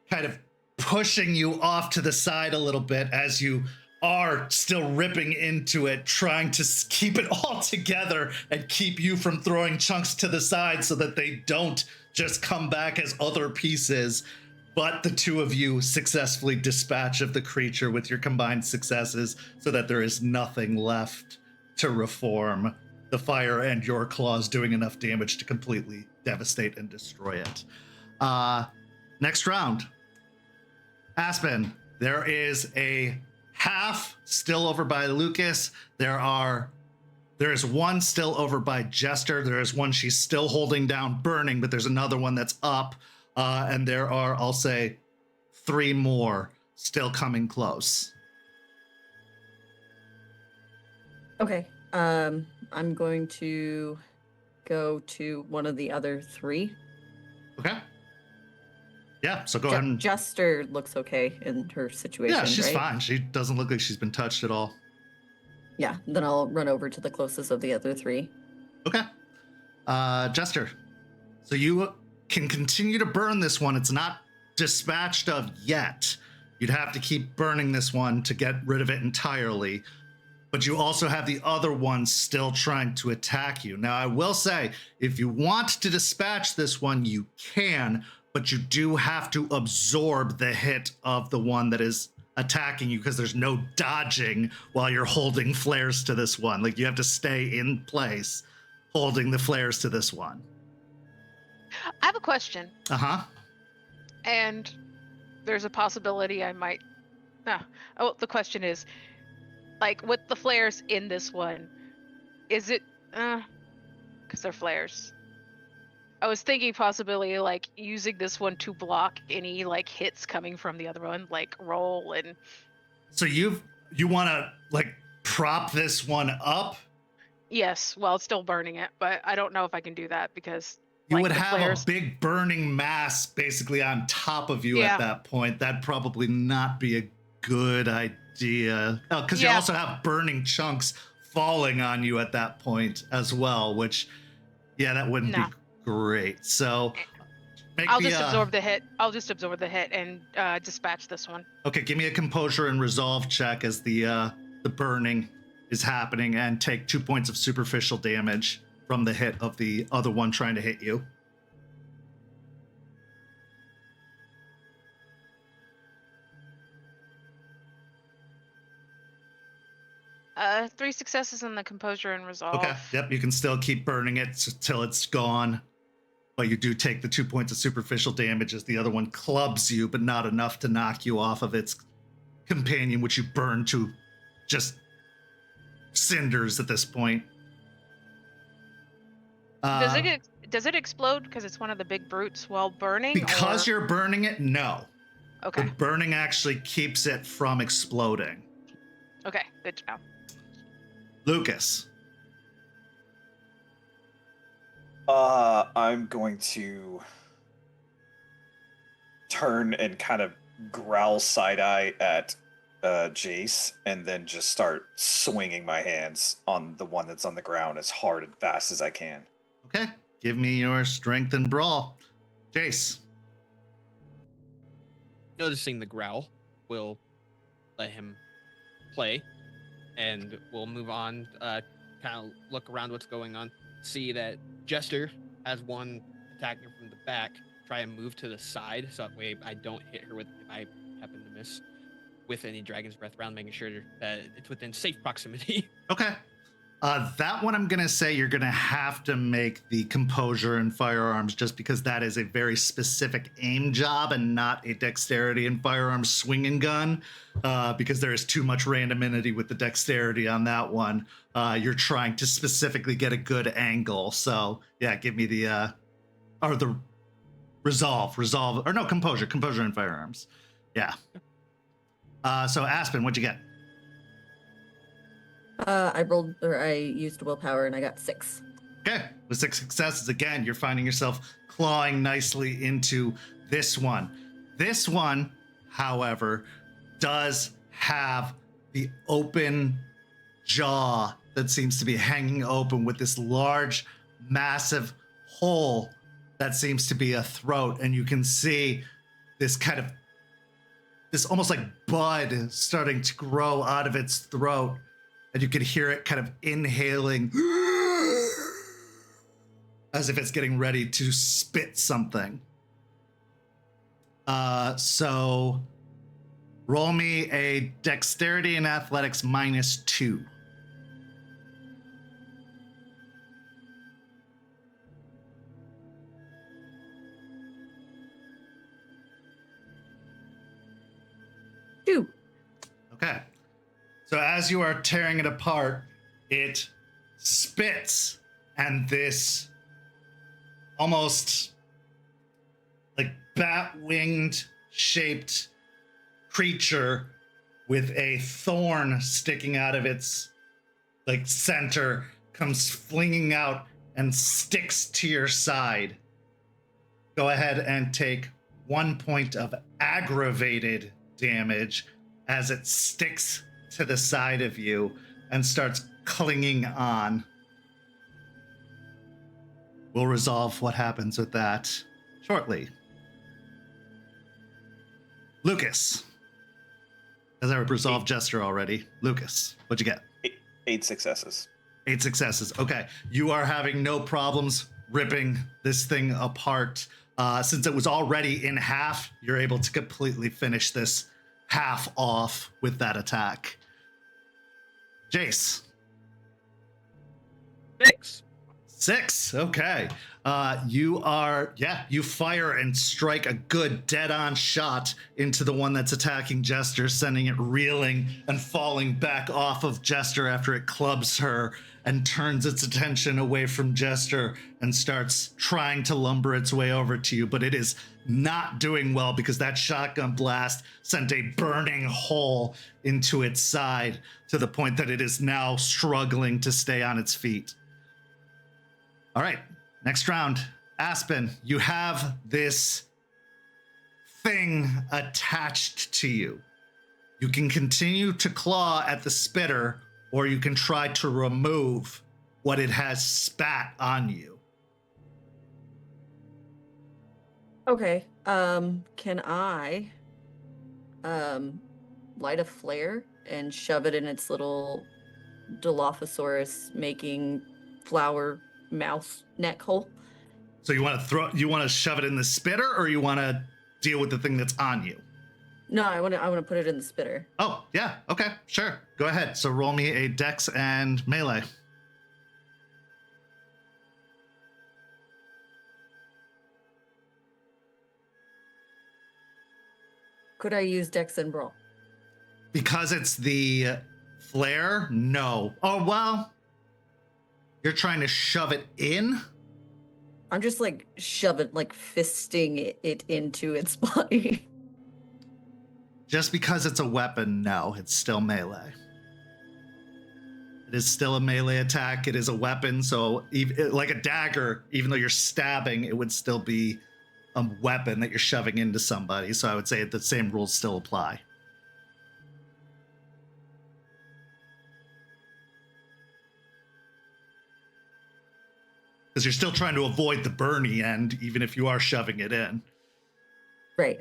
kind of pushing you off to the side a little bit as you are still ripping into it, trying to keep it all together and keep you from throwing chunks to the side so that they don't just come back as other pieces. But the two of you successfully dispatch of the creature with your combined successes so that there is nothing left to reform. The fire and your claws doing enough damage to completely devastate and destroy it. Next round. Aspen, there is a half still over by Lucas. There is one still over by Jester. There is one she's still holding down, burning, but there's another one that's up. And there are, I'll say, 3 more still coming close. Okay. I'm going to go to one of the other 3. Okay. Yeah, so go ahead and... Jester looks okay in her situation, Yeah, she's right? fine. She doesn't look like she's been touched at all. Yeah, then I'll run over to the closest of the other 3. Okay. Jester, so you can continue to burn this one. It's not dispatched of yet. You'd have to keep burning this one to get rid of it entirely. But you also have the other one still trying to attack you. Now, I will say, if you want to dispatch this one, you can, but you do have to absorb the hit of the one that is attacking you because there's no dodging while you're holding flares to this one. Like, you have to stay in place holding the flares to this one. I have a question. Uh-huh. And there's a possibility I might... the question is, like, with the flares in this one, is it... because they're flares. I was thinking possibility, like, using this one to block any, like, hits coming from the other one, like, roll and... So you want to, like, prop this one up? Yes, well, it's still burning it, but I don't know if I can do that because... You like, would the have flares... a big burning mass basically on top of you at that point. That'd probably not be a good idea. Oh, because you also have burning chunks falling on you at that point as well, which, that wouldn't be great. So I'll just absorb the hit. I'll just absorb the hit and dispatch this one. Okay, give me a composure and resolve check as the burning is happening, and take 2 points of superficial damage from the hit of the other one trying to hit you. Three successes in the composure and resolve. Okay, yep, you can still keep burning it till it's gone. But you do take the 2 points of superficial damage as the other one clubs you, but not enough to knock you off of its companion, which you burn to just cinders at this point. Does it explode because it's one of the big brutes while burning? Because you're burning it, no. Okay. The burning actually keeps it from exploding. Okay, good to know. Lucas. I'm going to turn and kind of growl side-eye at Jace, and then just start swinging my hands on the one that's on the ground as hard and fast as I can. Okay, give me your strength and brawl. Jace. Noticing the growl, we'll let him play, and we'll move on, kind of look around what's going on, see that Jester has one attacking from the back, try and move to the side, so that way I don't hit her if I happen to miss with any Dragon's Breath round, making sure that it's within safe proximity. Okay. That one I'm going to say you're going to have to make the composure and firearms, just because that is a very specific aim job and not a dexterity and firearms swinging gun, because there is too much randomity with the dexterity on that one. You're trying to specifically get a good angle. So yeah, give me the composure and firearms. Yeah. So Aspen, what'd you get? I used willpower and I got 6. Okay, with 6 successes, again, you're finding yourself clawing nicely into this one. This one, however, does have the open jaw that seems to be hanging open with this large, massive hole that seems to be a throat. And you can see this almost like bud starting to grow out of its throat. And you can hear it kind of inhaling as if it's getting ready to spit something. So roll me a dexterity and athletics -2. Two. Okay. So as you are tearing it apart, it spits, and this almost like bat-winged shaped creature with a thorn sticking out of its like center comes flinging out and sticks to your side. Go ahead and take 1 point of aggravated damage as it sticks to the side of you and starts clinging on. We'll resolve what happens with that shortly. Lucas. As I resolved Jester already. Lucas, what'd you get? 8 successes. 8 successes. Okay. You are having no problems ripping this thing apart. Since it was already in half, you're able to completely finish this half off with that attack. Jace. 6. 6. Okay. You fire and strike a good dead-on shot into the one that's attacking Jester, sending it reeling and falling back off of Jester after it clubs her and turns its attention away from Jester and starts trying to lumber its way over to you, but it is not doing well because that shotgun blast sent a burning hole into its side to the point that it is now struggling to stay on its feet. All right, next round. Aspen, you have this thing attached to you. You can continue to claw at the spitter, or you can try to remove what it has spat on you. Okay. Can I light a flare and shove it in its little Dilophosaurus making flower mouth neck hole? So you want to shove it in the spitter, or you want to deal with the thing that's on you? No, I want to put it in the spitter. Oh, yeah. Okay, sure. Go ahead. So roll me a dex and melee. Could I use Dex and Brawl? Because it's the flare? No. Oh, well, you're trying to shove it in? I'm just like fisting it into its body. Just because it's a weapon, no, it's still melee. It is still a melee attack. It is a weapon, so like a dagger, even though you're stabbing, it would still be a weapon that you're shoving into somebody. So I would say the same rules still apply. Because you're still trying to avoid the burny end, even if you are shoving it in. Right.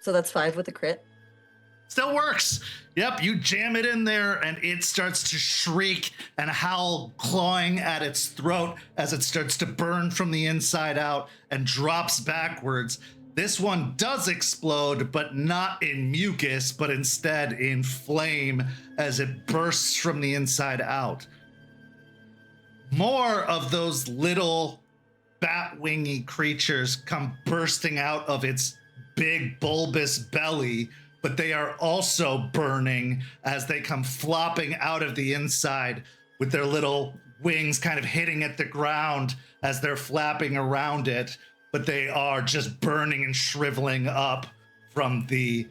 So that's 5 with a crit. Still works. Yep, you jam it in there and it starts to shriek and howl, clawing at its throat as it starts to burn from the inside out and drops backwards. This one does explode, but not in mucus, but instead in flame as it bursts from the inside out. More of those little bat-wingy creatures come bursting out of its big bulbous belly, but they are also burning as they come flopping out of the inside with their little wings kind of hitting at the ground as they're flapping around it, but they are just burning and shriveling up from the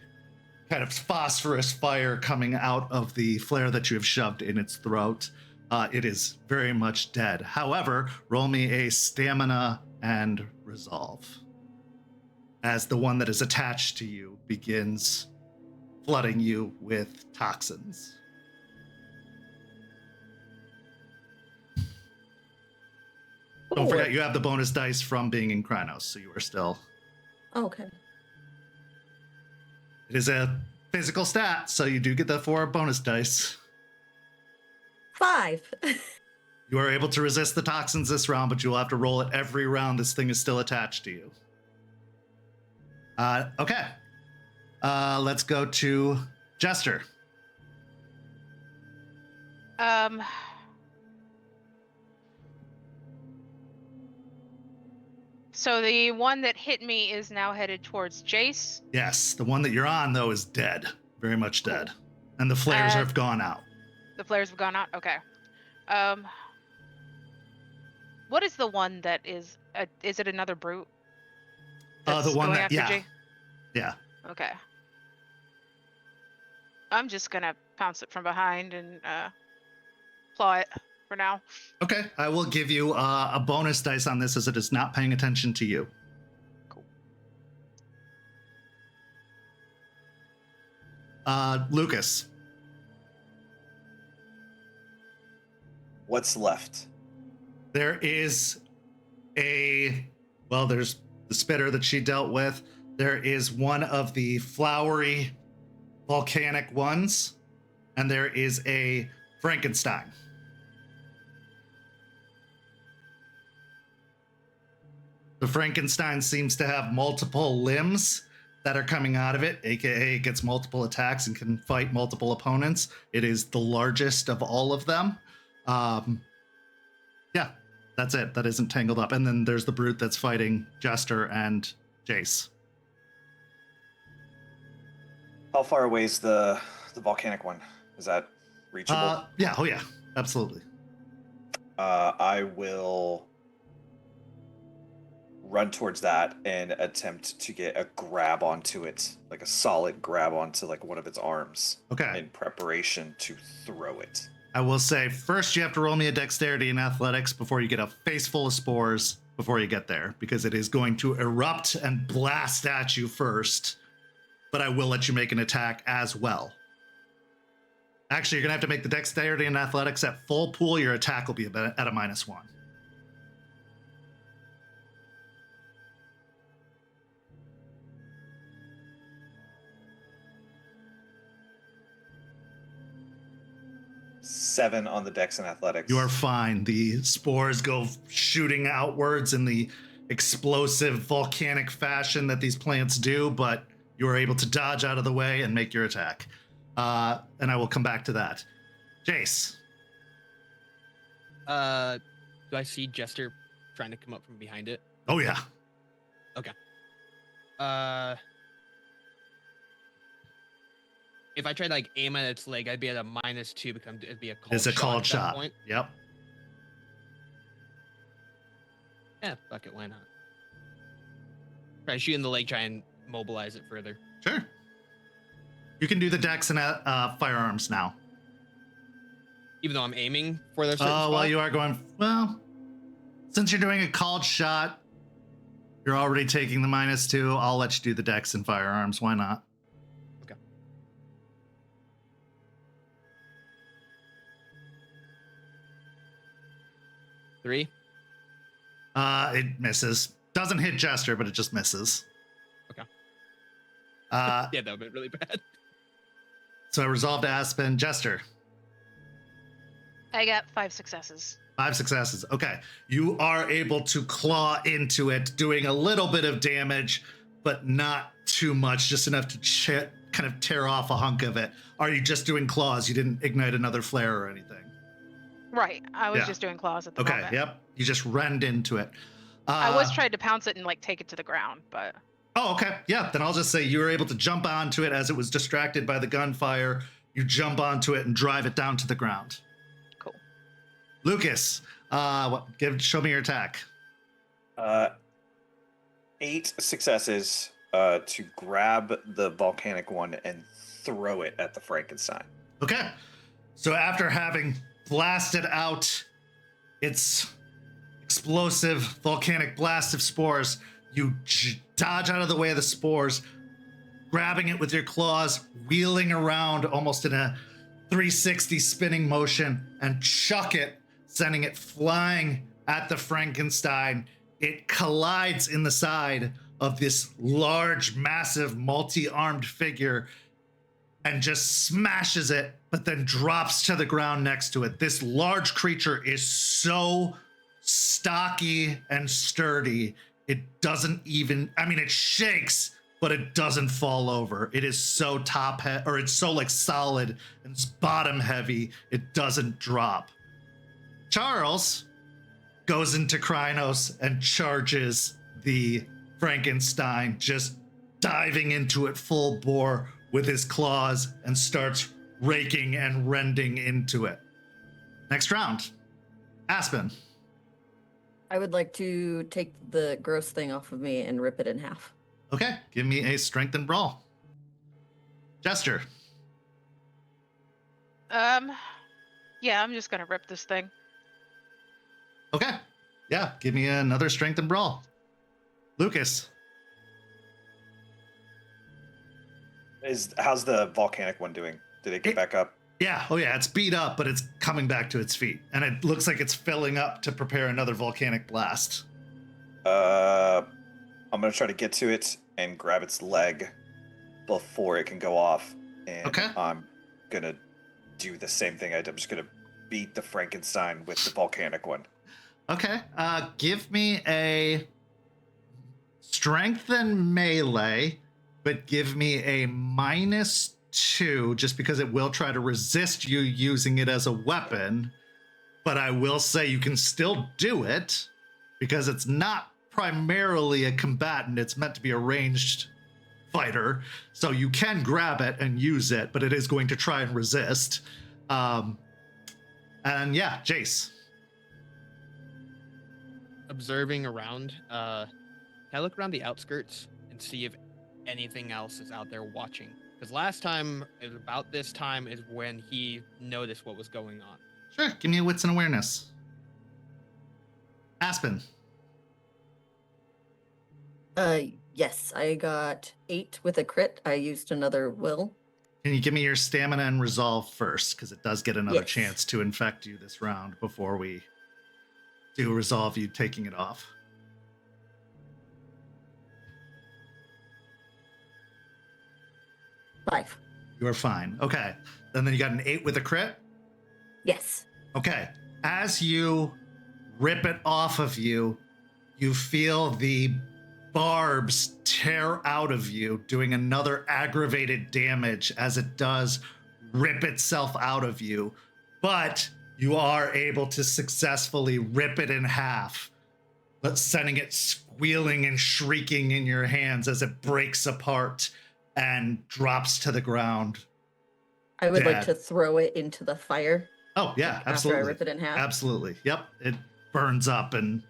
kind of phosphorus fire coming out of the flare that you have shoved in its throat. It is very much dead. However, roll me a stamina and resolve, as the one that is attached to you begins flooding you with toxins. Don't forget, you have the bonus dice from being in Krynos, so you are still... Oh, okay. It is a physical stat, so you do get the 4 bonus dice. 5. You are able to resist the toxins this round, but you will have to roll it every round this thing is still attached to you. Okay. Let's go to Jester. So the one that hit me is now headed towards Jace. Yes, the one that you're on, though, is dead. Very much dead. And the flares have gone out. The flares have gone out? Okay. What is the one that is it another brute? The one going that, after yeah. Jay? Yeah. Okay. I'm just gonna pounce it from behind and claw it for now. Okay, I will give you a bonus dice on this as it is not paying attention to you. Cool. Lucas. What's left? There is there's the spitter that she dealt with. There is one of the flowery volcanic ones, and there is a Frankenstein. The Frankenstein seems to have multiple limbs that are coming out of it, aka it gets multiple attacks and can fight multiple opponents. It is the largest of all of them. Yeah, that's it. That isn't tangled up. And then there's the brute that's fighting Jester and Jace. How far away is the volcanic one? Is that reachable? Yeah, oh yeah, absolutely. I will run towards that and attempt to get a grab onto it, like a solid grab onto like one of its arms. Okay. In preparation to throw it. I will say, first you have to roll me a dexterity in athletics before you get a face full of spores before you get there, because it is going to erupt and blast at you first, but I will let you make an attack as well. Actually, you're going to have to make the dexterity and athletics at full pool. Your attack will be at a -1. Seven on the dex and athletics. You are fine. The spores go shooting outwards in the explosive volcanic fashion that these plants do, but you are able to dodge out of the way and make your attack. And I will come back to that. Jace. Do I see Jester trying to come up from behind it? Oh, yeah. Okay. If I tried to like aim at its leg, I'd be at a -2 because it'd be a called It's a called at that shot. point. Yep. Yeah, fuck it, why not? Try shooting the leg, try and mobilize it further. Sure. You can do the dex and firearms now. Even though I'm aiming for their certain Oh, well, spot? you are going, well, since you're doing a called shot, you're already taking the -2. I'll let you do the dex and firearms. Why not? Okay. Three. It misses. Doesn't hit Jester, but it just misses. Okay. Uh, Yeah, that would be really bad. so I resolved to Aspen. Jester. I got 5 successes. 5 successes. Okay. You are able to claw into it, doing a little bit of damage, but not too much, just enough to kind of tear off a hunk of it. Are you just doing claws? You didn't ignite another flare or anything? Right. I was Yeah. just doing claws at the Okay. moment. Yep. You just rend into it. I was trying to pounce it and like take it to the ground, but Oh, okay. Yeah. Then I'll just say you were able to jump onto it as it was distracted by the gunfire. You jump onto it and drive it down to the ground. cool. Lucas, show me your attack. 8 successes to grab the volcanic one and throw it at the Frankenstein. Okay. So after having blasted out its explosive volcanic blast of spores, you dodge out of the way of the spores, grabbing it with your claws, wheeling around almost in a 360 spinning motion, and chuck it, sending it flying at the Frankenstein. It collides in the side of this large, massive, multi-armed figure and just smashes it, but then drops to the ground next to it. This large creature is so stocky and sturdy, it doesn't even, I mean, it shakes, but it doesn't fall over. It is so it's so like solid and bottom heavy, it doesn't drop. Charles goes into Krynos and charges the Frankenstein, just diving into it full bore with his claws and starts raking and rending into it. Next round, Aspen. I would like to take the gross thing off of me and rip it in half. Okay, give me a strength and brawl. Jester. Yeah, I'm just gonna rip this thing. Okay, yeah, give me another strength and brawl. Lucas. How's the volcanic one doing? Did it get back up? Yeah, oh yeah, it's beat up, but it's coming back to its feet. And it looks like it's filling up to prepare another volcanic blast. I'm gonna try to get to it and grab its leg before it can go off. And Okay. I'm gonna do the same thing. I'm just gonna beat the Frankenstein with the volcanic one. Okay, give me a strength and melee, but give me a -2, just because it will try to resist you using it as a weapon. But I will say you can still do it, because it's not primarily a combatant. It's meant to be a ranged fighter. So you can grab it and use it, but it is going to try and resist. And yeah, Jace. Observing around, can I look around the outskirts and see if anything else is out there watching? Because last time, about this time, is when he noticed what was going on. Sure, give me a wits and awareness. Aspen. Yes, I got 8 with a crit. I used another will. Can you give me your stamina and resolve first? Because it does get another Yes. chance to infect you this round before we do resolve you taking it off. Five. You're fine. Okay. And then you got an 8 with a crit? Yes. Okay. As you rip it off of you, you feel the barbs tear out of you, doing another aggravated damage as it does rip itself out of you. But you are able to successfully rip it in half, but sending it squealing and shrieking in your hands as it breaks apart and drops to the ground. I would like Dad. to throw it into the fire Oh, yeah, absolutely. after I rip it in half. Absolutely. Yep. It burns up and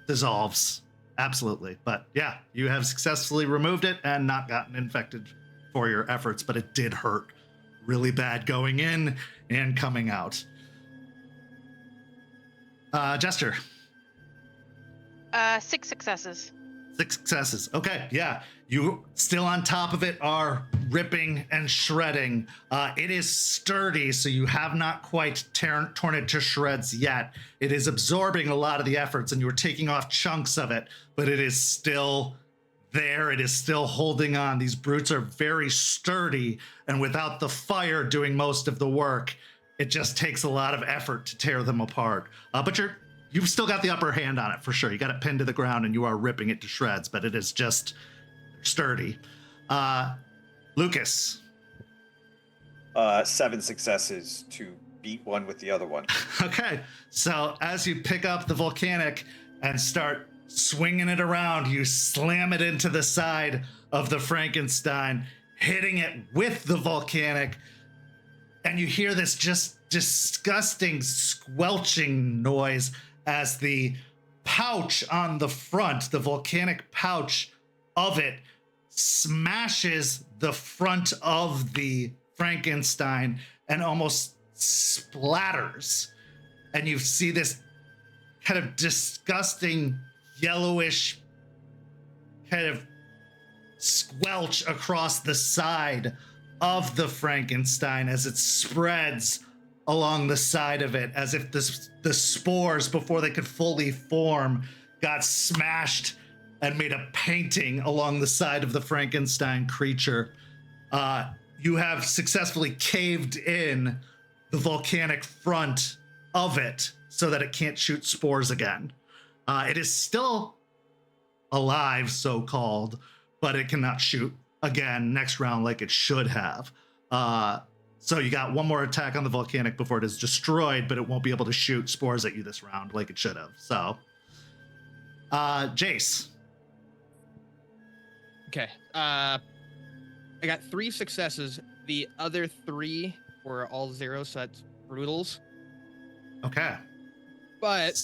dissolves. Absolutely. But yeah, you have successfully removed it and not gotten infected for your efforts, but it did hurt really bad going in and coming out. Jester. 6 successes. 6 successes. Okay, yeah. You still on top of it are ripping and shredding. It is sturdy, so you have not quite torn it to shreds yet. It is absorbing a lot of the efforts, and you are taking off chunks of it, but it is still there. It is still holding on. These brutes are very sturdy, and without the fire doing most of the work, it just takes a lot of effort to tear them apart. But you've still got the upper hand on it for sure. You got it pinned to the ground and you are ripping it to shreds, but it is just sturdy. Lucas. 7 successes to beat one with the other one. Okay, so as you pick up the volcanic and start swinging it around, you slam it into the side of the Frankenstein, hitting it with the volcanic, and you hear this just disgusting squelching noise as the pouch on the front, the volcanic pouch of it, smashes the front of the Frankenstein and almost splatters. And you see this kind of disgusting yellowish kind of squelch across the side of the Frankenstein as it spreads along the side of it, as if the spores, before they could fully form, got smashed and made a painting along the side of the Frankenstein creature. You have successfully caved in the volcanic front of it so that it can't shoot spores again. It is still alive, so-called, but it cannot shoot again next round like it should have. So you got one more attack on the volcanic before it is destroyed, but it won't be able to shoot spores at you this round like it should have. So, Jace. Okay. I got 3 successes. The other 3 were all 0, so that's brutals. Okay. But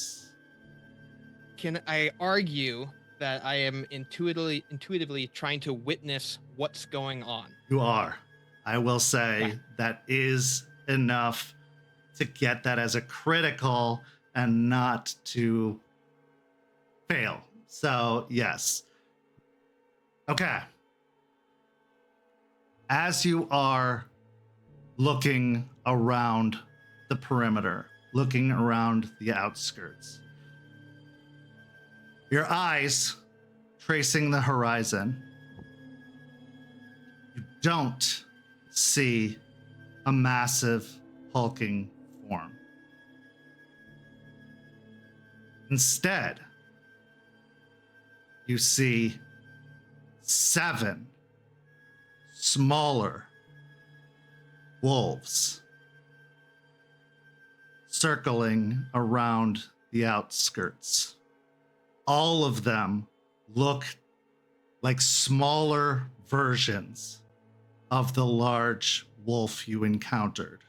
can I argue that I am intuitively trying to witness what's going on? You are. I will say that is enough to get that as a critical and not to fail. So, yes. Okay. As you are looking around the perimeter, looking around the outskirts, your eyes tracing the horizon, you don't see a massive hulking form. Instead, you see 7 smaller wolves circling around the outskirts. All of them look like smaller versions of the large wolf you encountered.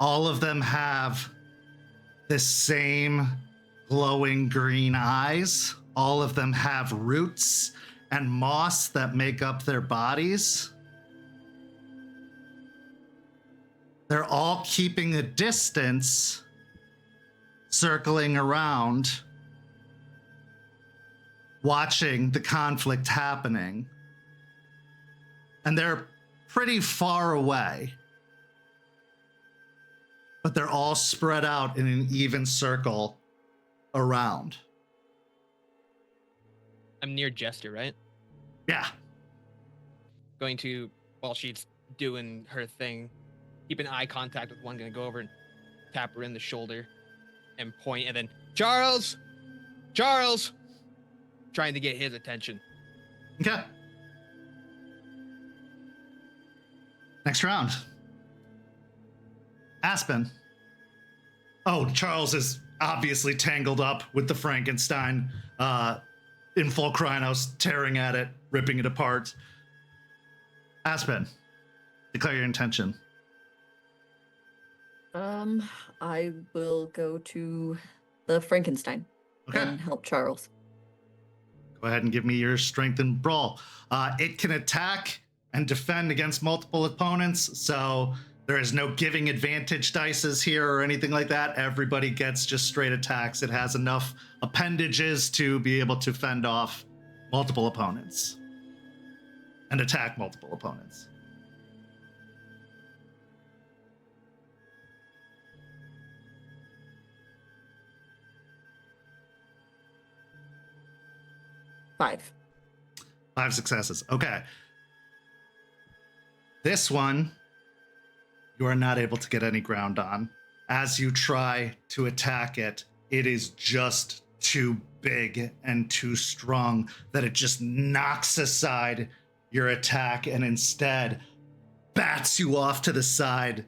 All of them have the same glowing green eyes. All of them have roots and moss that make up their bodies. They're all keeping a distance, circling around, watching the conflict happening. And they're pretty far away, but they're all spread out in an even circle around. I'm near Jester, right? Yeah. Going to, while she's doing her thing, keep an eye contact with one, gonna go over and tap her in the shoulder and point, and then, Charles! Charles! Trying to get his attention. Okay. Next round. Aspen. Oh, Charles is obviously tangled up with the Frankenstein, in full Krynos, tearing at it, ripping it apart. Aspen, declare your intention. I will go to the Frankenstein and help Charles. Go ahead and give me your strength and brawl. It can attack and defend against multiple opponents, so there is no giving advantage dices here or anything like that. Everybody gets just straight attacks. It has enough appendages to be able to fend off multiple opponents and attack multiple opponents. Five successes. Okay. This one, you are not able to get any ground on. As you try to attack it, it is just too big and too strong that it just knocks aside your attack and instead bats you off to the side,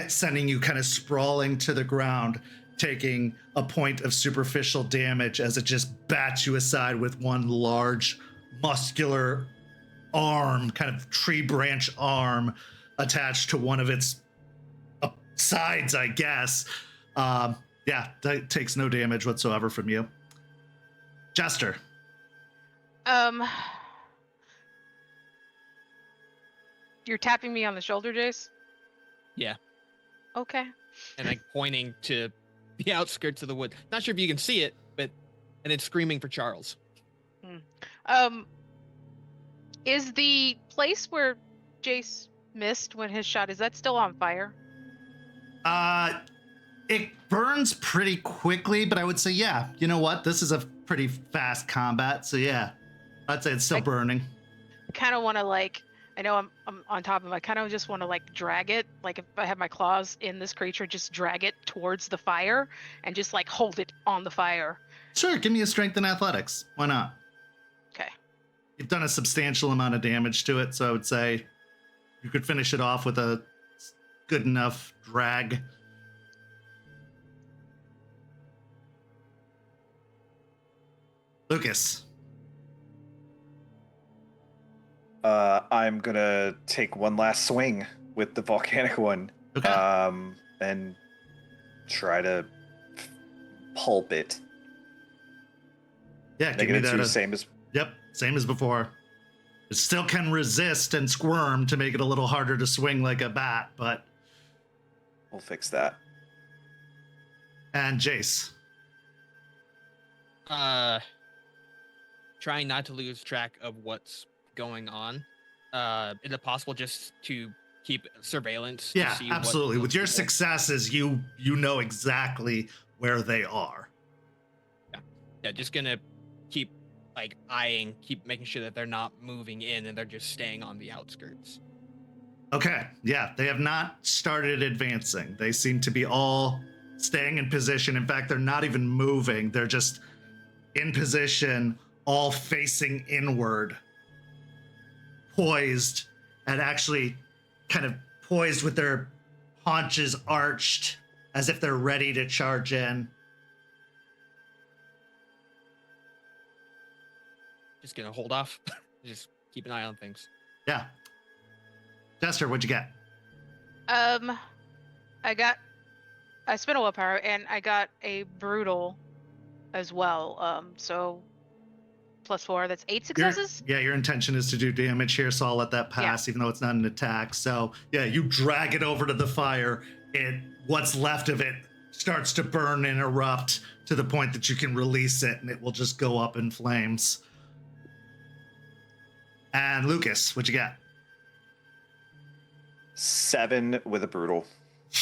sending you kind of sprawling to the ground, taking a point of superficial damage as it just bats you aside with one large muscular arm, kind of tree branch arm attached to one of its sides, I guess. Yeah, that takes no damage whatsoever from you. Jester. You're tapping me on the shoulder, Jace? Yeah. Okay. And like pointing to the outskirts of the wood. Not sure if you can see it, and then screaming for Charles. Is the place where Jace missed when his shot, is that still on fire? It burns pretty quickly, but I would say, yeah, you know what? This is a pretty fast combat, so yeah, I'd say it's still burning. I kind of want to like, I know I'm on top of him. I kind of just want to like drag it, like if I have my claws in this creature, just drag it towards the fire and just like hold it on the fire. Sure, give me a strength and athletics. Why not? Okay. You've done a substantial amount of damage to it, so I would say you could finish it off with a good enough drag. Lucas. I'm gonna take one last swing with the volcanic one. Okay. And try to pulp it. Yeah, give me that. Same as. Yep, same as before. It still can resist and squirm to make it a little harder to swing like a bat, but We'll fix that. And Jace. Trying not to lose track of what's going on. Is it possible just to keep surveillance? Yeah, to see absolutely. With your people... successes, you know exactly where they are. Yeah, just gonna keep like eyeing, keep making sure that they're not moving in and they're just staying on the outskirts. Okay, yeah, they have not started advancing. They seem to be all staying in position. In fact, they're not even moving. They're just in position, all facing inward, poised, and actually kind of poised with their haunches arched as if they're ready to charge in. Just gonna hold off. Just keep an eye on things. Yeah. Jester, what'd you get? I spent a willpower and I got a brutal as well. So +4, that's 8 successes. Your intention is to do damage here, so I'll let that pass, even though it's not an attack. So yeah, you drag it over to the fire, and what's left of it starts to burn and erupt to the point that you can release it, and it will just go up in flames. And Lucas, what you got? 7 with a brutal.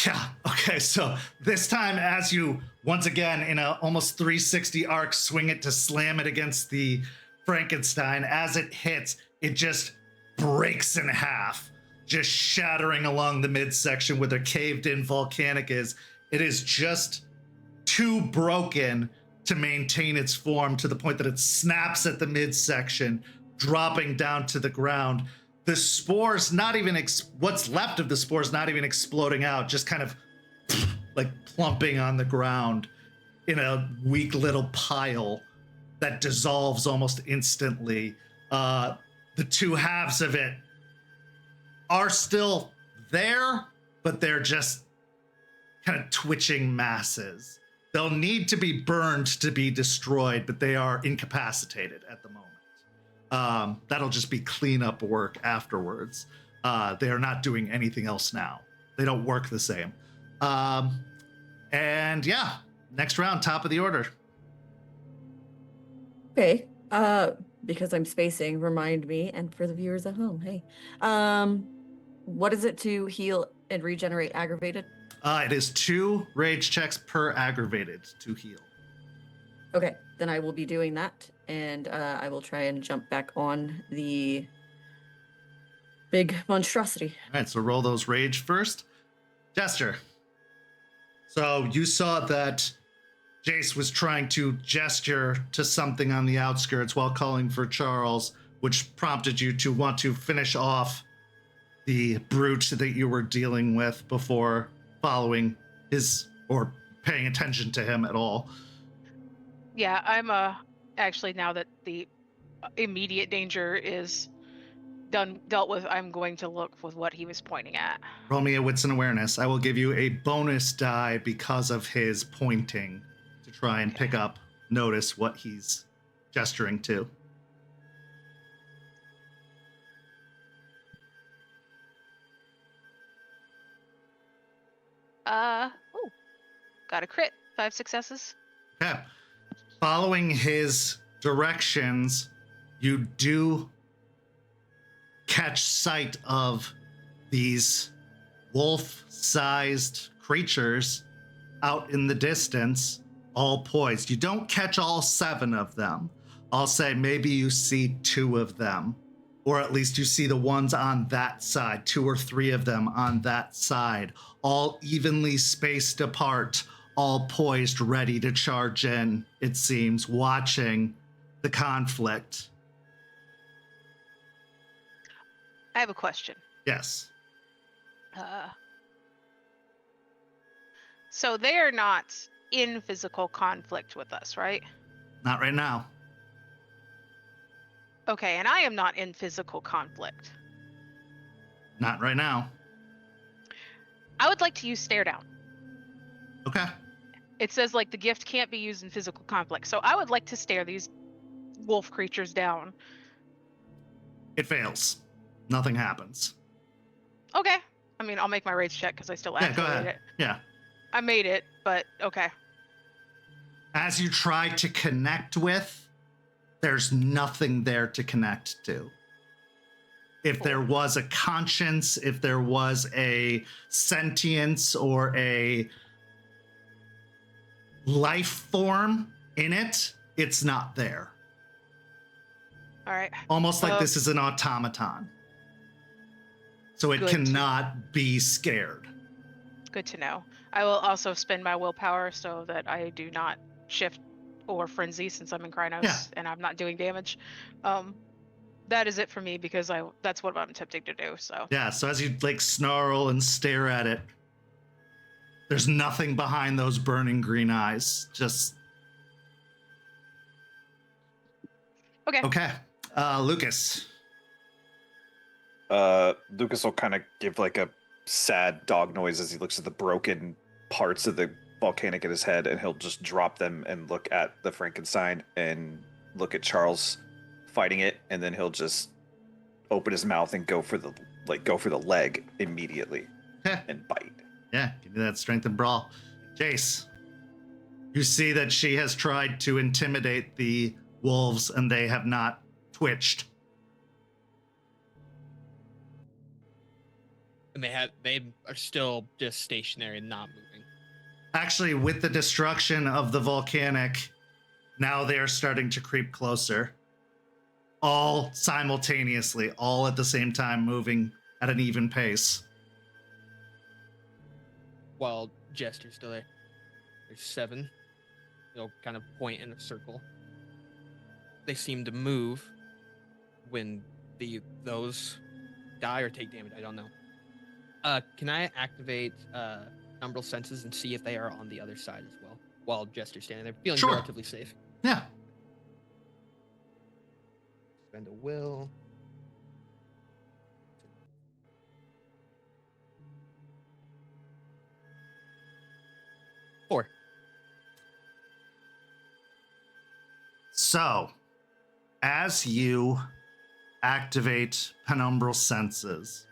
Yeah, okay, so this time as you, once again, in a almost 360 arc, swing it to slam it against the Frankenstein, as it hits, it just breaks in half, just shattering along the midsection where the caved-in volcanic is. It is just too broken to maintain its form to the point that it snaps at the midsection, dropping down to the ground. The spores, not even what's left of the spores, not even exploding out, just kind of like plumping on the ground in a weak little pile that dissolves almost instantly. The two halves of it are still there, but they're just kind of twitching masses. They'll need to be burned to be destroyed, but they are incapacitated at the moment. That'll just be cleanup work afterwards. They are not doing anything else now. They don't work the same. And yeah, next round, top of the order. Okay. Because I'm spacing, remind me, and for the viewers at home, hey. What is it to heal and regenerate aggravated? It is 2 rage checks per aggravated to heal. Okay, then I will be doing that, and I will try and jump back on the big monstrosity. All right, so roll those rage first. Jester. So you saw that Jace was trying to gesture to something on the outskirts while calling for Charles, which prompted you to want to finish off the brute that you were dealing with before following his or paying attention to him at all. Yeah, I'm actually, now that the immediate danger is dealt with, I'm going to look with what he was pointing at. Roll me a wits and awareness. I will give you a bonus die because of his pointing to try and pick up, notice what he's gesturing to. Oh, got a crit. 5 successes. Okay. Following his directions, you do catch sight of these wolf-sized creatures out in the distance, all poised. You don't catch all 7 of them. I'll say maybe you see 2 of them, or at least you see the ones on that side, 2 or 3 of them on that side, all evenly spaced apart, all poised, ready to charge in, it seems, watching the conflict. I have a question. Yes. So they are not in physical conflict with us, right? Not right now. Okay, and I am not in physical conflict. Not right now. I would like to use stare down. Okay. It says like the gift can't be used in physical conflict, so I would like to stare these wolf creatures down. It fails. Nothing happens. Okay. I mean, I'll make my rage check because I still Yeah, go activated ahead. it. Yeah. I made it, but okay. As you try to connect with, there's nothing there to connect to. If there was a conscience, if there was a sentience or a life form in it, it's not there. All right. Almost like this is an automaton. So it Good. cannot be scared. Good to know. I will also spend my willpower so that I do not shift or frenzy since I'm in Krynos and I'm not doing damage. That is it for me because that's what I'm attempting to do. So Yeah, so as you like snarl and stare at it, there's nothing behind those burning green eyes. Just okay. Lucas. Lucas will kind of give like a sad dog noise as he looks at the broken parts of the volcanic in his head, and he'll just drop them and look at the Frankenstein and look at Charles fighting it, and then he'll just open his mouth and go for the leg immediately and bite. Yeah, give me that strength and brawl. Jace, you see that she has tried to intimidate the wolves and they have not twitched. And they are still just stationary and not moving. Actually, with the destruction of the volcanic, now they are starting to creep closer. All simultaneously, all at the same time, moving at an even pace. While Jester's still there. There's 7. They'll kind of point in a circle. They seem to move when those die or take damage. I don't know. Can I activate umbral senses and see if they are on the other side as well? While Jester's standing there, feeling relatively safe. Yeah. Spend a will. Four. So, as you activate penumbral senses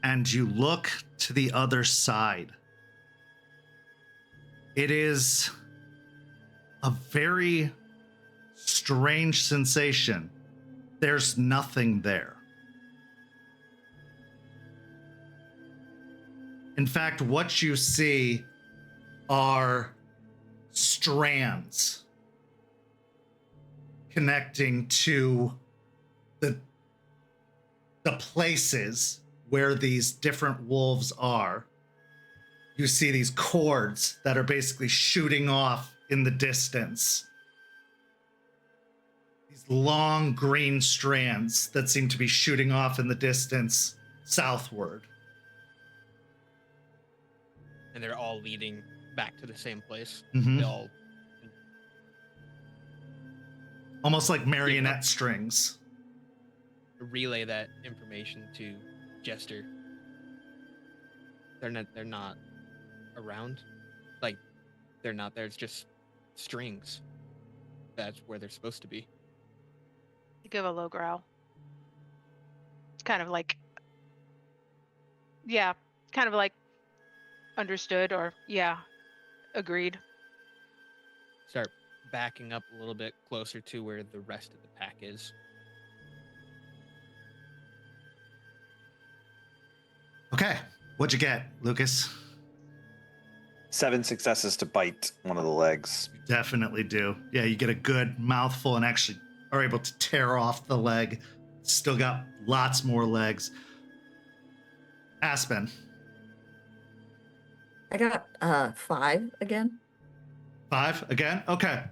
and you look to the other side, it is a very strange sensation. There's nothing there. In fact, what you see are strands connecting to the places where these different wolves are. You see these cords that are basically shooting off in the distance. These long green strands that seem to be shooting off in the distance southward. And they're all leading back to the same place. Mhm. They all Almost like marionette strings. relay that information to Jester. They're not around. Like, they're not there. It's just strings. That's where they're supposed to be. You give a low growl. It's kind of like, yeah, kind of like, Understood, or yeah, agreed. Start backing up a little bit closer to where the rest of the pack is. Okay. What'd you get, Lucas? 7 successes to bite one of the legs. Definitely do. Yeah, you get a good mouthful and actually are able to tear off the leg. Still got lots more legs. Aspen. I got 5 again. 5 again? Okay.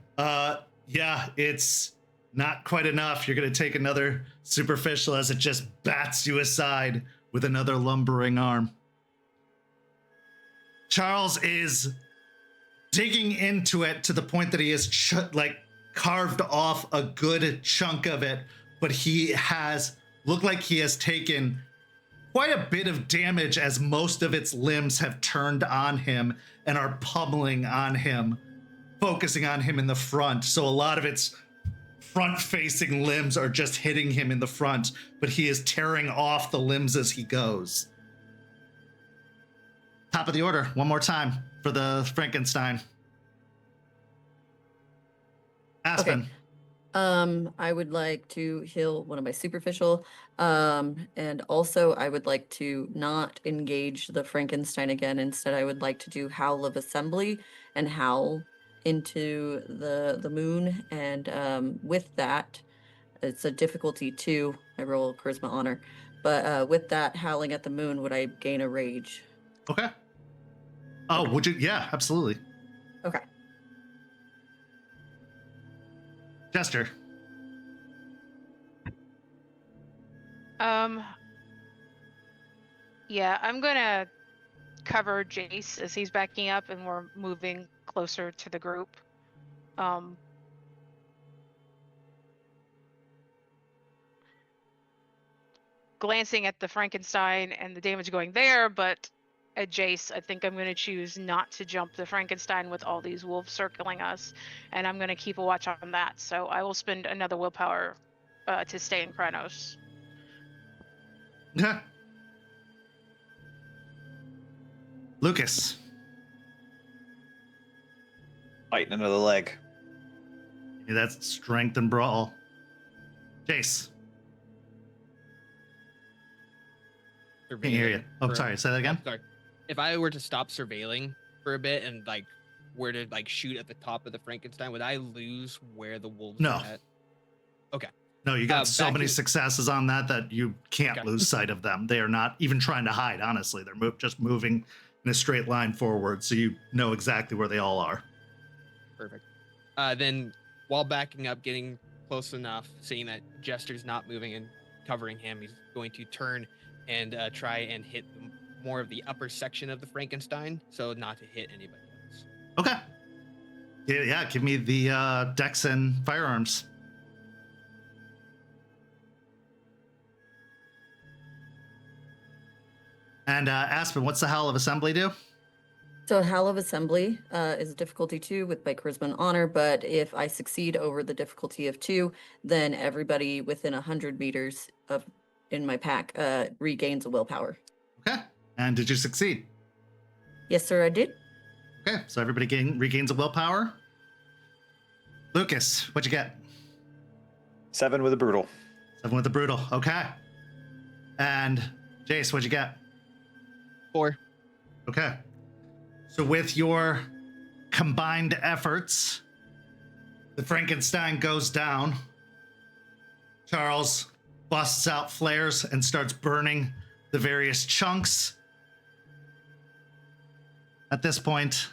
Yeah, it's not quite enough. You're going to take another superficial as it just bats you aside with another lumbering arm. Charles is digging into it to the point that he has carved off a good chunk of it, but he has looked like he has taken quite a bit of damage as most of its limbs have turned on him and are pummeling on him, focusing on him in the front. So a lot of its front-facing limbs are just hitting him in the front, but he is tearing off the limbs as he goes. Top of the order, one more time for the Frankenstein. Aspen. Okay. I would like to heal one of my superficial, and also I would like to not engage the Frankenstein again. Instead, I would like to do Howl of Assembly and howl into the moon. And with that, it's a difficulty 2. I roll Charisma Honor, but with that howling at the moon, would I gain a rage? Okay. Oh, would you? Yeah, absolutely. Okay. Jester. Yeah, I'm gonna cover Jace as he's backing up and we're moving closer to the group. Glancing at the Frankenstein and the damage going there, but at Jace, I think I'm going to choose not to jump the Frankenstein with all these wolves circling us, and I'm going to keep a watch on that. So I will spend another willpower to stay in Kranos. Yeah. Lucas. Biting another leg. Yeah, that's strength and brawl. Jace. Can't hear you. Oh, sorry. Say that again. Sorry. If I were to stop surveilling for a bit and were to shoot at the top of the Frankenstein, would I lose where the wolves No. are at? Okay. No, you got so many in- successes on that you can't Okay. lose sight of them. They are not even trying to hide, honestly. They're just moving in a straight line forward, so you know exactly where they all are. Perfect. Then while backing up, getting close enough, seeing that Jester's not moving and covering him, he's going to turn and try and hit more of the upper section of the Frankenstein, so not to hit anybody else. Okay. Yeah, give me the dex and firearms. And Aspen, what's the Howl of Assembly do? So Howl of Assembly is a difficulty 2 with my Charisma and Honor, but if I succeed over the difficulty of 2, then everybody within 100 meters in my pack regains a willpower. Okay. And did you succeed? Yes, sir, I did. Okay, so everybody regains a willpower. Lucas, what'd you get? 7 with a brutal. 7 with the brutal. Okay. And Jace, what'd you get? 4. Okay. So with your combined efforts, the Frankenstein goes down. Charles busts out flares and starts burning the various chunks. At this point,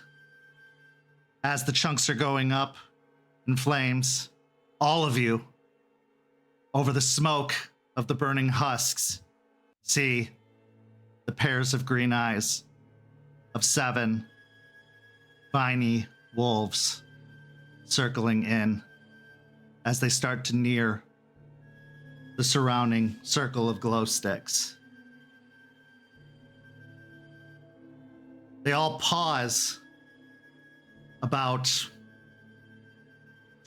as the chunks are going up in flames, all of you, over the smoke of the burning husks, see the pairs of green eyes of 7 viney wolves circling in as they start to near the surrounding circle of glow sticks. They all pause about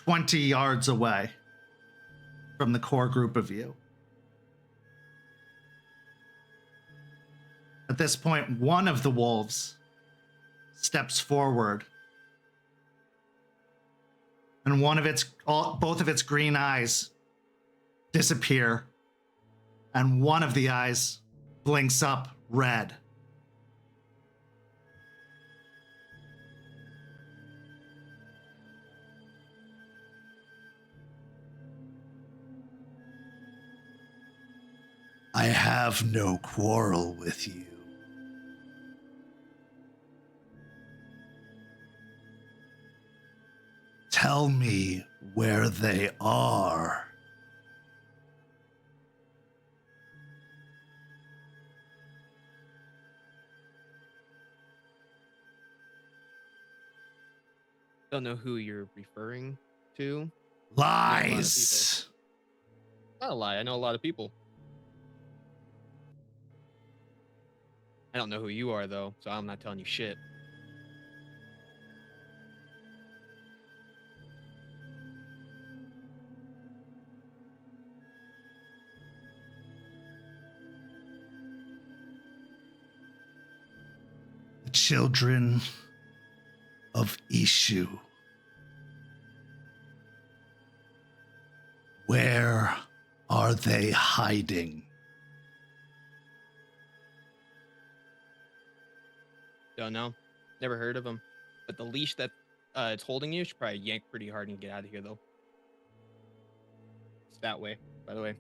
20 yards away from the core group of you. At this point, one of the wolves steps forward, and both of its green eyes disappear, and one of the eyes blinks up red. I have no quarrel with you. Tell me where they are. Don't know who you're referring to. Lies! Not a lie. I know a lot of people. I don't know who you are, though, so I'm not telling you shit. The children of Eshu. Where are they hiding? Don't know. Never heard of them. But the leash that it's holding you should probably yank pretty hard and get out of here, though. It's that way, by the way.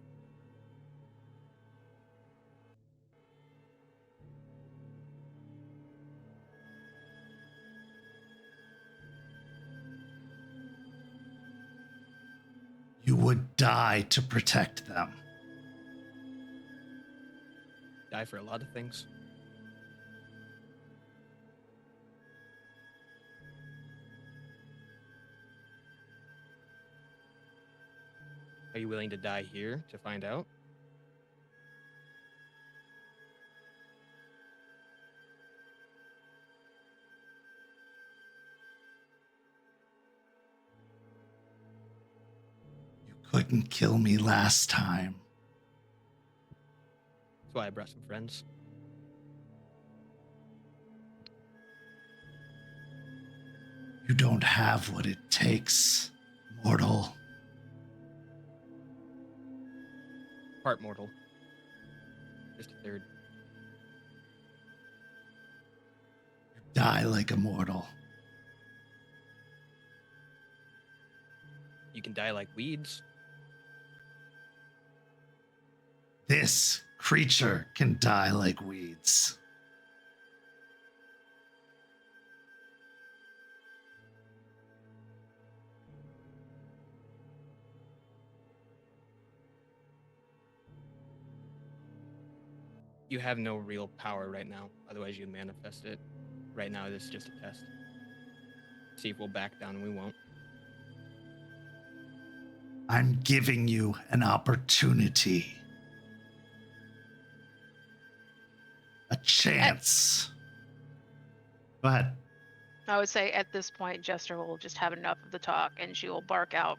You would die to protect them. Die for a lot of things. Are you willing to die here to find out? You couldn't kill me last time. That's why I brought some friends. You don't have what it takes, mortal. Part mortal. Just a third. You die like a mortal. You can die like weeds. This creature can die like weeds. You have no real power right now. Otherwise, you'd manifest it. Right now, this is just a test. See if we'll back down, and we won't. I'm giving you an opportunity. A chance. Go ahead. I would say at this point, Jester will just have enough of the talk, and she will bark out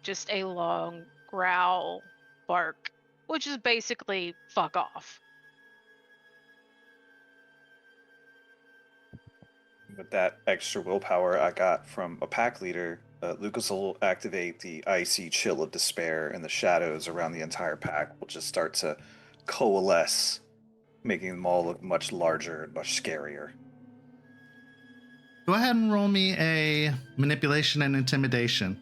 just a long growl bark, which is basically fuck off. With that extra willpower I got from a pack leader, Lucas will activate the icy chill of despair, and the shadows around the entire pack will just start to coalesce, making them all look much larger and much scarier. Go ahead and roll me a manipulation and intimidation,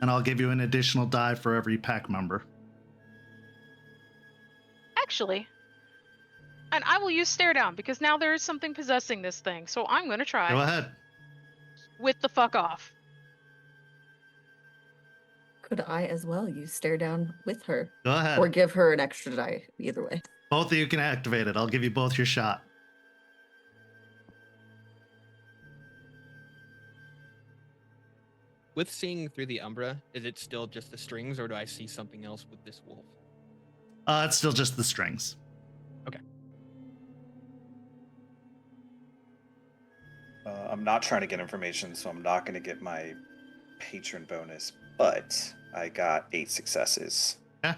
and I'll give you an additional die for every pack member. Actually, and I will use stare down because now there is something possessing this thing, so I'm going to try. Go ahead. With the fuck off. Could I as well use stare down with her? Go ahead. Or give her an extra die, either way. Both of you can activate it. I'll give you both your shot. With seeing through the umbra, is it still just the strings, or do I see something else with this wolf? It's still just the strings. Okay. I'm not trying to get information, so I'm not going to get my patron bonus, but I got 8 successes. Yeah.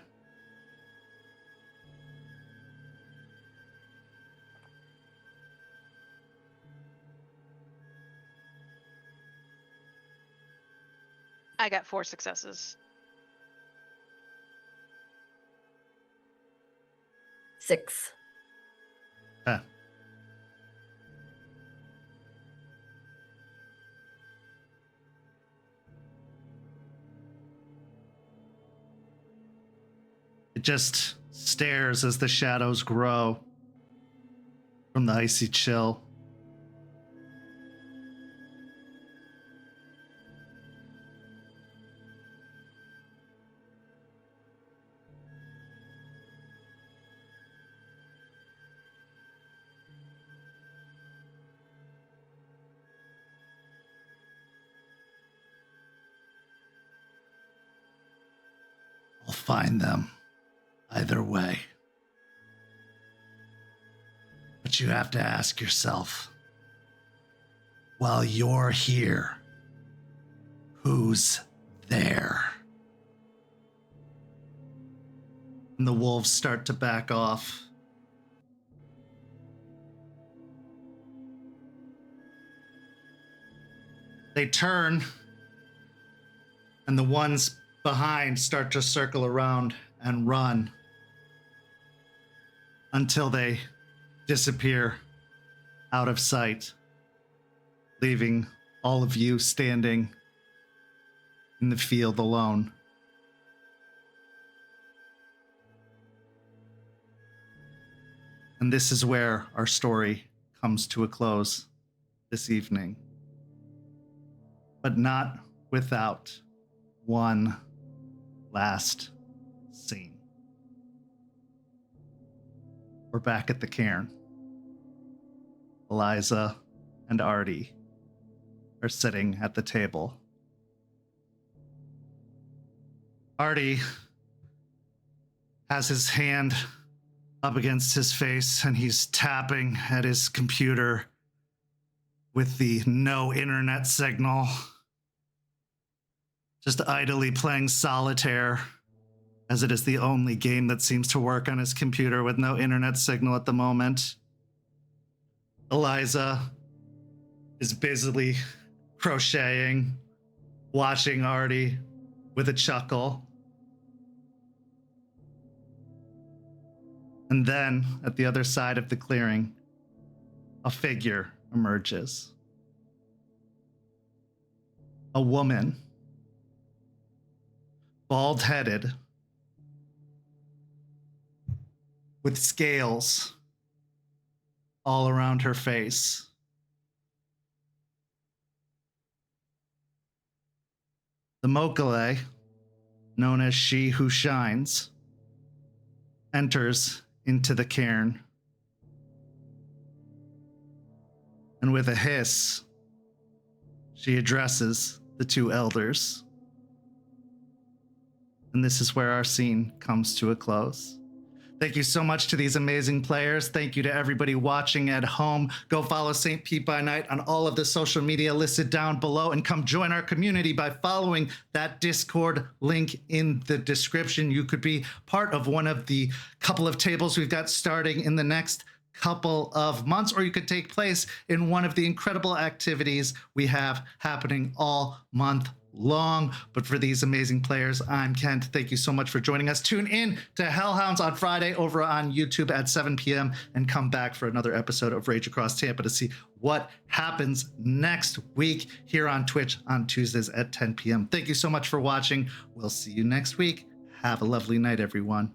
I got 4 successes. 6. Huh. It just stares as the shadows grow from the icy chill. I'll find them either way. But you have to ask yourself, while you're here, who's there? And the wolves start to back off. They turn, and the ones behind start to circle around and run until they disappear out of sight, leaving all of you standing in the field alone. And this is where our story comes to a close this evening, but not without one last scene. We're back at the cairn. Eliza and Artie are sitting at the table. Artie has his hand up against his face and he's tapping at his computer with the no internet signal, just idly playing solitaire, as it is the only game that seems to work on his computer with no internet signal at the moment. Eliza is busily crocheting, watching Artie with a chuckle. And then, at the other side of the clearing, a figure emerges. A woman, bald-headed, with scales all around her face. The Mokale, known as She Who Shines, enters into the cairn. And with a hiss, she addresses the 2 elders. And this is where our scene comes to a close. Thank you so much to these amazing players. Thank you to everybody watching at home. Go follow St. Pete by Night on all of the social media listed down below, and come join our community by following that Discord link in the description. You could be part of one of the couple of tables we've got starting in the next couple of months, or you could take place in one of the incredible activities we have happening all month long. But for these amazing players, I'm Kent. Thank you so much for joining us. Tune in to Hellhounds on Friday over on YouTube at 7 p.m. and come back for another episode of Rage Across Tampa to see what happens next week here on Twitch on Tuesdays at 10 p.m. Thank you so much for watching. We'll see you next week. Have a lovely night, everyone.